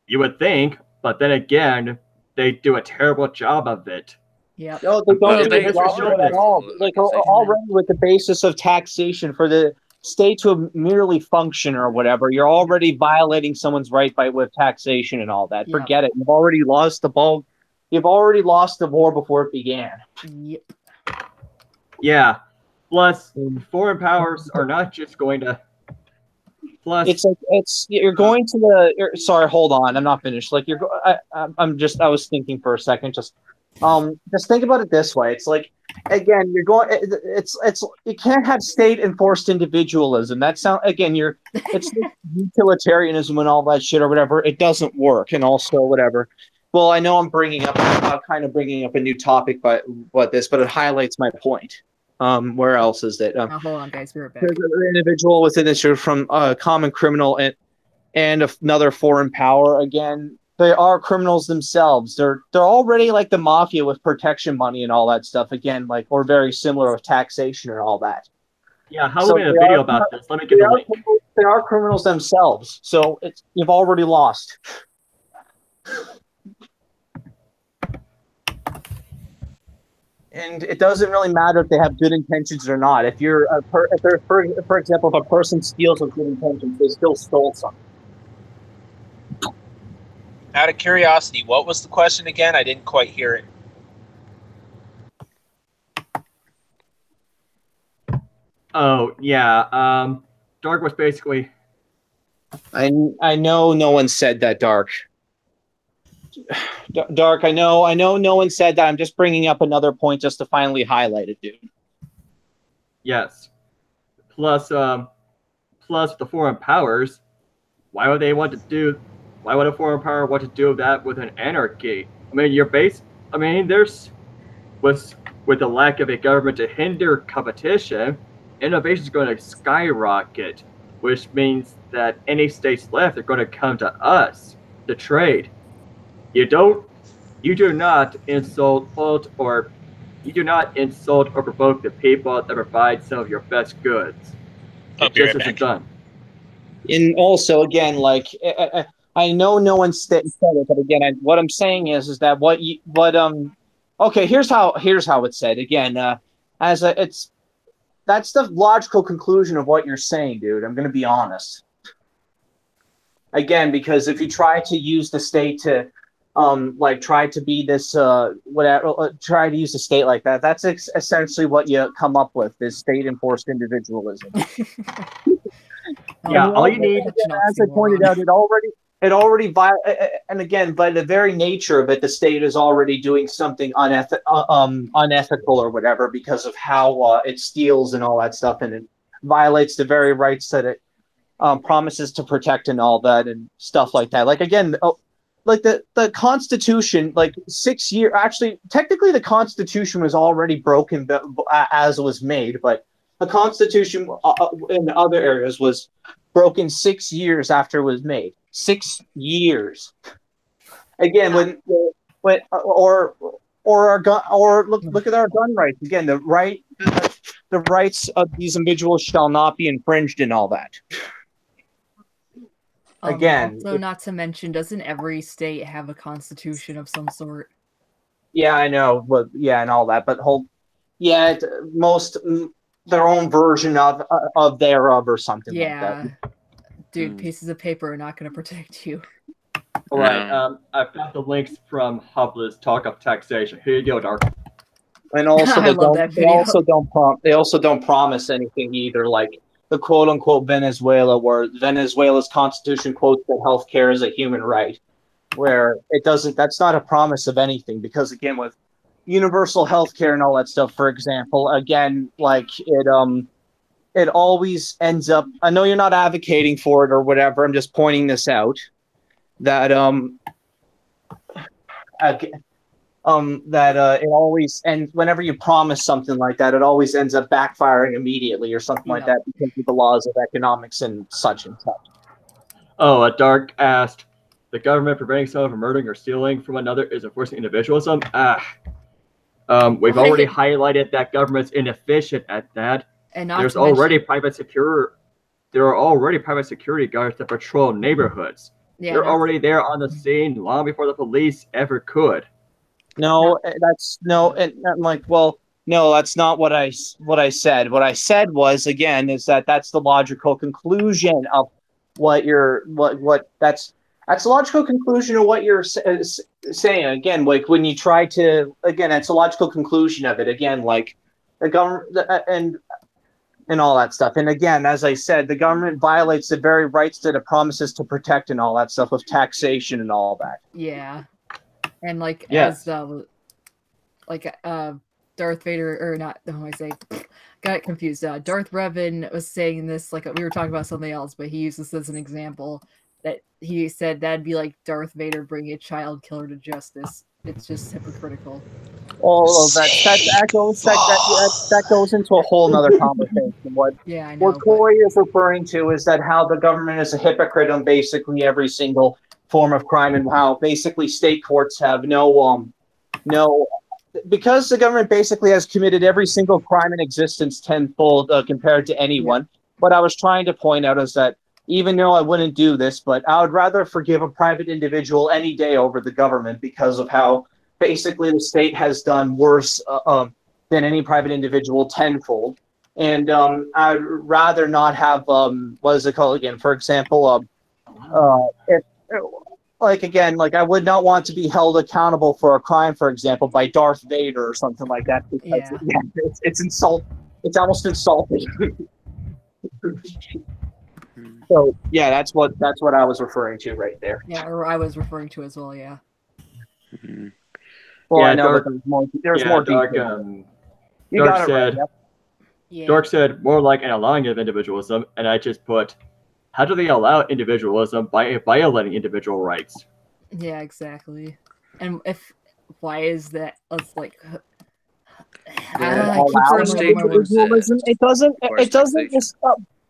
You would think, but then again, they do a terrible job of it. Yeah. No, they don't do a job of it at all. Like already with the basis of taxation for the state to merely function or whatever, you're already violating someone's right with taxation and all that. Yeah. Forget it. You've already lost the ball. You've already lost the war before it began. Yep. Yeah. Plus, foreign powers are not just going to. Plus, you're going to the. Sorry, hold on. I'm not finished. Like I was thinking for a second. Just think about it this way. It's like, again, you're going. It's you can't have state enforced individualism. It's utilitarianism and all that shit or whatever. It doesn't work. And also whatever. Well, I know I'm kind of bringing up a new topic, but it highlights my point. Where else is it? Hold on, guys. We're back. There's an individual within this from a common criminal and another foreign power. Again, they are criminals themselves. They're already like the mafia with protection money and all that stuff. Again, like, or very similar with taxation and all that. Yeah, how we made a video about this. Let me get the link. They are criminals themselves, so you've already lost. And it doesn't really matter if they have good intentions or not. If you're for example, if a person steals with good intentions, they still stole something. Out of curiosity, what was the question again? I didn't quite hear it. Oh yeah, Dark was basically. I know no one said that, Dark. Dark, I know no one said that. I'm just bringing up another point just to finally highlight it, dude. Yes. Plus the foreign powers, why would a foreign power want to do that with an anarchy? I mean, there's with the lack of a government to hinder competition, innovation is going to skyrocket, which means that any states left are going to come to us to trade. You do not insult or provoke the people that provide some of your best goods. It just isn't done. And also, again, like I know no one said it, but again, what I'm saying is that okay, here's how it's said again. That's the logical conclusion of what you're saying, dude. I'm going to be honest. Again, because if you try to use the state to try to be this try to use the state like that, that's essentially what you come up with, is state enforced individualism. Yeah, all you need, as I pointed out, it already and again, by the very nature of it, the state is already doing something unethical or whatever, because of how it steals and all that stuff, and it violates the very rights that it promises to protect and all that and stuff like that. Like, again, like the Constitution, like 6 years, actually, technically the Constitution was already broken as it was made, but the Constitution in other areas was broken 6 years after it was made. 6 years. Again, look at our gun rights. Again, the rights of these individuals shall not be infringed and all that. Again, also, not to mention, doesn't every state have a constitution of some sort? Yeah, I know, but yeah, and all that, but most their own version of thereof or something like that. Dude, pieces of paper are not going to protect you. All right, I found the links from Hubless Talk of Taxation. Here you go, Dark. And also, they also don't promise anything either, like the quote-unquote Venezuela, where Venezuela's constitution quotes that healthcare is a human right, where it doesn't. That's not a promise of anything, because again, with universal healthcare and all that stuff, for example, again, like it always ends up. I know you're not advocating for it or whatever. I'm just pointing this out that it always, and whenever you promise something like that, it always ends up backfiring immediately or something like that, because of the laws of economics and such and such. Oh, Dark asked, the government preventing someone from murdering or stealing from another is enforcing individualism? We've already highlighted that government's inefficient at that. And there are already private security guards that patrol neighborhoods. Yeah, they're already there on the scene long before the police ever could. No, and I'm like, well, no, that's not what I said. What I said was, again, is that's the logical conclusion of what that's the logical conclusion of what you're saying. Again, like when you try to, again, it's a logical conclusion of it. Again, like the government and all that stuff. And again, as I said, the government violates the very rights that it promises to protect and all that stuff with taxation and all that. Yeah. And as Darth Vader, or not, got it confused. Darth Revan was saying this, like we were talking about something else, but he used this as an example, that he said that'd be like Darth Vader bringing a child killer to justice. It's just hypocritical. Oh, that goes into a whole nother conversation. What Corey is referring to is that how the government is a hypocrite on basically every single form of crime, and how basically state courts have no because the government basically has committed every single crime in existence tenfold compared to anyone. Yeah. What I was trying to point out is that even though I wouldn't do this, but I would rather forgive a private individual any day over the government because of how basically the state has done worse than any private individual tenfold. And I'd rather not have, what is it called again? For example, I would not want to be held accountable for a crime, for example, by Darth Vader or something like that, because it's insult. It's almost insulting. So yeah, that's what I was referring to right there. Yeah, or I was referring to as well. Yeah. Mm-hmm. Well, yeah, I know, but there's more. Dark, Dark said. Right, yep. Dark said more like an allowing of individualism, and I just put, how do they allow individualism by violating individual rights? Yeah, exactly. And why is that? It's like. Individualism. It doesn't.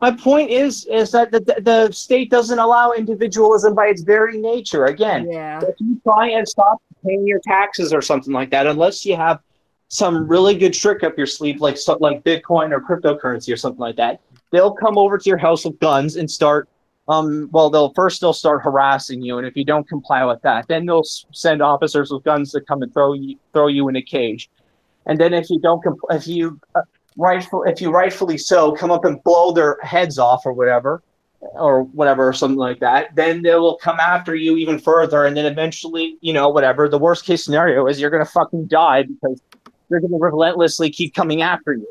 My point is that the state doesn't allow individualism by its very nature. Again, if you try and stop paying your taxes or something like that, unless you have some really good trick up your sleeve, like Bitcoin or cryptocurrency or something like that, they'll come over to your house with guns and start. They'll start harassing you, and if you don't comply with that, then they'll send officers with guns to come and throw you in a cage. And then if you don't, if you rightfully so come up and blow their heads off or whatever, or something like that, then they will come after you even further. And then eventually, whatever, the worst case scenario is you're going to fucking die because they're going to relentlessly keep coming after you.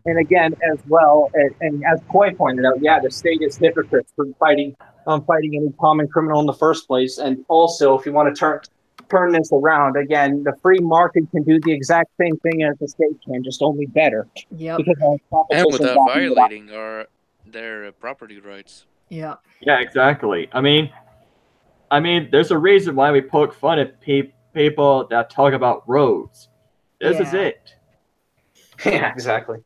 And again, as well, and as Koi pointed out, the state is hypocrites for fighting any common criminal in the first place. And also, if you want to turn this around, again, the free market can do the exact same thing as the state can, just only better. Yep. And without violating their property rights. Yeah. Yeah, exactly. I mean, there's a reason why we poke fun at people that talk about roads. This is it. Yeah, exactly.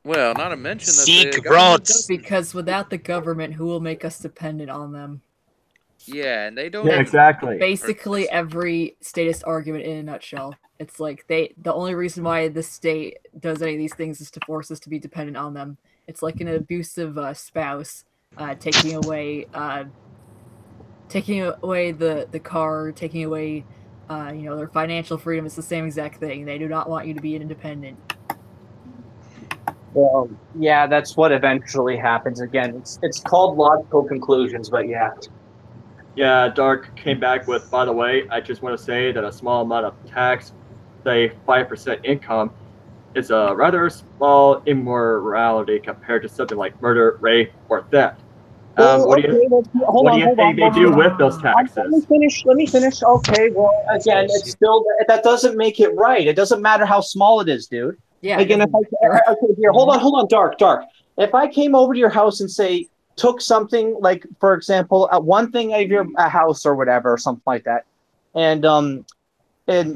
Well, not to mention that Seek roads. Because without the government, who will make us dependent on them? Yeah, and they don't. Yeah, exactly. Basically, every statist argument in a nutshell. It's like the only reason why the state does any of these things is to force us to be dependent on them. It's like an abusive spouse taking away the car, taking away their financial freedom. It's the same exact thing. They do not want you to be independent. Well, yeah, that's what eventually happens. Again, it's called logical conclusions, but yeah. Yeah, Dark came back with, by the way, I just want to say that a small amount of tax, say 5% income, is a rather small immorality compared to something like murder, rape, or theft. What do you think they do with those taxes? Let me finish. Okay, well, again, it's still, that doesn't make it right. It doesn't matter how small it is, dude. Yeah. Again, hold on, Dark. If I came over to your house and say, took something like, for example, one thing out of your house or whatever, or something like that, and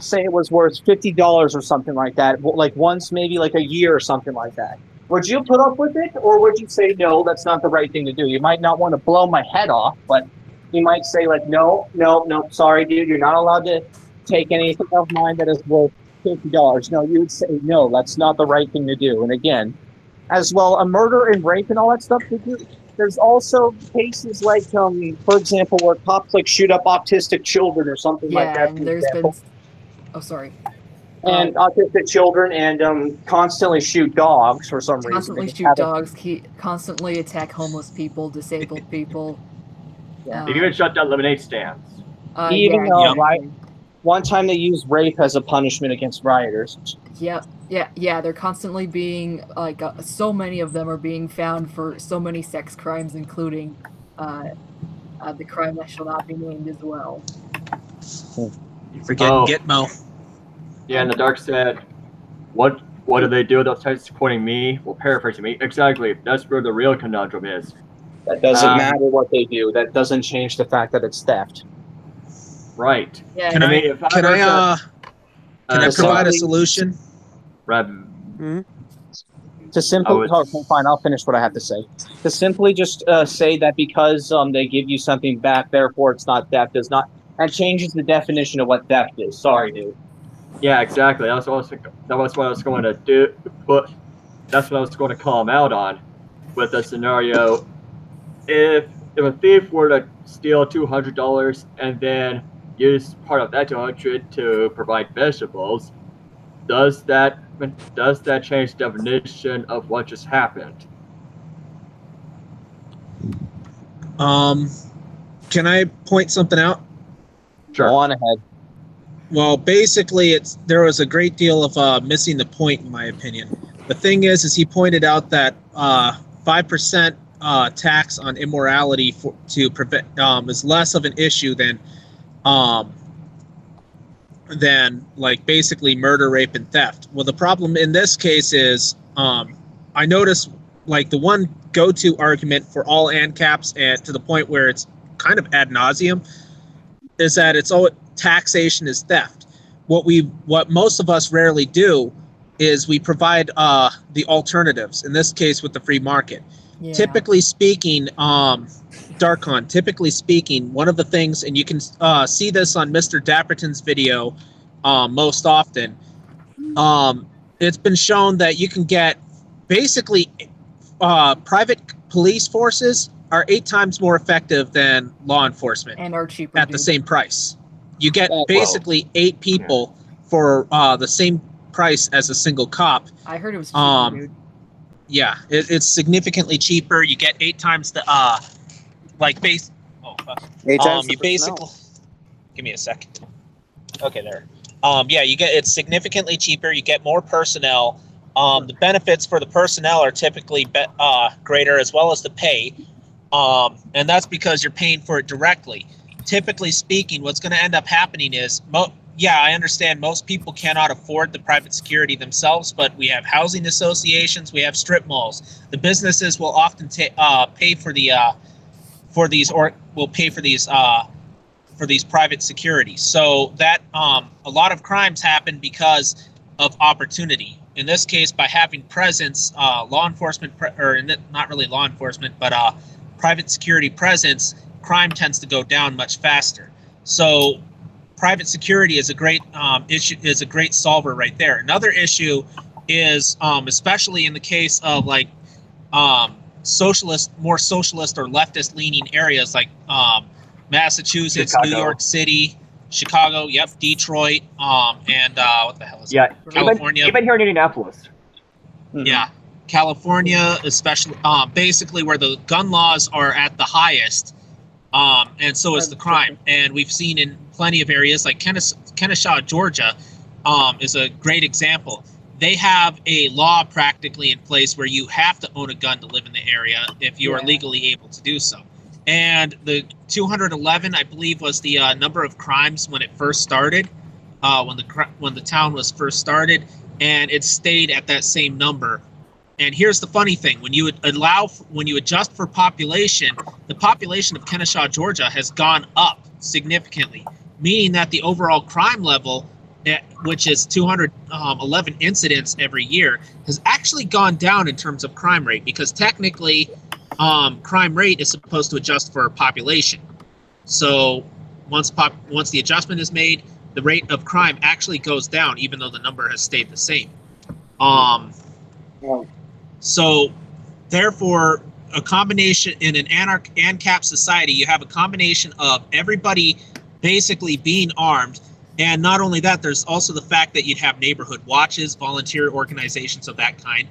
say it was worth $50 or something like that, like once maybe like a year or something like that, would you put up with it, or would you say no, that's not the right thing to do? You might not want to blow my head off, but you might say like, no, sorry, dude, you're not allowed to take anything of mine that is worth $50. No, you would say no, that's not the right thing to do. And again, as well, a murder and rape and all that stuff, there's also cases like, for example, where cops like shoot up autistic children or something like that. And there's been, and autistic children, and constantly shoot dogs for some reason. Constantly shoot dogs, constantly attack homeless people, disabled people. They've even shut down lemonade stands. One time they used rape as a punishment against rioters. Yeah, they're constantly being, so many of them are being found for so many sex crimes, including the crime that shall not be named as well. You forget Gitmo. Yeah, and the Dark said, what do they do with those types, quoting me? Well, paraphrasing me. Exactly, that's where the real conundrum is. That doesn't matter what they do. That doesn't change the fact that it's theft. Right. Yeah. Can I provide a solution? To To simply, fine, I'll finish what I have to say. To simply just say that because they give you something back, therefore it's not theft, does not, that changes the definition of what theft is. Sorry, dude. Yeah, exactly. That was what I was going to do, but that's what I was going to call him out on with the scenario. If a thief were to steal $200 and then use part of that 200 to provide vegetables, does that change the definition of what just happened? Can I point something out? Sure. Go on ahead. Well, basically, there was a great deal of missing the point, in my opinion. The thing is he pointed out that 5% tax on immorality to prevent is less of an issue than like basically murder, rape, and theft. Well, the problem in this case is I noticed like the one go-to argument for all ANCAPs, and to the point where it's kind of ad nauseum, is that it's all taxation is theft. What most of us rarely do is we provide the alternatives. In this case, with the free market. Yeah. Typically speaking, Darkon. Typically speaking, one of the things, and you can see this on Mr. Dapperton's video most often. It's been shown that you can get basically private police forces are 8 times more effective than law enforcement and are cheaper at the same price. You get basically 8 people for the same price as a single cop. I heard it was cheaper, dude. Yeah, it's significantly cheaper. You get 8 times the like base. Oh, 8 times you basically. Give me a second. Okay, there. Yeah, it's significantly cheaper. You get more personnel. The benefits for the personnel are typically greater, as well as the pay. And that's because you're paying for it directly. Typically speaking, what's going to end up happening is, I understand most people cannot afford the private security themselves, but we have housing associations, we have strip malls. The businesses will often pay for these private securities. So that a lot of crimes happen because of opportunity. In this case, by having presence, law enforcement, not really law enforcement, but private security presence, crime tends to go down much faster. So private security is a great is a great solver right there. Another issue is, especially in the case of like more socialist or leftist leaning areas like Massachusetts, Chicago. New York City, Chicago, Detroit, and what the hell is it? California. Even here in Indianapolis. Mm-hmm. Yeah, California, especially, basically where the gun laws are at the highest, and so is the crime. And we've seen in plenty of areas like Kennesaw, Georgia, is a great example. They have a law practically in place where you have to own a gun to live in the area if you are legally able to do so. And the 211, I believe, was the number of crimes when it first started, when the town was first started, and it stayed at that same number. And here's the funny thing: when you adjust for population, the population of Kennesaw, Georgia, has gone up significantly, meaning that the overall crime level, which is 211 incidents every year, has actually gone down in terms of crime rate, because technically crime rate is supposed to adjust for population. So once the adjustment is made, the rate of crime actually goes down, even though the number has stayed the same. So therefore, a combination in an ANCAP society, you have a combination of everybody basically being armed. And not only that, there's also the fact that you'd have neighborhood watches, volunteer organizations of that kind,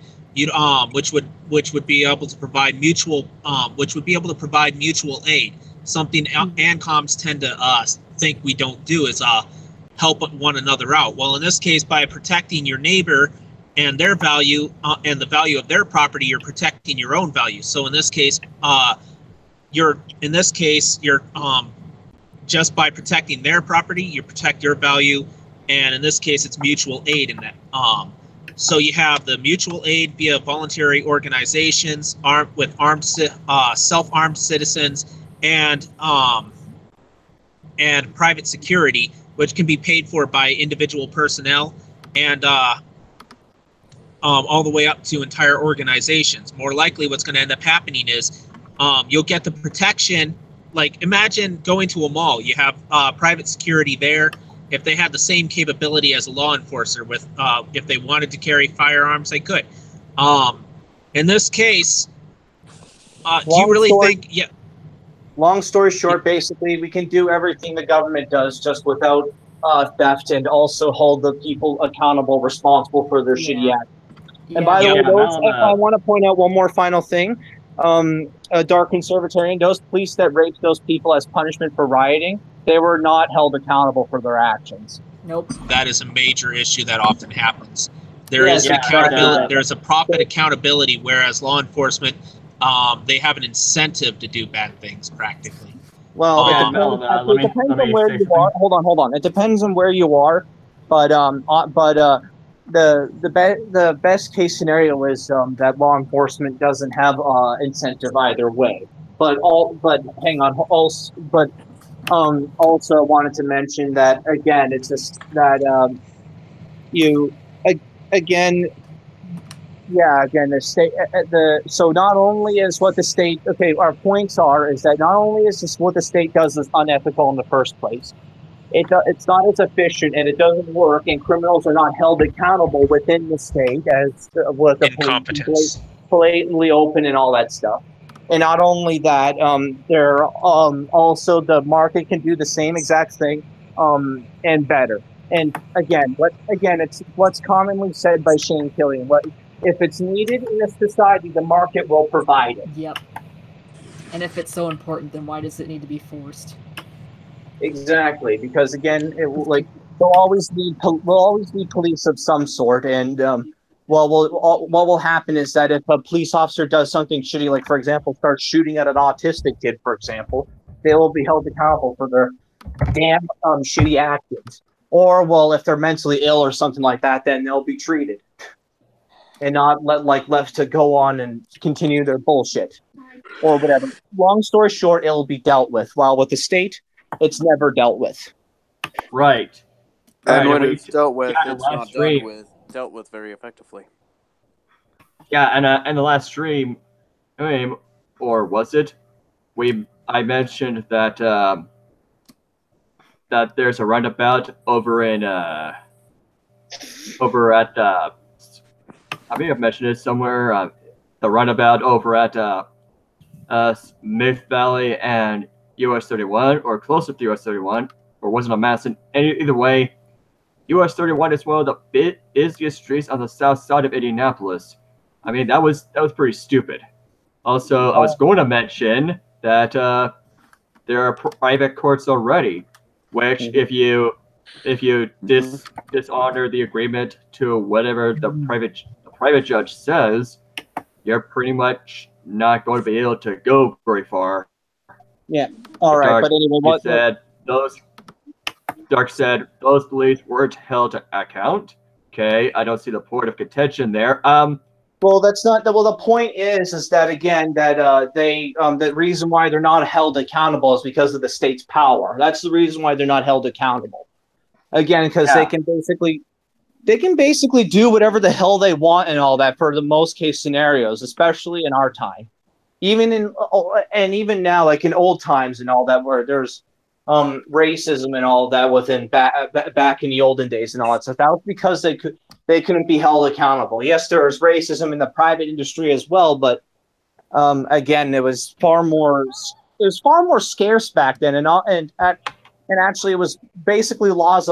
which would be able to provide mutual aid. Something ANCOMs tend to think we don't do is help one another out. Well, in this case, by protecting your neighbor and their value and the value of their property, you're protecting your own value. So in this case, you're just by protecting their property, you protect your value, and in this case, it's mutual aid in that. So you have the mutual aid via voluntary organizations, self-armed citizens, and private security, which can be paid for by individual personnel, and all the way up to entire organizations. More likely what's going to end up happening is you'll get the protection. Like, imagine going to a mall. You have private security there. If they had the same capability as a law enforcer, with if they wanted to carry firearms, they could. In this case, do you really think? Yeah. Long story short, basically, we can do everything the government does just without theft, and also hold the people accountable, responsible for their shitty acts. And by the way, I want to point out one more final thing. A dark conservatarian, those police that raped those people as punishment for rioting, they were not held accountable for their actions. Nope. That is a major issue that often happens. There is accountability. There's a profit accountability, whereas law enforcement, they have an incentive to do bad things practically. Well, it depends on where you are. Hold on. It depends on where you are, but the best case scenario is that law enforcement doesn't have incentive either way. Also wanted to mention that again, it's just that the state, so not only is what the state, our points are, is that not only is this what the state does is unethical in the first place, it's not as efficient, and it doesn't work, and criminals are not held accountable within the state as with the incompetence, blatantly open and all that stuff. And not only that, also the market can do the same exact thing, and better. And it's what's commonly said by Shane Killian. If it's needed in a society, the market will provide it. Yep. And if it's so important, then why does it need to be forced? Exactly, because again, we'll always need police of some sort, and what will happen is that if a police officer does something shitty, like for example, starts shooting at an autistic kid, for example, they will be held accountable for their damn shitty actions. Or if they're mentally ill or something like that, then they'll be treated and not left to go on and continue their bullshit or whatever. Long story short, it'll be dealt with. While with the state, it's never dealt with. Right. And when it's dealt with, it's not dealt with very effectively. Yeah, and the last stream, or was it? I mentioned that that there's a roundabout over at I may have mentioned it somewhere. The roundabout over at Myth Valley and US 31, or closer to US 31, or wasn't a Madison. Either way, US 31 is one of the busiest streets on the south side of Indianapolis. I mean, that was pretty stupid. Also, I was going to mention that there are private courts already, which if you dishonor the agreement to whatever the private judge says, you're pretty much not going to be able to go very far. Yeah. All right. But anyway, Dark said those police weren't held to account. Okay, I don't see the point of contention there. Well, that's not. Well, the point is that again that the reason why they're not held accountable is because of the state's power. That's the reason why they're not held accountable. Again, because they can basically do whatever the hell they want and all that for the most case scenarios, especially in our time. Even now, like in old times and all that, where there's racism and all that within back in the olden days and all that stuff. That was because they couldn't be held accountable. Yes, there was racism in the private industry as well, but again, it was far more scarce back then, and actually it was basically laws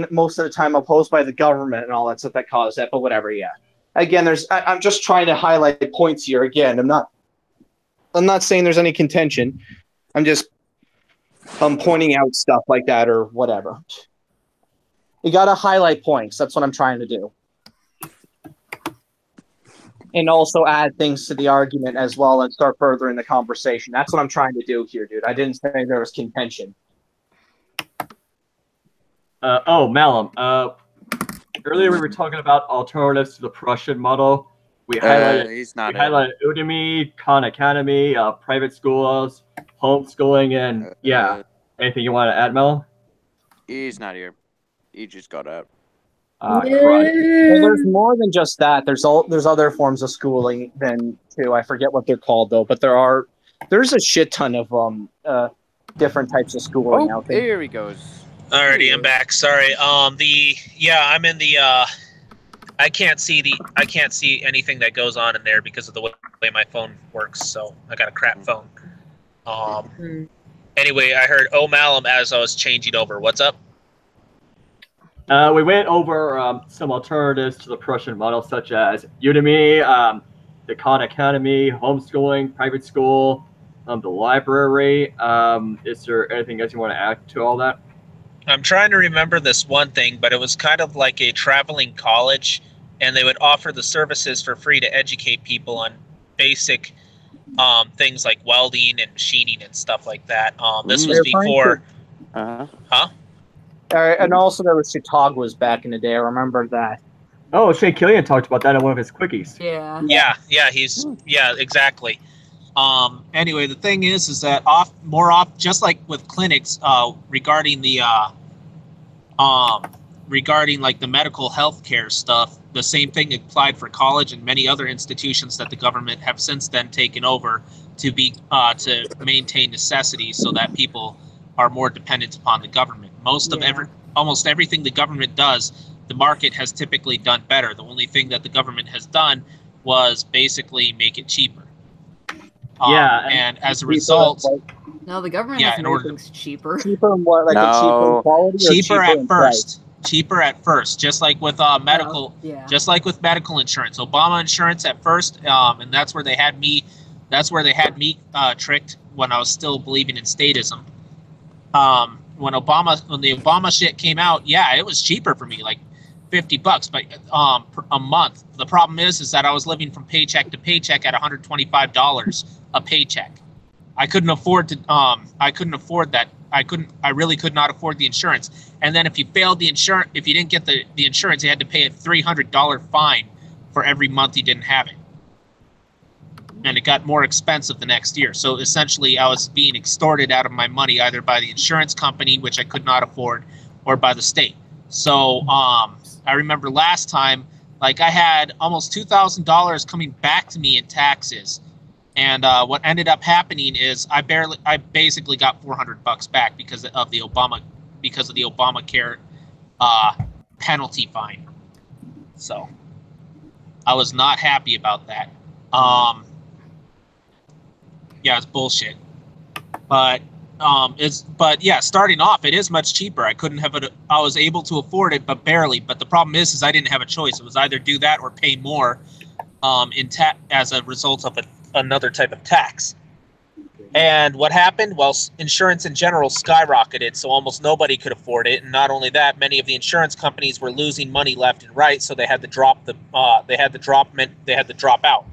most of the time opposed by the government and all that stuff that caused that. But whatever, yeah. Again, I'm just trying to highlight points here. Again, I'm not saying there's any contention. I'm just pointing out stuff like that or whatever. You got to highlight points. That's what I'm trying to do. And also add things to the argument as well and start furthering the conversation. That's what I'm trying to do here, dude. I didn't say there was contention. Malum. Earlier we were talking about alternatives to the Prussian model. We highlighted Udemy, Khan Academy, private schools, homeschooling, and anything you want to add, Mel? He's not here. He just got out. Well, there's more than just that. There's other forms of schooling than too. I forget what they're called though, but there's a shit ton of different types of schooling out there. Here he goes. Alrighty, I'm back. Sorry. I'm in the I can't see anything that goes on in there because of the way my phone works. So I got a crap phone. Anyway, I heard Malum as I was changing over. What's up? We went over some alternatives to the Prussian model, such as Udemy, the Khan Academy, homeschooling, private school, the library. Is there anything else you want to add to all that? I'm trying to remember this one thing, but it was kind of like a traveling college, and they would offer the services for free to educate people on basic things like welding and machining and stuff like that. This was before. Huh? And also there was Chautauqua's back in the day. I remember that. Oh, Shane Killian talked about that in one of his quickies. Yeah, exactly. Anyway, the thing is that just like with clinics, regarding the like the medical health care stuff, the same thing applied for college and many other institutions that the government have since then taken over to maintain necessities so that people are more dependent upon the government. Almost everything the government does, the market has typically done better. The only thing that the government has done was basically make it cheaper. And as a result, no, the government has made things cheaper. Cheaper in what, like cheaper in quality? Cheaper at first. Cheaper at first, just like with medical, just like with medical insurance. Obama insurance at first, and that's where they had me. That's where they had me tricked when I was still believing in statism. When the Obama shit came out, it was cheaper for me, like $50 but a month. The problem is that I was living from paycheck to paycheck at $125 a paycheck. I couldn't afford to that. I really could not afford the insurance. And then if you failed the insurance, if you didn't get the insurance, you had to pay a $300 fine for every month you didn't have it. And it got more expensive the next year. So essentially I was being extorted out of my money either by the insurance company, which I could not afford, or by the state. So I remember last time, like I had almost $2,000 coming back to me in taxes. And what ended up happening is I basically got $400 back because of the Obamacare penalty fine. So I was not happy about that. It's bullshit. But starting off, it is much cheaper. I was able to afford it, but barely. But the problem is I didn't have a choice. It was either do that or pay more as a result of another type of tax. And what happened? Well, insurance in general skyrocketed, so almost nobody could afford it. And not only that, many of the insurance companies were losing money left and right, so they had to drop out.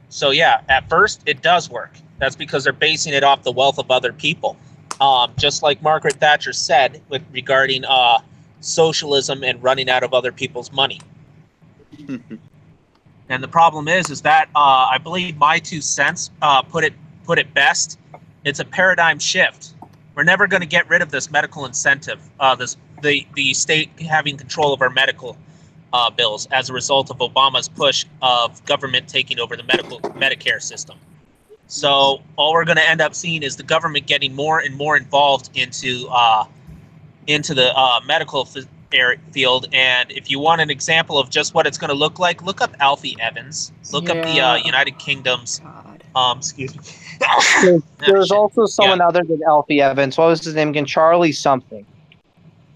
So at first it does work. That's because they're basing it off the wealth of other people. Just like Margaret Thatcher said regarding socialism and running out of other people's money. And the problem is that I believe my 2 cents put it best. It's a paradigm shift. We're never going to get rid of this medical incentive, the state having control of our medical bills as a result of Obama's push of government taking over the Medicare system. So all we're going to end up seeing is the government getting more and more involved into the medical field. And if you want an example of just what it's going to look up Alfie Evans. Look up the United Kingdom's. Excuse me. There's also someone other than Alfie Evans. What was his name again? Charlie something.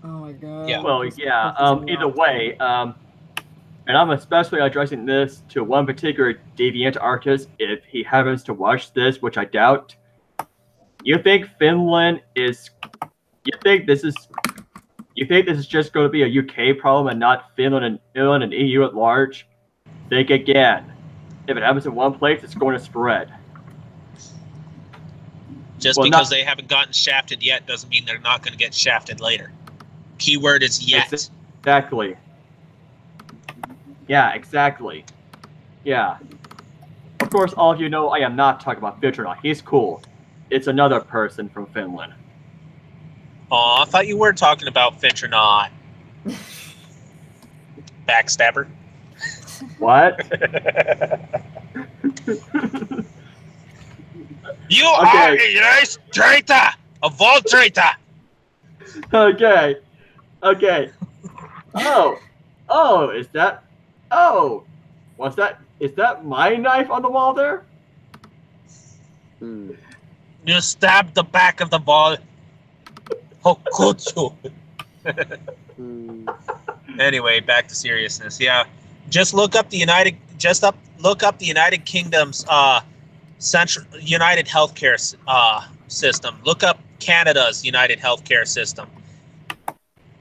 Oh my god. Yeah. Well, either way, and I'm especially addressing this to one particular deviant artist. If he happens to watch this, which I doubt, you think Finland is? You think this is just going to be a UK problem and not Finland and EU at large? Think again. If it happens in one place, it's going to spread. Just because they haven't gotten shafted yet doesn't mean they're not going to get shafted later. Keyword is yet. Exactly. Yeah, exactly. Yeah. Of course, all of you know I am not talking about Vitronov. He's cool. It's another person from Finland. Oh, I thought you were talking about Finch or not. Backstabber. What? You are a race traitor! A vault traitor! Okay. Oh, is that? Oh, what's that? Is that my knife on the wall there? Hmm. You stabbed the back of the wall. How could you? Anyway, back to seriousness. Yeah, just look up the United. Look up the United Kingdom's central United Healthcare system. Look up Canada's United Healthcare system.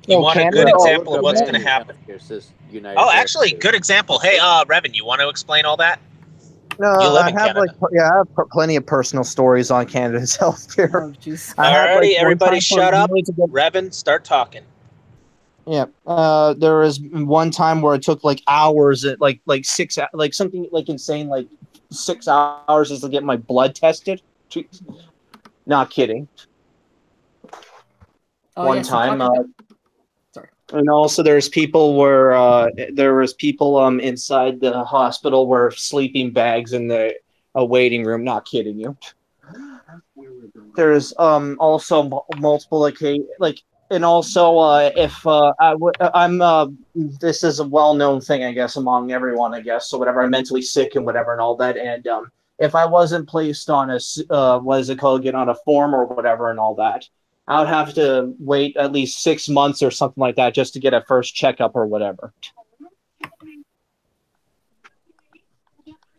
You want a good example of what's going to happen? Actually, good example. Hey, Revan, you want to explain all that? No, You live I in have Canada. I have plenty of personal stories on Canada's healthcare. Alrighty, everybody, shut up. Revan, start talking. Yeah, there was one time where it took like hours, like 6, like something like insane, like 6 hours just to get my blood tested. Jeez. Not kidding. One time, sorry. and also there's people where there was people inside the hospital were sleeping bags in the waiting room. Not kidding you. There's also multiple and also if this is a well-known thing, I guess, among everyone, I guess. So whatever, I'm mentally sick and whatever and all that, and if I wasn't placed on on a form or whatever and all that, I would have to wait at least 6 months or something like that just to get a first checkup or whatever.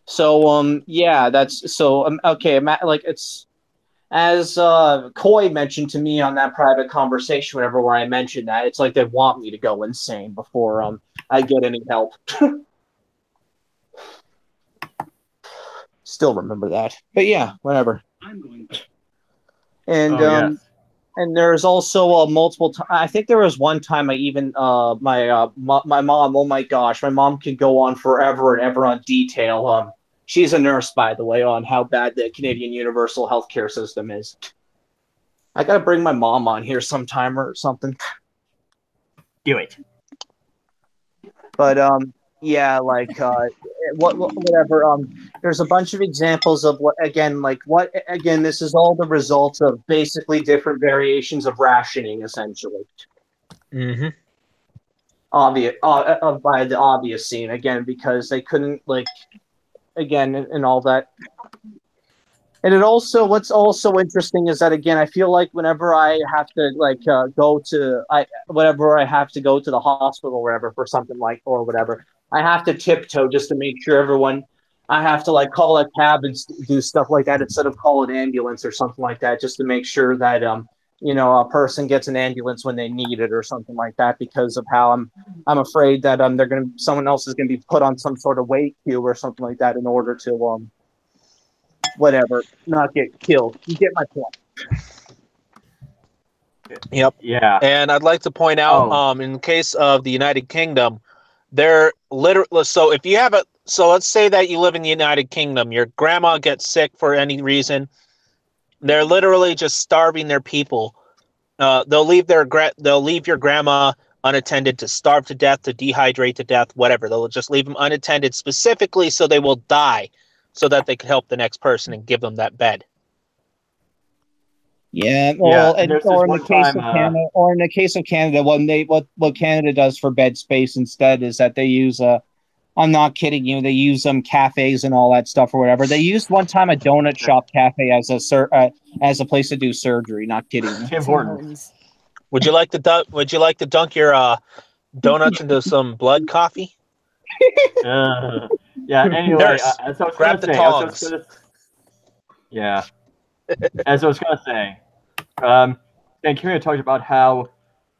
So yeah, that's so okay. Like it's as Coy mentioned to me on that private conversation, whenever where I mentioned that it's like they want me to go insane before I get any help. Still remember that, but yeah, whatever. And yes. And there's also multiple. I think there was one time I even my mom. Oh my gosh, my mom could go on forever and ever on detail. She's a nurse, by the way, on how bad the Canadian Universal Healthcare system is. I gotta bring my mom on here sometime or something. Do it. But yeah, like whatever. There's a bunch of examples of this is all the results of basically different variations of rationing, essentially. Mm-hmm. Obvious, by the obvious scene again, because they couldn't and all that. And it also, what's also interesting is that again, I feel like whenever I have to go to the hospital or whatever for something or whatever, I have to tiptoe just to make sure everyone. I have to call a cab and do stuff like that instead of call an ambulance or something like that, just to make sure that a person gets an ambulance when they need it or something like that, because of how I'm afraid that someone else is gonna be put on some sort of wait queue or something like that in order to whatever, not get killed. You get my point. Yep. Yeah. And I'd like to point out, in the case of the United Kingdom, they're literally, so if you have so let's say that you live in the United Kingdom, your grandma gets sick for any reason, they're literally just starving their people. They'll leave your grandma unattended to starve to death, to dehydrate to death, whatever. They'll just leave them unattended specifically so they will die, so that they could help the next person and give them that bed. Yeah, well, in the case of Canada, what Canada does for bed space instead is that they use I'm not kidding you, they use cafes and all that stuff or whatever. They used one time a donut shop cafe as a place to do surgery. Not kidding you. Tim Hortons. Would you like to dunk your donuts into some blood coffee? Yeah. Anyway, as I was grab the tongs. Yeah. As I was gonna say, and Kira talked about how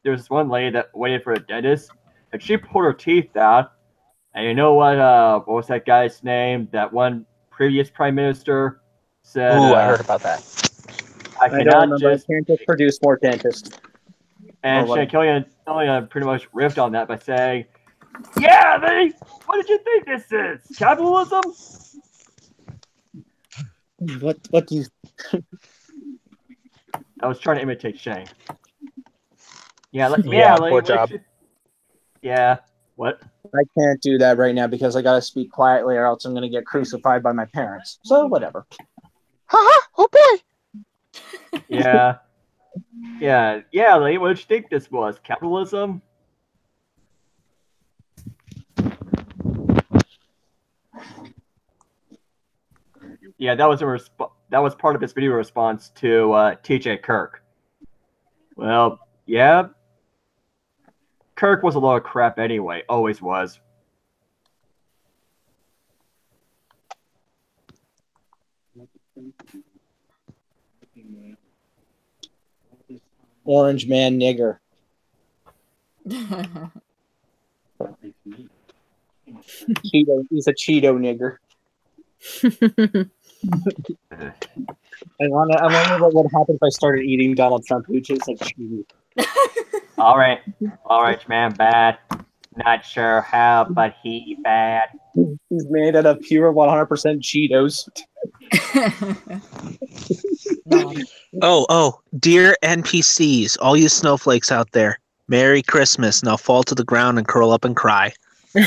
there was this one lady that waited for a dentist, and she pulled her teeth out. And you know what was that guy's name? That one previous prime minister said. Ooh, I heard about that. I don't remember. I can't just produce more dentists. And Killian pretty much riffed on that by saying, "Yeah, what did you think this is? Capitalism?" What do you? I was trying to imitate Shane. Yeah, Yeah, like, poor job. Yeah. What? I can't do that right now because I gotta speak quietly, or else I'm gonna get crucified by my parents. So whatever. Haha! Oh boy! Yeah. Yeah. Like, what did you think this was? Capitalism? Yeah, that was part of his video response to TJ Kirk. Well, yeah. Kirk was a lot of crap anyway. Always was. Orange man nigger. Cheeto. He's a Cheeto nigger. I wonder what would happen if I started eating Donald Trump, who tastes like cheese. All right, man, bad. Not sure how, but he bad. He's made out of pure 100% Cheetos. Oh, dear NPCs, all you snowflakes out there, Merry Christmas. Now fall to the ground and curl up and cry. Yeah.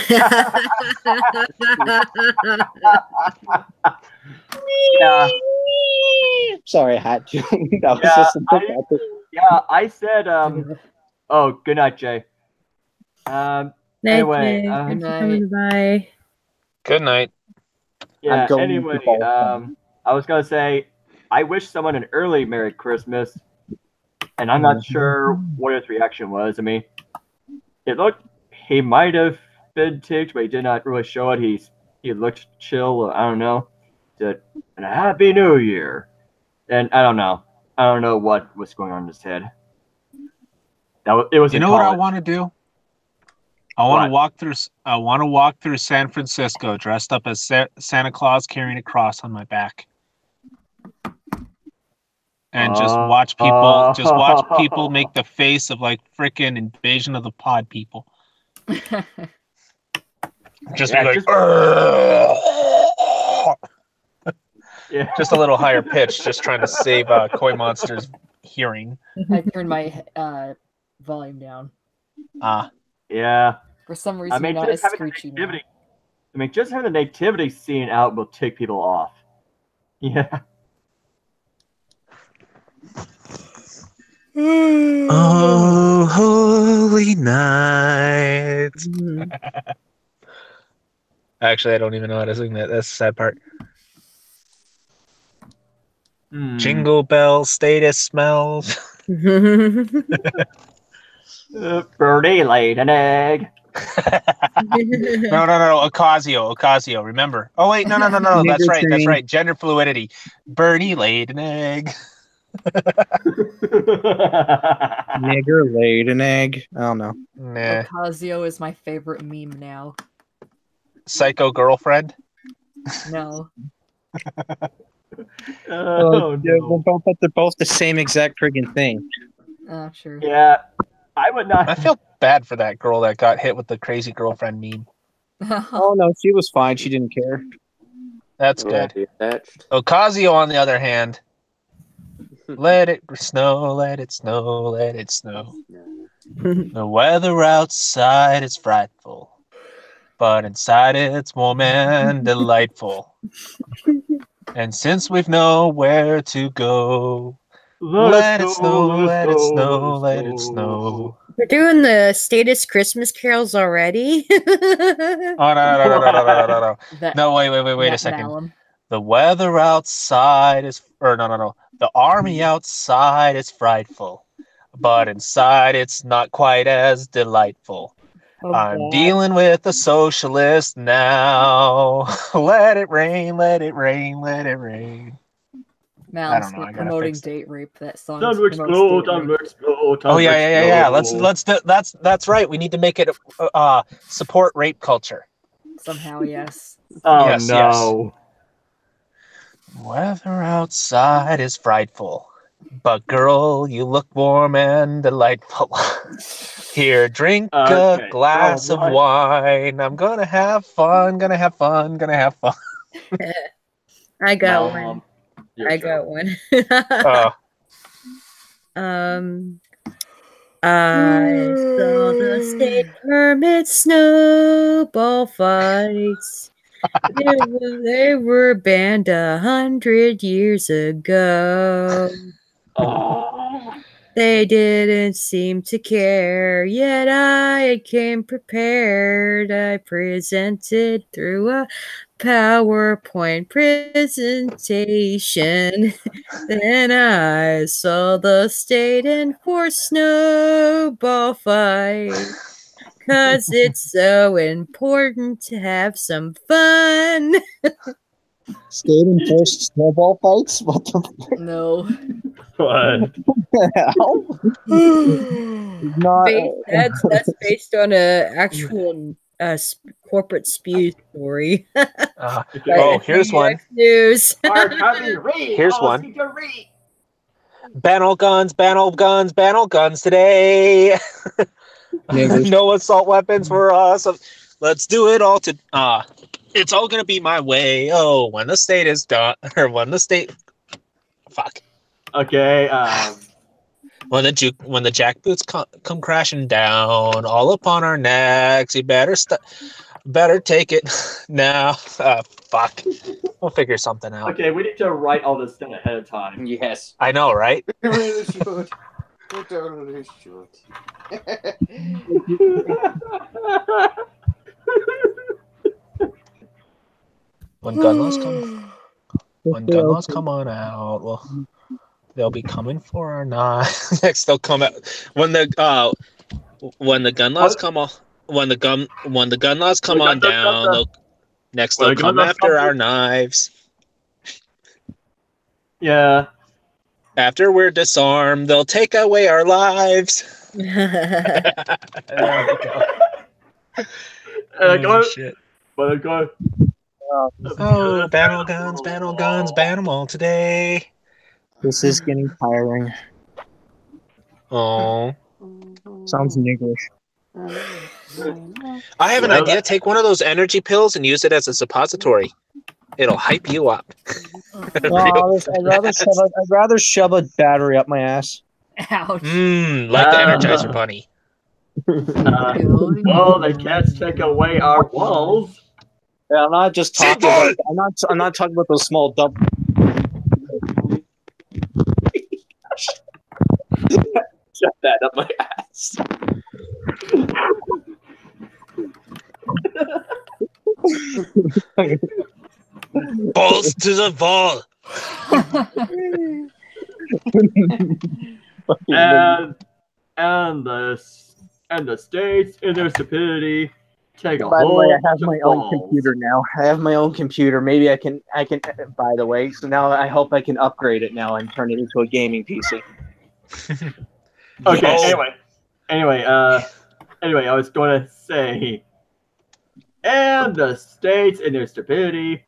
Sorry, I had to. That was just I said, oh, good night, Jay. Anyway, Good night. Bye. Good night. Yeah, anyway, I was going to say, I wish someone an early Merry Christmas, and I'm not sure what his reaction was. I mean, he might have been ticked, but he did not really show it. He looked chill, I don't know. Said, and a Happy New Year. And I don't know what was going on in his head. It was. You know what I want to do? I want to walk through San Francisco dressed up as Santa Claus carrying a cross on my back, and just watch people make the face of like frickin' Invasion of the Pod people. Just be like, yeah. Just a little higher pitch, just trying to save Koi Monster's hearing. I turned my volume down. Yeah. For some reason, you're not as screechy now. I mean, just having the nativity scene out will tick people off. Yeah. Oh, holy night. Actually, I don't even know how to sing that. That's the sad part. Jingle bells, status smells. Birdie laid an egg. No. Ocasio. Remember? Oh wait, no. That's right. Gender fluidity. Birdie laid an egg. Nigger laid an egg. I don't know. Nah. Ocasio is my favorite meme now. Psycho girlfriend? No. No. They're both the same exact friggin' thing. Oh, sure. Yeah. I would not. I feel bad for that girl that got hit with the crazy girlfriend meme. Oh no, she was fine. She didn't care. That's good. Ocasio, on the other hand, let it snow, let it snow, let it snow. The weather outside is frightful, but inside it's warm and delightful. And since we've nowhere to go, let it snow, let it snow, let it snow. We're doing the status Christmas carols already. Oh no! No, wait a second. Malum. The weather outside is, no. The army outside is frightful, but inside it's not quite as delightful. I'm dealing with a socialist now. Let it rain, let it rain, let it rain. Malum's promoting date rape. That song. Time to explode. Oh yeah. Let's do, that's right. We need to make it support rape culture. Somehow, yes. Oh yes, no. Yes. Weather outside is frightful, but girl, you look warm and delightful. Here, drink a glass of wine. I'm gonna have fun. I got one. I saw the state permit snowball fights. They were banned 100 years ago. Oh. They didn't seem to care, yet I came prepared. I presented through a PowerPoint presentation. Then I saw the state enforce snowball fight. 'Cause it's so important to have some fun. State enforced snowball fights? What the No. What? hell? Not, That's based on a actual corporate spew story. Oh, here's one. News. Here's one. Ban all guns, ban all guns, ban all guns today. No assault weapons for us. Let's do it all to it's all gonna be my way. Oh, when the state is done, or when the state fuck. Okay, when the jackboots come crashing down all upon our necks, you better take it now. Fuck. We'll figure something out. okay, we need to write all this down ahead of time. Yes. I know, right? When gun laws come on out, well, they'll be coming for our knives. Next, they'll come out when the gun laws come on. When the gun laws come on down, they'll come after our knives. Yeah. After we're disarmed, they'll take away our lives. Shit. Oh, battle guns, ban them all today. This is getting tiring. Oh. Sounds niggerish. I have an idea. Take one of those energy pills and use it as a suppository. It'll hype you up. I'd rather shove a battery up my ass. Ouch. Like the Energizer Bunny. Well, the cats take away our walls. Yeah, I'm not just talking about. I'm not talking about those small dump. Shove that up my ass. Balls to the ball. and the states in their stupidity take a By the whole way, I have bunch my of own balls. computer now. I have my own computer. Maybe I can. By the way, so now I hope I can upgrade it now and turn it into a gaming PC. Okay. Yes. Anyway, I was going to say, and the states in their stupidity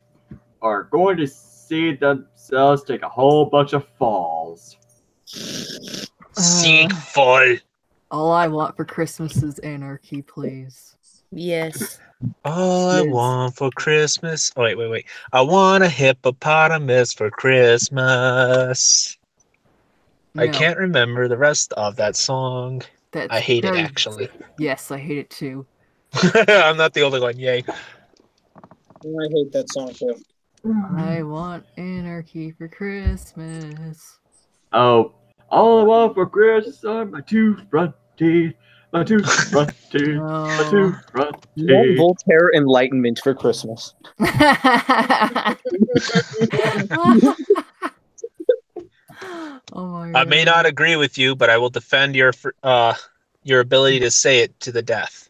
are going to see themselves take a whole bunch of falls. Sieg fall. All I want for Christmas is anarchy, please. Yes. All I want for Christmas. Oh, wait. I want a hippopotamus for Christmas. No. I can't remember the rest of that song. I hate it, actually. Yes, I hate it too. I'm not the only one. Yay. I hate that song too. I want anarchy for Christmas. Oh, all I want for Christmas are my two front teeth. My two front teeth. My two front You want teeth. Voltaire Enlightenment for Christmas. Oh my God. I may not agree with you, but I will defend your ability to say it to the death.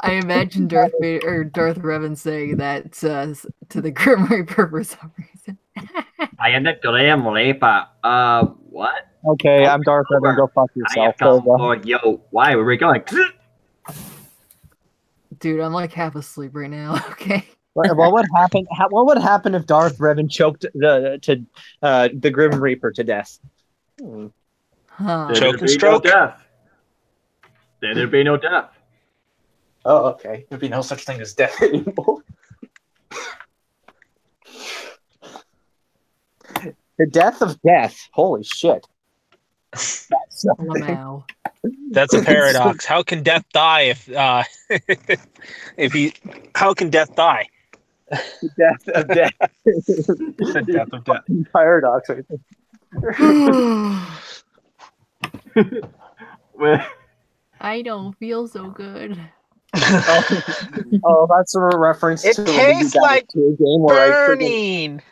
I imagine Darth Revan saying that to the Grim Reaper for some reason. I am the Grim Reaper. What? Okay, I'm Darth Revan. Go fuck yourself. Yo, why were we going? Dude, I'm like half asleep right now. Okay. What would happen? What would happen if Darth Revan choked the Grim Reaper to death? Huh. Choke and stroke. Then there'd be no death. Oh, okay. There'd be no such thing as death anymore. The death of death. Holy shit. Lamau. That's a paradox. How can death die if if he? How can death die? Death of death. It's a death of death. Paradox, right there. Well, I don't feel so good. Oh, that's a reference It to tastes like a game where burning.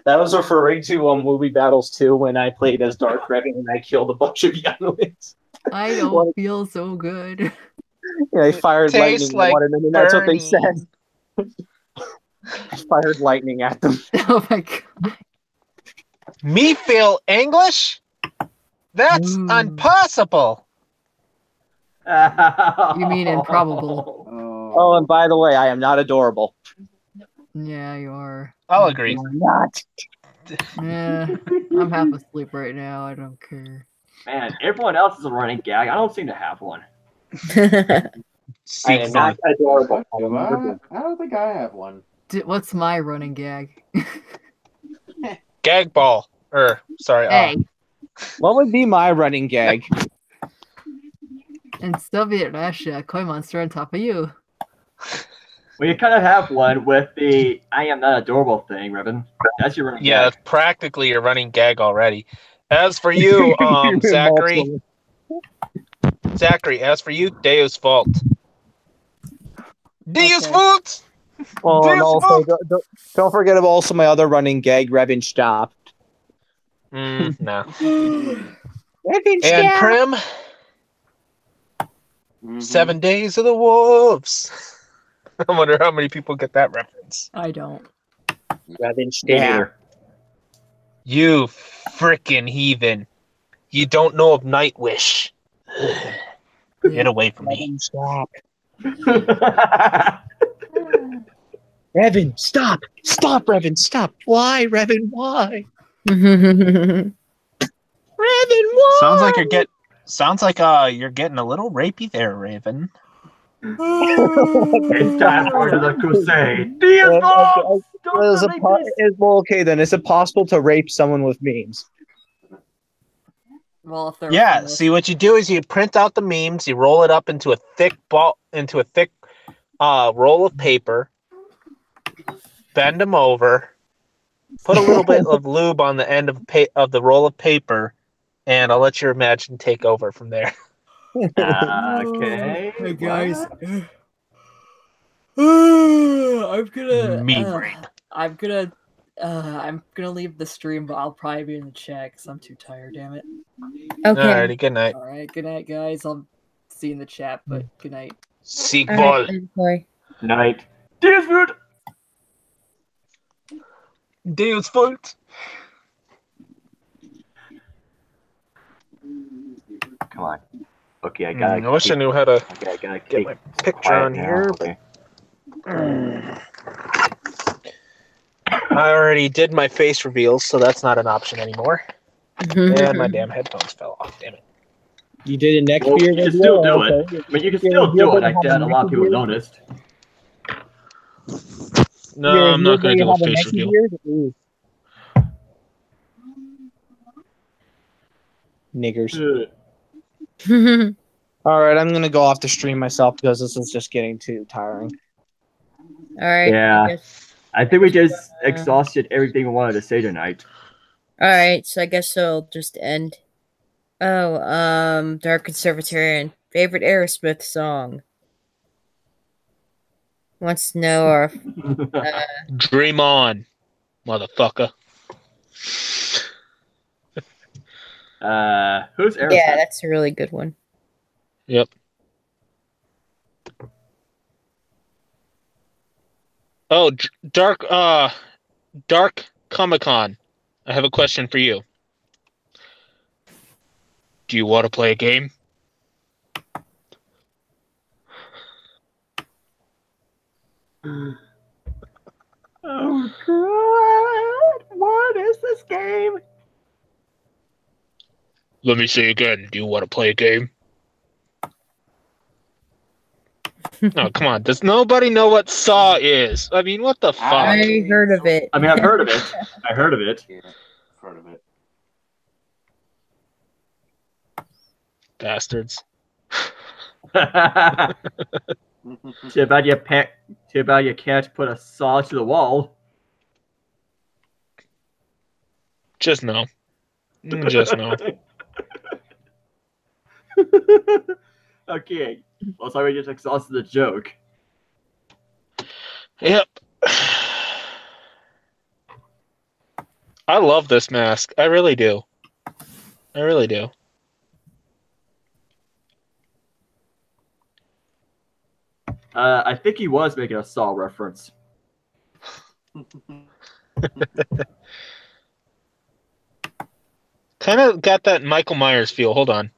That was referring to Movie Battles 2 when I played as Dark Revan and I killed a bunch of younglings. I don't feel so good. Yeah, I fired Tastes lightning like at one, and that's what they burning. said. I fired lightning at them. Oh my god. Me feel English? That's impossible. You mean improbable. Oh, and by the way, I am not adorable. Yeah, you are. I'll agree. I'm not. Yeah, I'm half asleep right now. I don't care. man, everyone else is a running gag. I don't seem to have one. I am not adorable. I don't think I have one. What's my running gag? Gag ball. Sorry. Hey, What would be my running gag? in Soviet Russia, Koi Monster on top of you. Well, you kind of have one with the "I am not adorable" thing, Revan. That's your running Yeah, gag. it's practically your running gag already. As for you, Zachary. Zachary, as for you, Deus fault. Deus Okay. fault! Well, and Deus also, fault! don't forget of also my other running gag, Revan Stop. No. Revan And Prim, 7 Days of the Wolves. I wonder how many people get that reference. I don't. Revan Me Stop. neither. You frickin' heathen. You don't know of Nightwish. Get away from me. Revan Stop. Revan, stop! Stop, Revan, stop! Why, Revan, why? Revan, why? Sounds like you're getting a little rapey there, Raven. It's time for the crusade. Well, okay, then. Is it possible to rape someone with memes? Well, if they're Yeah, famous. see what you do is you print out the memes, you roll it up into a thick roll of paper, bend them over, put a little bit of lube on the end of the roll of paper, and I'll let your imagination take over from there. Okay. Hey guys. I'm gonna. Meme rape. I'm gonna leave the stream, but I'll probably be in the chat because I'm too tired. Damn it. Okay. Alrighty, good night. All right. Good night, guys. I'll see you in the chat, but good night. Seek All ball. right, sorry. Night. Deus food. Deus fault. Come on. Okay, I gotta. I wish I knew how to Okay, I gotta get keep my picture quiet on now. here, Okay. I already did my face reveals, so that's not an option anymore. And my damn headphones fell off. Damn it. You did a neck Well, beard you can video? still do it. Okay. I mean, you can still do it. I doubt a lot of people beard? noticed. No, I'm not going to do a face reveal. Niggers. All right, I'm gonna go off the stream myself because this is just getting too tiring. All right. Yeah. I think we just exhausted everything we wanted to say tonight. All right, so I guess I'll just end. Oh, Dark Conservatarian. Favorite Aerosmith song? Wants to know our Dream on, motherfucker. Who's Aerosmith? yeah, that's a really good one. Yep. Oh, Dark Comic-Con. I have a question for you. Do you want to play a game? Oh God! What is this game? Let me say again. Do you want to play a game? Oh, come on. Does nobody know what Saw is? I mean, what the fuck? I heard of it. I mean, I've heard of it. I heard of it. Yeah, I've heard of it. Bastards. Too bad you can't put a saw to the wall. Just no. Just no. Okay. Well, sorry, we just exhausted the joke. Yep. I love this mask. I really do. I really do. I think he was making a Saw reference. Kind of got that Michael Myers feel. Hold on.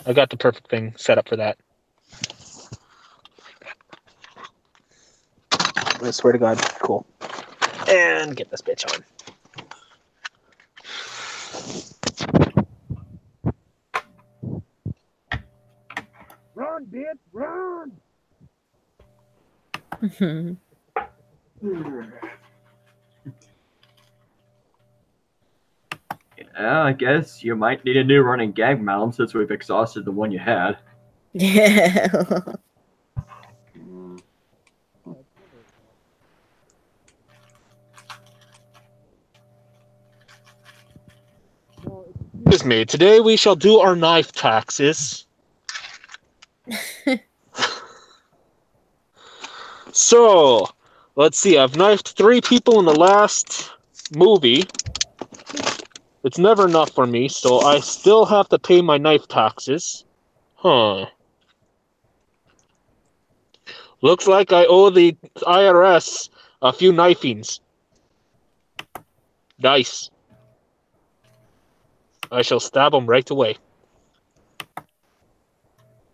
I got the perfect thing set up for that. I swear to God. Cool. And get this bitch on. Run, bitch, run! Yeah, I guess you might need a new running gag, Malum, since we've exhausted the one you had. Yeah. Excuse me. Today we shall do our knife taxes. So, let's see. I've knifed 3 people in the last movie. It's never enough for me, so I still have to pay my knife taxes. Huh. Looks like I owe the IRS a few knifings. Nice. I shall stab him right away.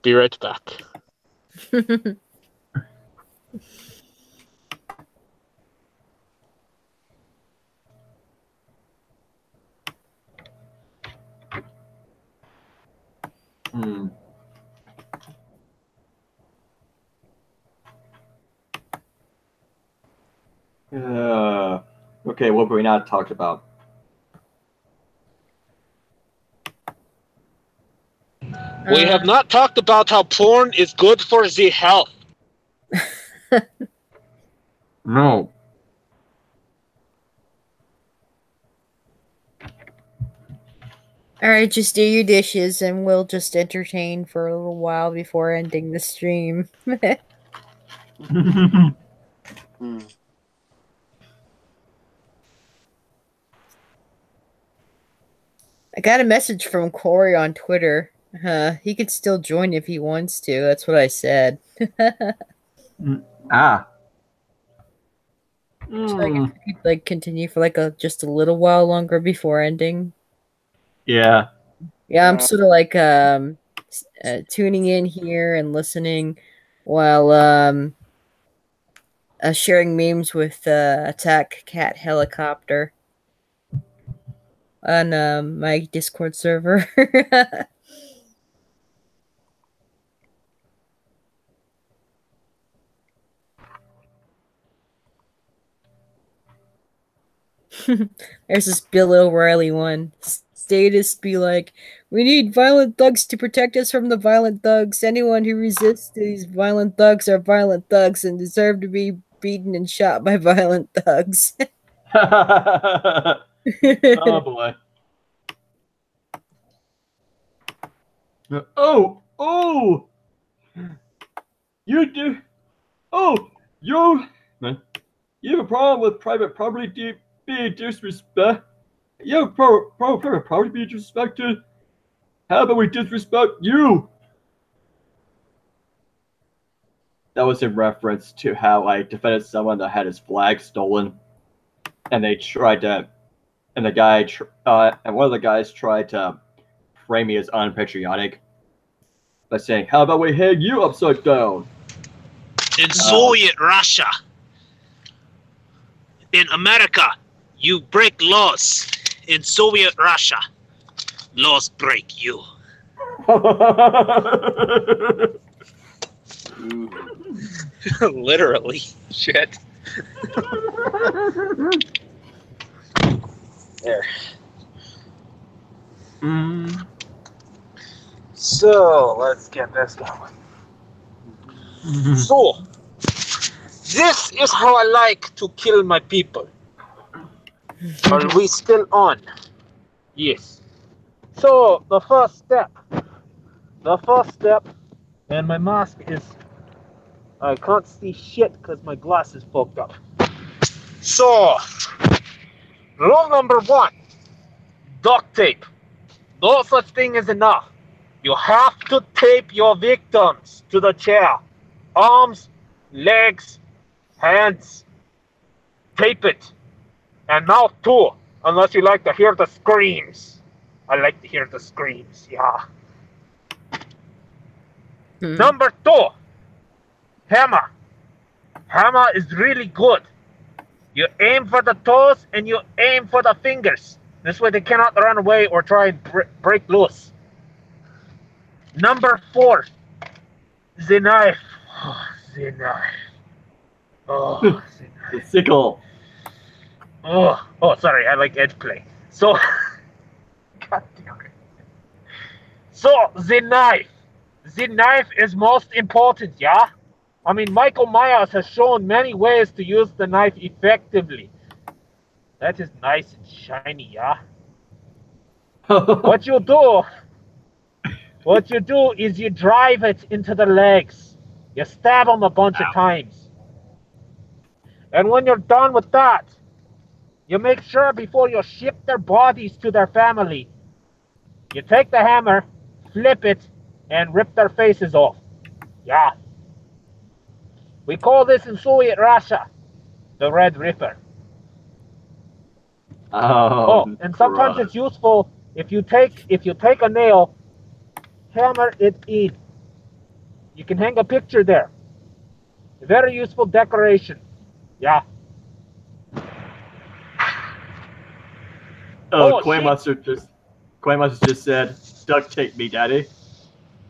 Be right back. Okay, what were we not talked about? We have not talked about how porn is good for the health. No. Alright, just do your dishes and we'll just entertain for a little while before ending the stream. I got a message from Corey on Twitter. He could still join if he wants to. That's what I said. Ah. So I guess we could continue for just a little while longer before ending. Yeah. Yeah, I'm sort of tuning in here and listening while sharing memes with Attack Cat Helicopter on my Discord server. There's this Bill O'Reilly one. Status be like, we need violent thugs to protect us from the violent thugs. Anyone who resists these violent thugs are violent thugs and deserve to be beaten and shot by violent thugs. Oh boy. Oh! You do. Oh, you have a problem with private property being disrespected. You have a problem with private property being disrespected. How about we disrespect you? That was in reference to how I defended someone that had his flag stolen, and they tried to, and the guy, and one of the guys tried to frame me as unpatriotic by saying, "How about we hang you upside down?" In Soviet Russia, in America, you break laws. In Soviet Russia, laws break you. Literally. Shit. There. So let's get this going. So this is how I like to kill my people. Are we still on? Yes. So the first step, and my mask is, I can't see shit because my glass is fucked up. So, rule number 1, duct tape. No such thing is enough. You have to tape your victims to the chair. Arms, legs, hands. Tape it. And mouth too, unless you like to hear the screams. I like to hear the screams, yeah. Number 2, hammer. Hammer is really good. You aim for the toes and you aim for the fingers. This way they cannot run away or try and break loose. Number 4, the knife. Oh, the knife. Oh, the knife. The sickle. Oh, sorry, I like edge play. So, God damn it. So, the knife. The knife is most important, yeah? I mean, Michael Myers has shown many ways to use the knife effectively. That is nice and shiny, yeah? What you do is you drive it into the legs. You stab them a bunch of times. And when you're done with that, you make sure before you ship their bodies to their family, you take the hammer, flip it, and rip their faces off. Yeah. We call this in Soviet Russia the Red Ripper. Oh, and sometimes it's useful if you take a nail, hammer it in. You can hang a picture there. A very useful decoration. Yeah. Coin Monster just said, duct tape me, daddy.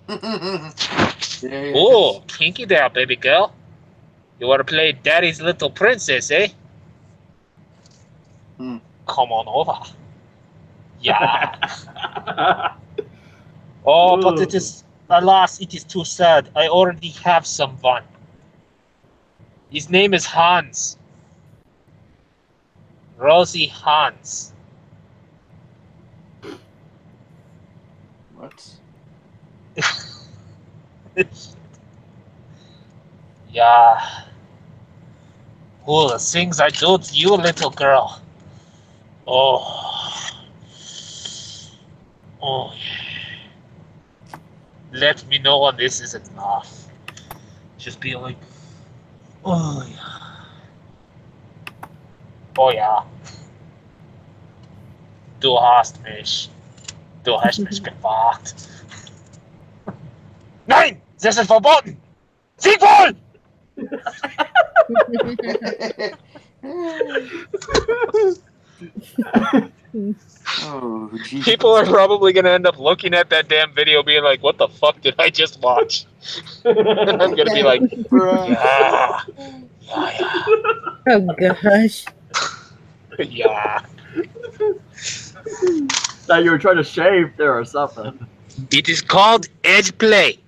Oh, kinky there, baby girl. You want to play daddy's little princess, eh? Come on over. Yeah. But it is, alas, it is too sad. I already have someone. His name is Hans. Rosie Hans. What? Yeah. Oh, the things I do to you, little girl. Oh, let me know when this isn't enough. Just be like, oh ja. Du hast mich gefragt. Nein, das ist verboten. Sieg wohl! Oh, geez. People are probably going to end up looking at that damn video being like, what the fuck did I just watch? And I'm going to be like, yeah. Oh gosh. Yeah. Thought you were trying to shave there or something. It is called edge play.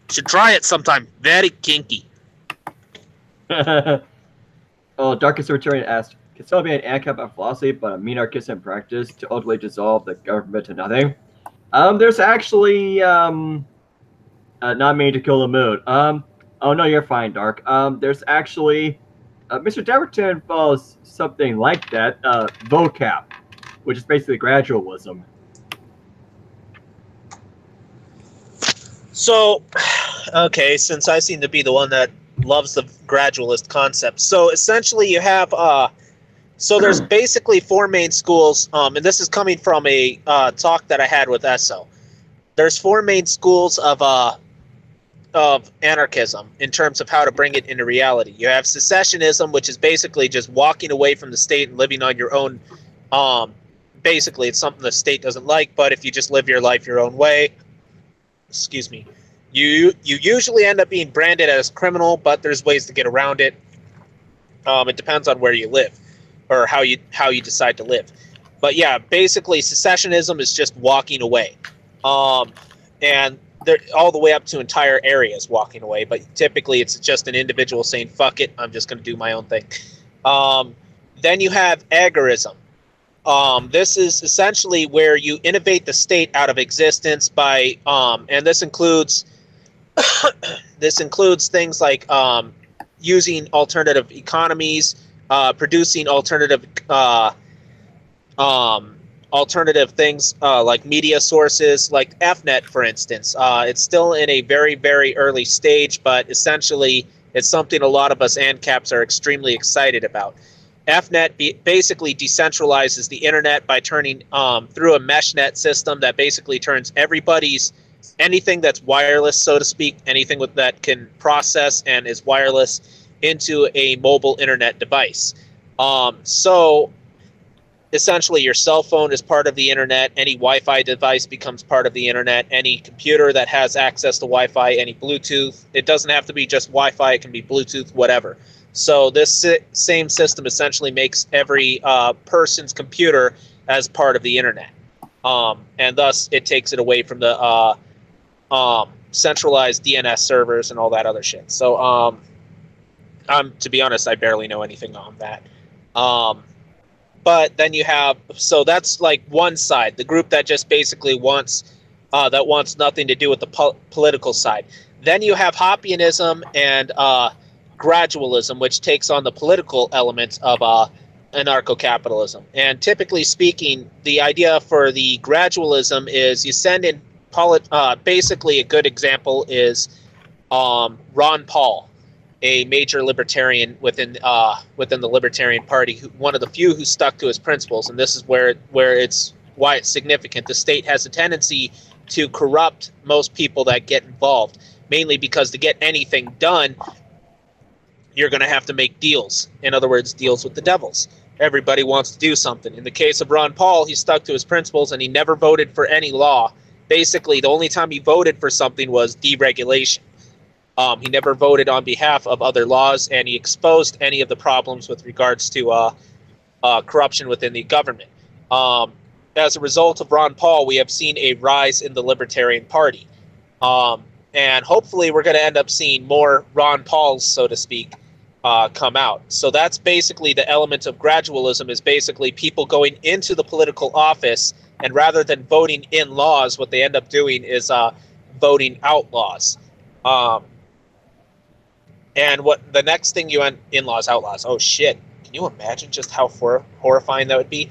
Should try it sometime. Very kinky. Darkest Return asked, can still be an ANCAP on philosophy, but a minarchist in practice to ultimately dissolve the government to nothing? There's actually, not meaning to kill the mood. Oh no, you're fine, Dark. There's actually, Mr. Deverton follows something like that, vocap, which is basically gradualism. So, okay, since I seem to be the one that loves the gradualist concept. So essentially you have, so there's basically 4 main schools, and this is coming from a talk that I had with Esso. There's 4 main schools of anarchism in terms of how to bring it into reality. You have secessionism, which is basically just walking away from the state and living on your own. Basically, it's something the state doesn't like, but if you just live your life your own way, excuse me, you usually end up being branded as criminal, but there's ways to get around it. It depends on where you live or how you decide to live. But yeah, basically secessionism is just walking away. And they're all the way up to entire areas walking away. But typically, it's just an individual saying, "Fuck it, I'm just going to do my own thing." Then you have agorism. This is essentially where you innovate the state out of existence by, and this includes things like using alternative economies, producing alternative things like media sources, like FNet, for instance. It's still in a very, very early stage, but essentially it's something a lot of us ANCAPs are extremely excited about. FNet basically decentralizes the internet by turning through a meshnet system that basically turns anything that's wireless, so to speak, anything that can process and is wireless into a mobile internet device. So essentially your cell phone is part of the internet, any Wi-Fi device becomes part of the internet, any computer that has access to Wi-Fi, any Bluetooth, it doesn't have to be just Wi-Fi, it can be Bluetooth, whatever. So this same system essentially makes every person's computer as part of the internet. And thus it takes it away from the centralized DNS servers and all that other shit. So to be honest, I barely know anything on that. But then you have, so that's like one side, the group that just basically wants nothing to do with the political side. Then you have Hoppianism and gradualism, which takes on the political elements of anarcho-capitalism. And typically speaking, the idea for the gradualism is you send in basically a good example is Ron Paul, a major libertarian within the Libertarian Party, one of the few who stuck to his principles. And this is why it's significant. The state has a tendency to corrupt most people that get involved, mainly because to get anything done, you're going to have to make deals. In other words, deals with the devils. Everybody wants to do something. In the case of Ron Paul, he stuck to his principles and he never voted for any law. Basically, the only time he voted for something was deregulation. He never voted on behalf of other laws, and he exposed any of the problems with regards to corruption within the government. As a result of Ron Paul, we have seen a rise in the Libertarian Party. And hopefully we're going to end up seeing more Ron Pauls, so to speak, come out. So that's basically the element of gradualism, is basically people going into the political office, and rather than voting in laws, what they end up doing is voting out laws. And what the next thing you end in-laws, outlaws. Oh shit! Can you imagine just how horrifying that would be?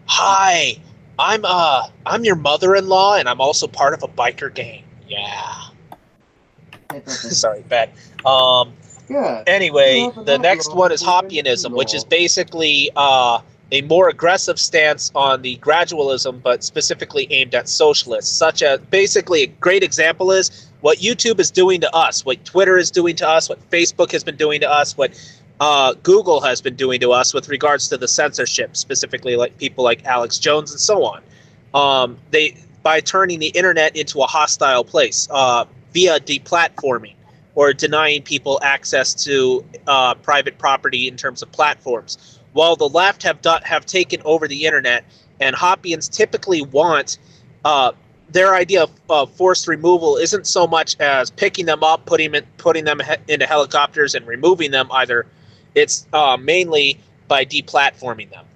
Hi, I'm your mother-in-law, and I'm also part of a biker gang. Yeah. Sorry, bad. Yeah. Anyway, the next one is Hoppianism, which is basically a more aggressive stance on the gradualism, but specifically aimed at socialists. Such as, basically, a great example is what YouTube is doing to us, what Twitter is doing to us, what Facebook has been doing to us, what Google has been doing to us with regards to the censorship, specifically like people like Alex Jones and so on. By turning the internet into a hostile place via deplatforming or denying people access to private property in terms of platforms. While the left have taken over the internet, and Hoppians typically want their idea of forced removal isn't so much as picking them up, putting them into helicopters and removing them either. It's mainly by deplatforming them.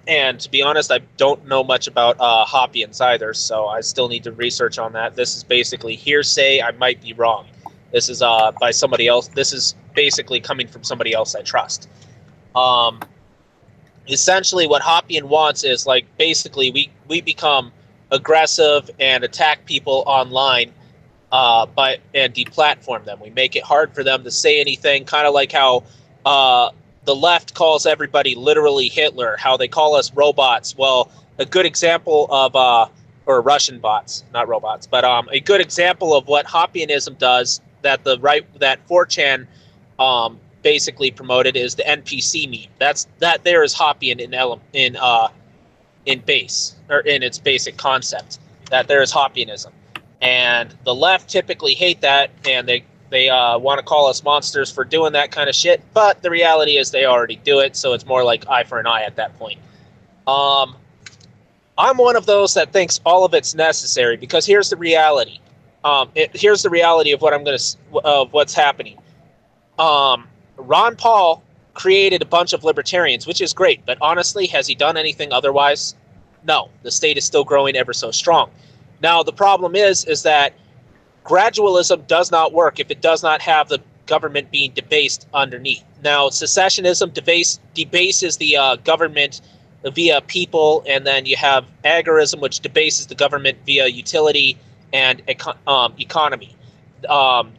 And to be honest, I don't know much about Hoppians either, so I still need to research on that. This is basically hearsay. I might be wrong. This is by somebody else. This is basically coming from somebody else I trust. Essentially, what Hoppian wants is, like, basically we become aggressive and attack people online and deplatform them. We make it hard for them to say anything, kind of like how the left calls everybody literally Hitler, how they call us robots. Well, a good example of, or Russian bots, not robots, but a good example of what Hoppianism does that the right, that 4chan basically promoted is the NPC meme. That there is Hoppian in base, or in its basic concept. That there is Hoppianism. And the left typically hate that, and they want to call us monsters for doing that kind of shit, but the reality is they already do it, so it's more like eye for an eye at that point. I'm one of those that thinks all of it's necessary, because here's the reality. Here's the reality of what's happening. Ron Paul created a bunch of libertarians, which is great, but honestly, has he done anything otherwise? No. The state is still growing ever so strong. Now, the problem is that gradualism does not work if it does not have the government being debased underneath. Now, secessionism debases the government via people, and then you have agorism, which debases the government via utility and economy.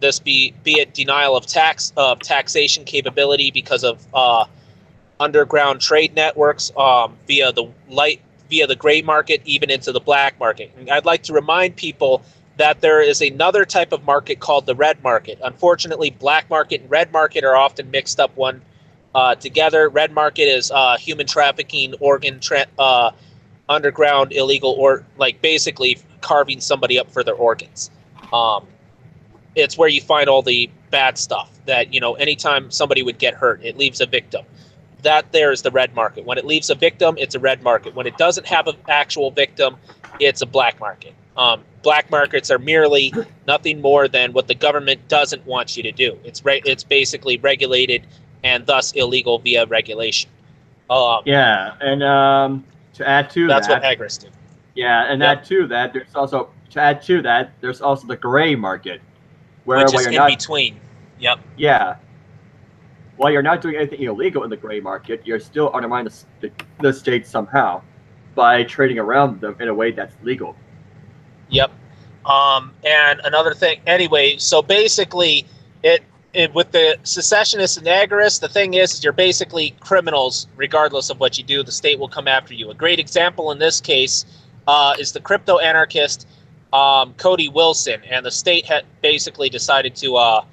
This be it denial of taxation capability because of underground trade networks via the gray market, even into the black market. And I'd like to remind people that there is another type of market called the red market. Unfortunately, black market and red market are often mixed up together. Red market is human trafficking, underground illegal, or like basically carving somebody up for their organs. It's where you find all the bad stuff that, anytime somebody would get hurt, it leaves a victim. That there is the red market. When it leaves a victim, it's a red market. When it doesn't have an actual victim, it's a black market. Black markets are merely nothing more than what the government doesn't want you to do. It's basically regulated and thus illegal via regulation. Yeah, and to add to that's that, what agorists do. Yeah, and Yep. there's also the gray market, Which is in between. Yep. Yeah. While you're not doing anything illegal in the gray market, you're still undermining the state somehow by trading around them in a way that's legal. Yep. And another thing, anyway, so basically, it with the secessionists and agorists, the thing is you're basically criminals regardless of what you do. The state will come after you. A great example in this case is the crypto anarchist Cody Wilson, and the state had basically decided to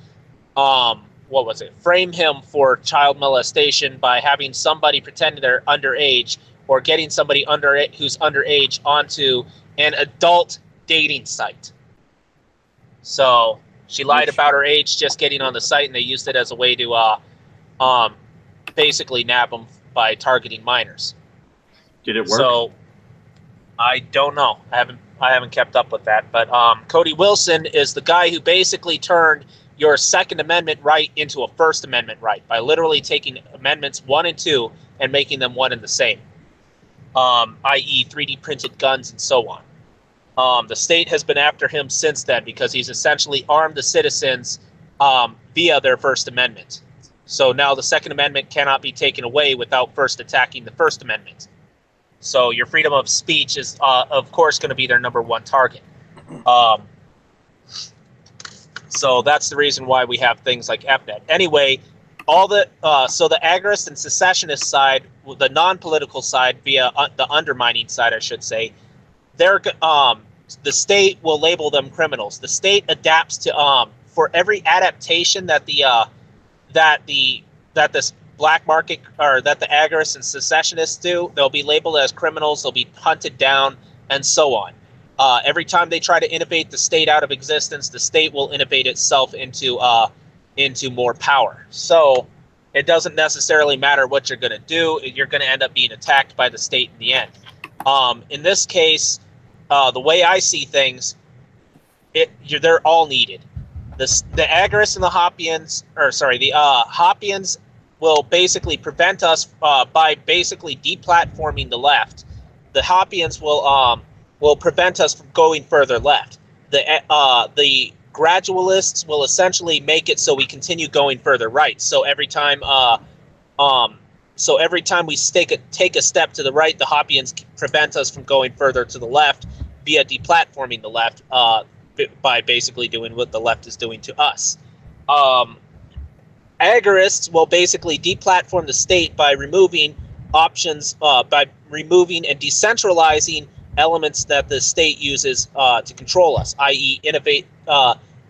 frame him for child molestation by having somebody pretend they're underage, or getting somebody who's underage onto an adult dating site. So she lied about her age, just getting on the site, and they used it as a way to basically nab them by targeting minors. Did it work? So I don't know. I haven't kept up with that. But Cody Wilson is the guy who basically turned your Second Amendment right into a First Amendment right by literally taking Amendments 1 and 2 and making them one and the same, i.e. 3D printed guns and so on. The state has been after him since then because he's essentially armed the citizens via their First Amendment. So now the Second Amendment cannot be taken away without first attacking the First Amendment. So your freedom of speech is, of course, going to be their number one target. So that's the reason why we have things like FNET. Anyway, so the agorist and secessionist side, the non-political side, via the undermining side, I should say, the state will label them criminals. The state adapts to for every adaptation that this black market, or that the agorists and secessionists do, they'll be labeled as criminals. They'll be hunted down, and so on. Every time they try to innovate the state out of existence, the state will innovate itself into more power. So it doesn't necessarily matter what you're going to do. You're going to end up being attacked by the state in the end. In this case, the way I see things, they're all needed. The agorists and the Hoppians, the Hoppians will basically prevent us by basically deplatforming the left. The Hoppians will prevent us from going further left. The gradualists will essentially make it so we continue going further right. So every time we take a step to the right, the Hoppians prevent us from going further to the left via deplatforming the left by basically doing what the left is doing to us. Agorists will basically deplatform the state by removing options, by removing and decentralizing elements that the state uses to control us, i.e.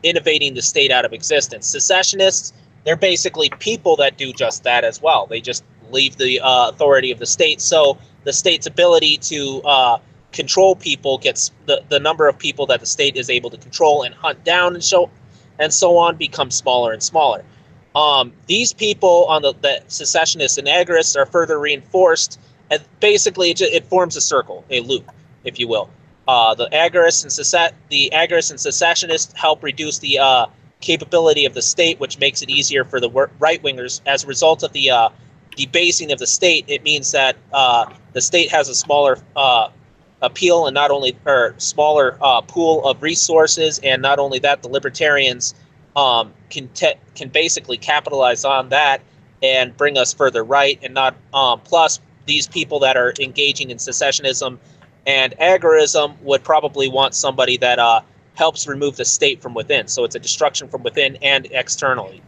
innovating the state out of existence. Secessionists, they're basically people that do just that as well. They just leave the authority of the state, so the state's ability to control people gets the number of people that the state is able to control and hunt down and so on becomes smaller and smaller. These people on the secessionists and agorists are further reinforced and basically it forms a circle, a loop, if you will. The agorists and secessionists help reduce the capability of the state, which makes it easier for the right-wingers. As a result of the debasing of the state, it means that the state has a smaller appeal and not only smaller pool of resources, and not only that, the libertarians can basically capitalize on that and bring us further right, and not plus these people that are engaging in secessionism and agorism would probably want somebody that helps remove the state from within. So it's a destruction from within and externally.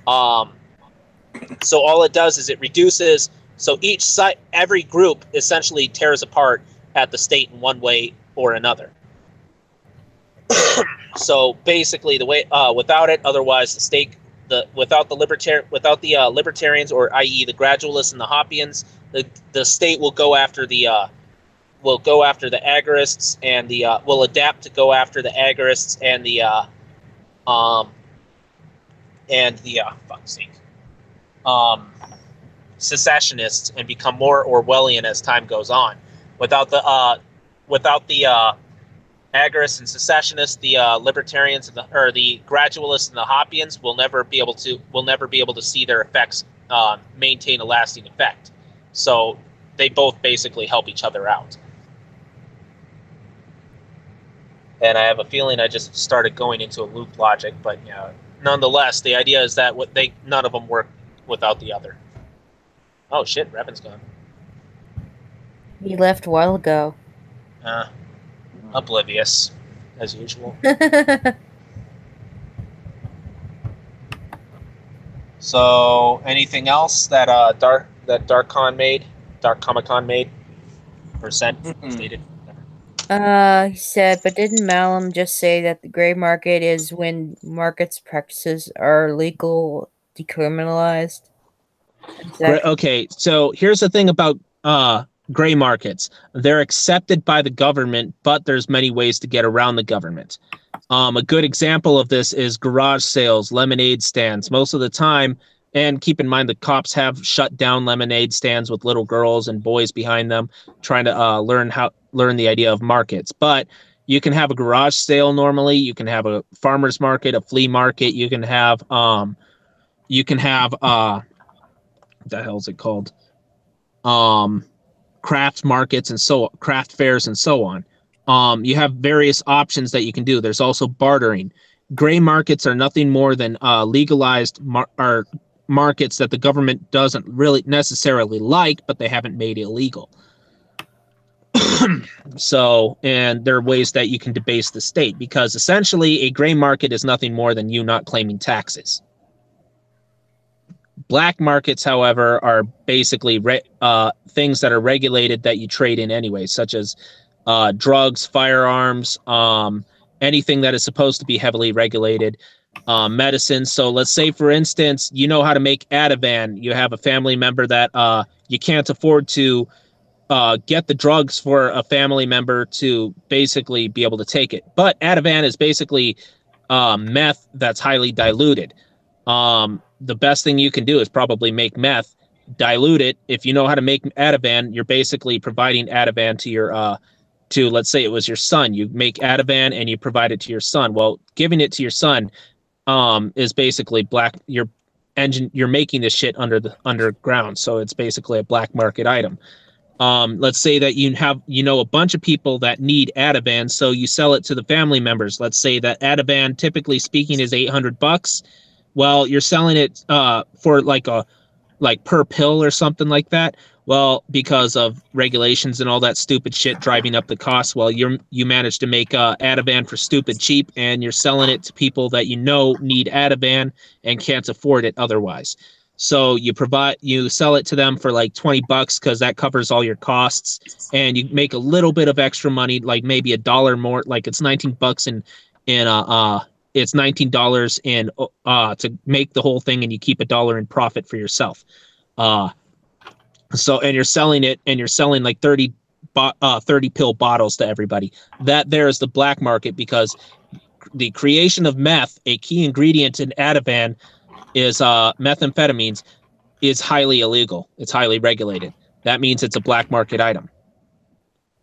So all it does is it reduces. So each side, every group essentially tears apart at the state in one way or another. So basically, the way without it, otherwise the state, without the libertarians, or i.e. the gradualists and the Hoppians, the state will go after the agorists, and will adapt to go after the agorists and the secessionists, and become more Orwellian as time goes on. Without the agorists and secessionists, the libertarians or the gradualists and the Hoppians will never be able to see their effects maintain a lasting effect. So they both basically help each other out. And I have a feeling I just started going into a loop logic, but yeah, nonetheless, the idea is that none of them work without the other. Oh shit, Revan's gone. He left a while ago. Oblivious, as usual. So, anything else that Dark Comic Con made, or stated? He said, but didn't Malum just say that the gray market is when markets practices are legal, decriminalized? Okay, so here's the thing about gray markets. They're accepted by the government, but there's many ways to get around the government. A good example of this is garage sales, lemonade stands. Most of the time, and keep in mind the cops have shut down lemonade stands with little girls and boys behind them, trying to learn the idea of markets. But you can have a garage sale normally. You can have a farmer's market, a flea market. You can have what the hell is it called? Craft markets and craft fairs and so on. You have various options that you can do. There's also bartering. Gray markets are nothing more than legalized markets that the government doesn't really necessarily like, but they haven't made illegal. So, and there are ways that you can debase the state, because essentially a gray market is nothing more than you not claiming taxes. Black markets, however, are basically things that are regulated that you trade in anyway, such as drugs, firearms, anything that is supposed to be heavily regulated, medicine. So let's say, for instance, you know how to make Ativan. You have a family member that you can't afford to get the drugs for a family member to basically be able to take it. But Ativan is basically meth that's highly diluted. The best thing you can do is probably make meth, dilute it. If you know how to make Ativan, you're basically providing Ativan to your let's say it was your son. You make Ativan and you provide it to your son. Well, giving it to your son is basically you're making this shit underground, so it's basically a black market item. Let's say that you know a bunch of people that need Ativan, so you sell it to the family members. Let's say that Ativan, typically speaking, is $800. Well, you're selling it for like per pill or something like that. Well, because of regulations and all that stupid shit driving up the cost, well, you managed to make Ativan for stupid cheap, and you're selling it to people that you know need Ativan and can't afford it otherwise. So you sell it to them for like $20 because that covers all your costs, and you make a little bit of extra money, like maybe $1 more. Like it's $19 it's $19 to make the whole thing, and you keep $1 in profit for yourself. So, and you're selling it, and you're selling like 30 pill bottles to everybody. That there is the black market, because the creation of meth, a key ingredient in Ativan, is methamphetamines, is highly illegal. It's highly regulated. that means it's a black market item.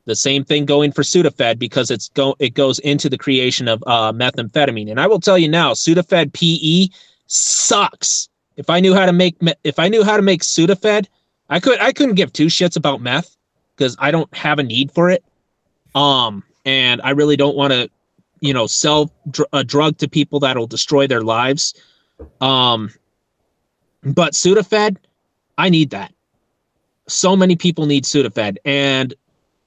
The same thing going for Sudafed, because it goes into the creation of methamphetamine. And I will tell you now, Sudafed PE sucks. If I knew how to make Sudafed, I couldn't give two shits about meth because I don't have a need for it. And I really don't want to, sell a drug to people that'll destroy their lives. But Sudafed, I need that. So many people need Sudafed, and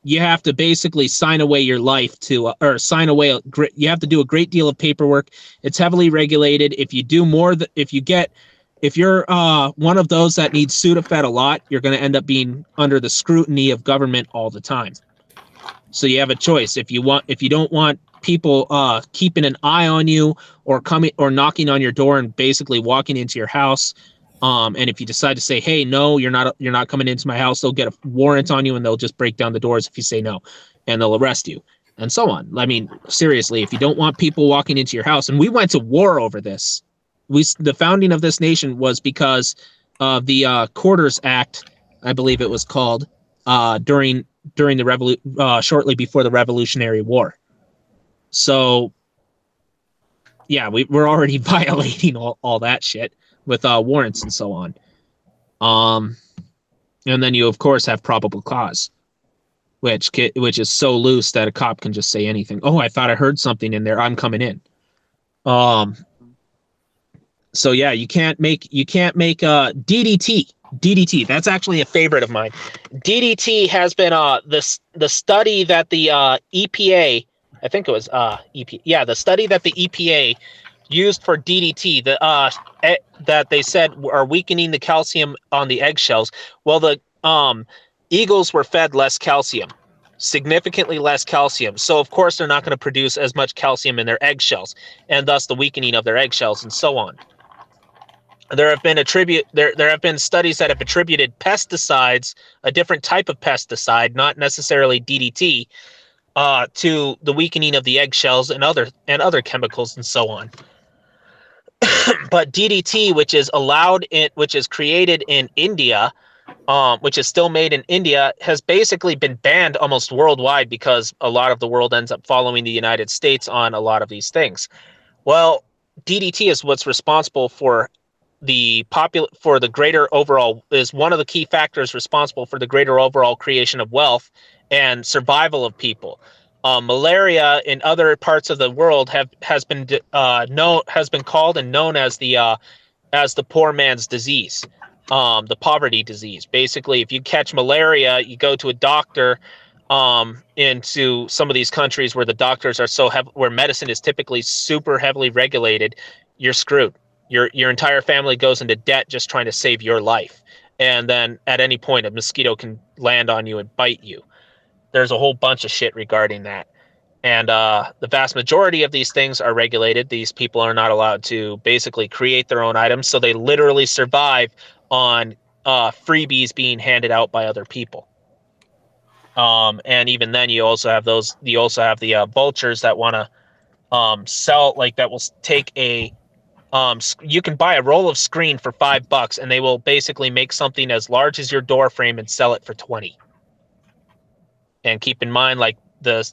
you have to basically sign away your life to, you have to do a great deal of paperwork. It's heavily regulated. If you do more, if you're one of those that needs Sudafed a lot, you're going to end up being under the scrutiny of government all the time. So you have a choice. If you don't want people keeping an eye on you or coming or knocking on your door and basically walking into your house, and if you decide to say, hey, no, you're not coming into my house, they'll get a warrant on you and they'll just break down the doors if you say no, and they'll arrest you and so on. I mean, seriously, if you don't want people walking into your house, and we went to war over this. The founding of this nation was because of the Quarters Act, I believe it was called, during the shortly before the Revolutionary War. So, yeah, we're already violating all that shit with warrants and so on. And then you, of course, have probable cause, which is so loose that a cop can just say anything. Oh, I thought I heard something in there. I'm coming in. So yeah, you can't make DDT. DDT. That's actually a favorite of mine. DDT has been the study that the EPA, I think it was EPA. Yeah, the study that the EPA used for DDT, that they said are weakening the calcium on the eggshells. Well, the eagles were fed less calcium, significantly less calcium. So of course they're not going to produce as much calcium in their eggshells, and thus the weakening of their eggshells and so on. There have been studies that have attributed pesticides, a different type of pesticide, not necessarily DDT, to the weakening of the eggshells and other chemicals and so on. But DDT, which is created in India, which is still made in India, has basically been banned almost worldwide because a lot of the world ends up following the United States on a lot of these things. Well, DDT is what's responsible for the greater overall, is one of the key factors responsible for the greater overall creation of wealth and survival of people. Malaria in other parts of the world has been called and known as the poor man's disease, the poverty disease. Basically, if you catch malaria, you go to a doctor. Into some of these countries where the doctors are where medicine is typically super heavily regulated, you're screwed. Your entire family goes into debt just trying to save your life. And then at any point, a mosquito can land on you and bite you. There's a whole bunch of shit regarding that. And the vast majority of these things are regulated. These people are not allowed to basically create their own items. So they literally survive on freebies being handed out by other people. And even then, you also have the vultures that want to sell, like that will take a you can buy a roll of screen for $5 and they will basically make something as large as your door frame and sell it for 20. And keep in mind, in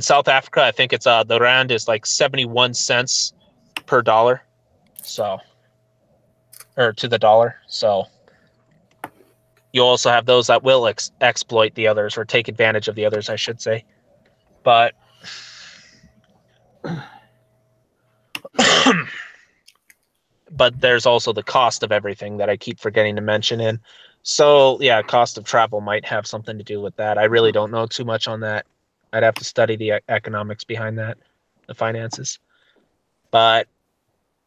South Africa, I think it's the rand is like 71 cents per dollar, or to the dollar. So you also have those that will exploit the others, or take advantage of the others, I should say. But but there's also the cost of everything that I keep forgetting to mention in. So yeah, cost of travel might have something to do with that. I really don't know too much on that. I'd have to study the economics behind that, the finances. But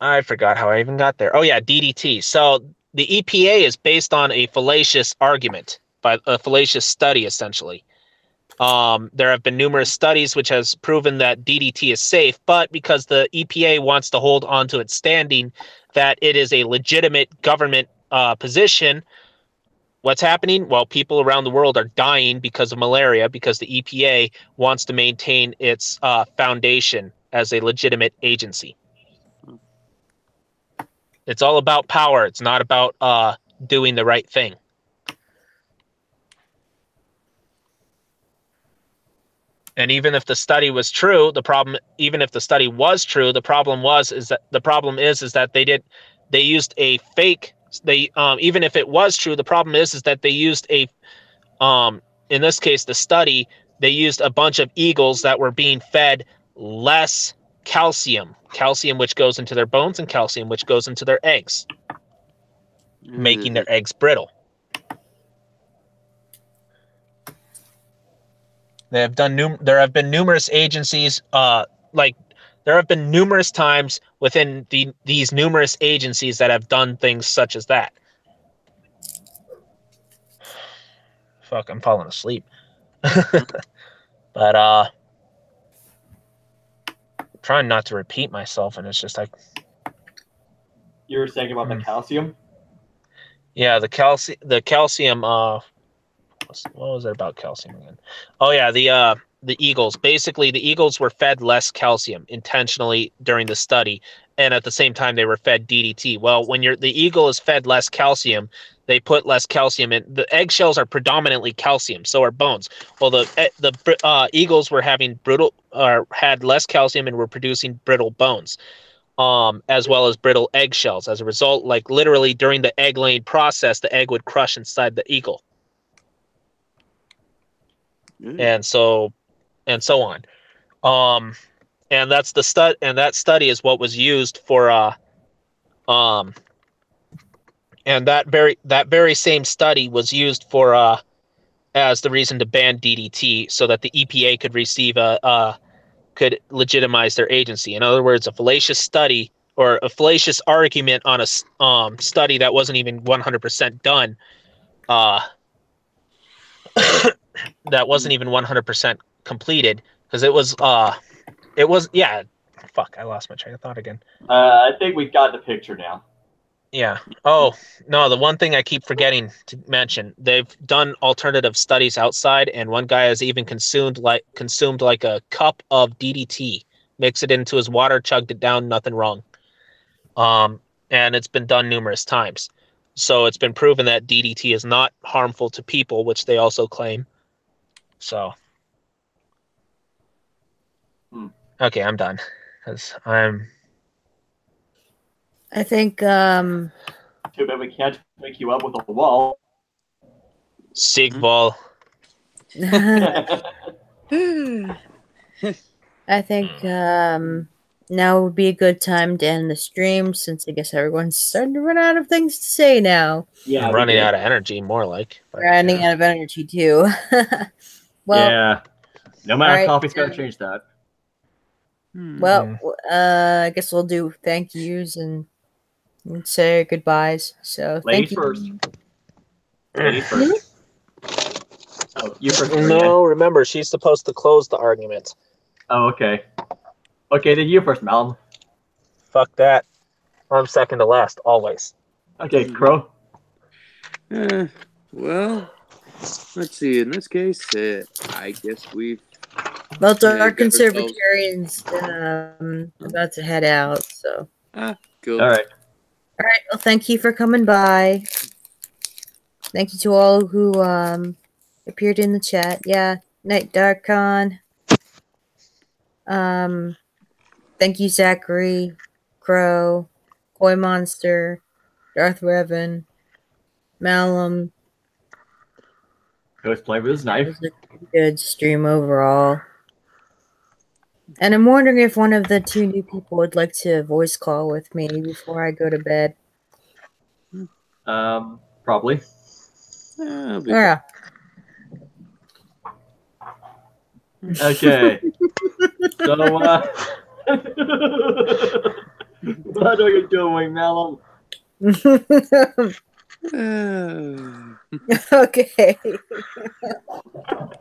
I forgot how I even got there. Oh yeah, DDT. So the EPA is based on a fallacious argument, by a fallacious study, essentially. There have been numerous studies which has proven that DDT is safe, but because the EPA wants to hold on to its standing that it is a legitimate government position, what's happening? Well, people around the world are dying because of malaria because the EPA wants to maintain its foundation as a legitimate agency. It's all about power. It's not about doing the right thing. And even if the study was true, the problem is that they used a fake. Even if it was true, the problem is that they used a in this case the study, they used a bunch of eagles that were being fed less calcium which goes into their bones and calcium which goes into their eggs, making their eggs brittle. There have been numerous agencies, there have been numerous times within these numerous agencies that have done things such as that. Fuck, I'm falling asleep. But I'm trying not to repeat myself, and it's just like... You were saying about the calcium? Yeah, the calcium, what was it about calcium again? Oh yeah, the eagles. Basically, the eagles were fed less calcium intentionally during the study, and at the same time they were fed DDT. Well, when the eagle is fed less calcium, they put less calcium in. The eggshells are predominantly calcium, so are bones. Well, the eagles were had less calcium and were producing brittle bones, as well as brittle eggshells. As a result, like literally during the egg laying process, the egg would crush inside the eagle. And so on. And that's the and that study is what was used for and that very same study was used for as the reason to ban DDT, so that the EPA could receive could legitimize their agency. In other words, a fallacious study or a fallacious argument on a study that wasn't even 100% done, that wasn't even 100% completed, because it was yeah. Fuck, I lost my train of thought again. I think we got the picture now. Yeah. Oh, no, the one thing I keep forgetting to mention, they've done alternative studies outside, and one guy has even consumed like a cup of DDT, mixed it into his water, chugged it down, nothing wrong. And it's been done numerous times. So it's been proven that DDT is not harmful to people, which they also claim. So okay, I'm done. I think Too bad we can't wake you up with a wall. Sigval. I think now would be a good time to end the stream, since I guess everyone's starting to run out of things to say now. Yeah, I'm running out of energy, more like. Running out of energy too. Well, yeah. No matter how coffee's gonna change that. Well, I guess we'll do thank yous and say goodbyes. So Ladies thank you. first. Ladies first. Oh, you first. No, remember, she's supposed to close the argument. Oh, okay. Okay, then you first, Malum. Fuck that. I'm second to last, always. Okay, Crow. Well, let's see. In this case, I guess we've... Well, our conservatarians about to head out, so. Cool. All right. All right. Well, thank you for coming by. Thank you to all who appeared in the chat. Yeah, Night Darkon. Thank you, Zachary, Crow, Koi Monster, Darth Revan, Malum. He was playing with his knife. It was a good stream overall. And I'm wondering if one of the two new people would like to voice call with me before I go to bed. Probably. Yeah. Okay. So, what are you doing, Malum? Okay.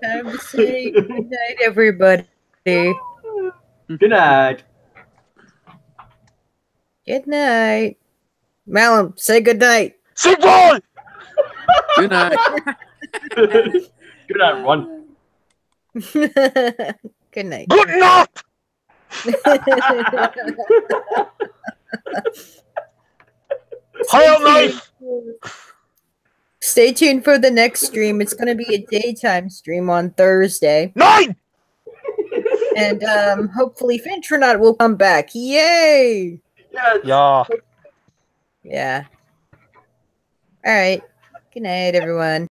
Time to say good night, everybody. Good night. Good night. Malum, say good night. Say boy! Good night. Good night, everyone. Good night. Good night! Hail knife! Stay tuned for the next stream. It's going to be a daytime stream on Thursday. 9! And hopefully Fintronaut will come back. Yay! Yeah. Yeah. All right. Good night, everyone.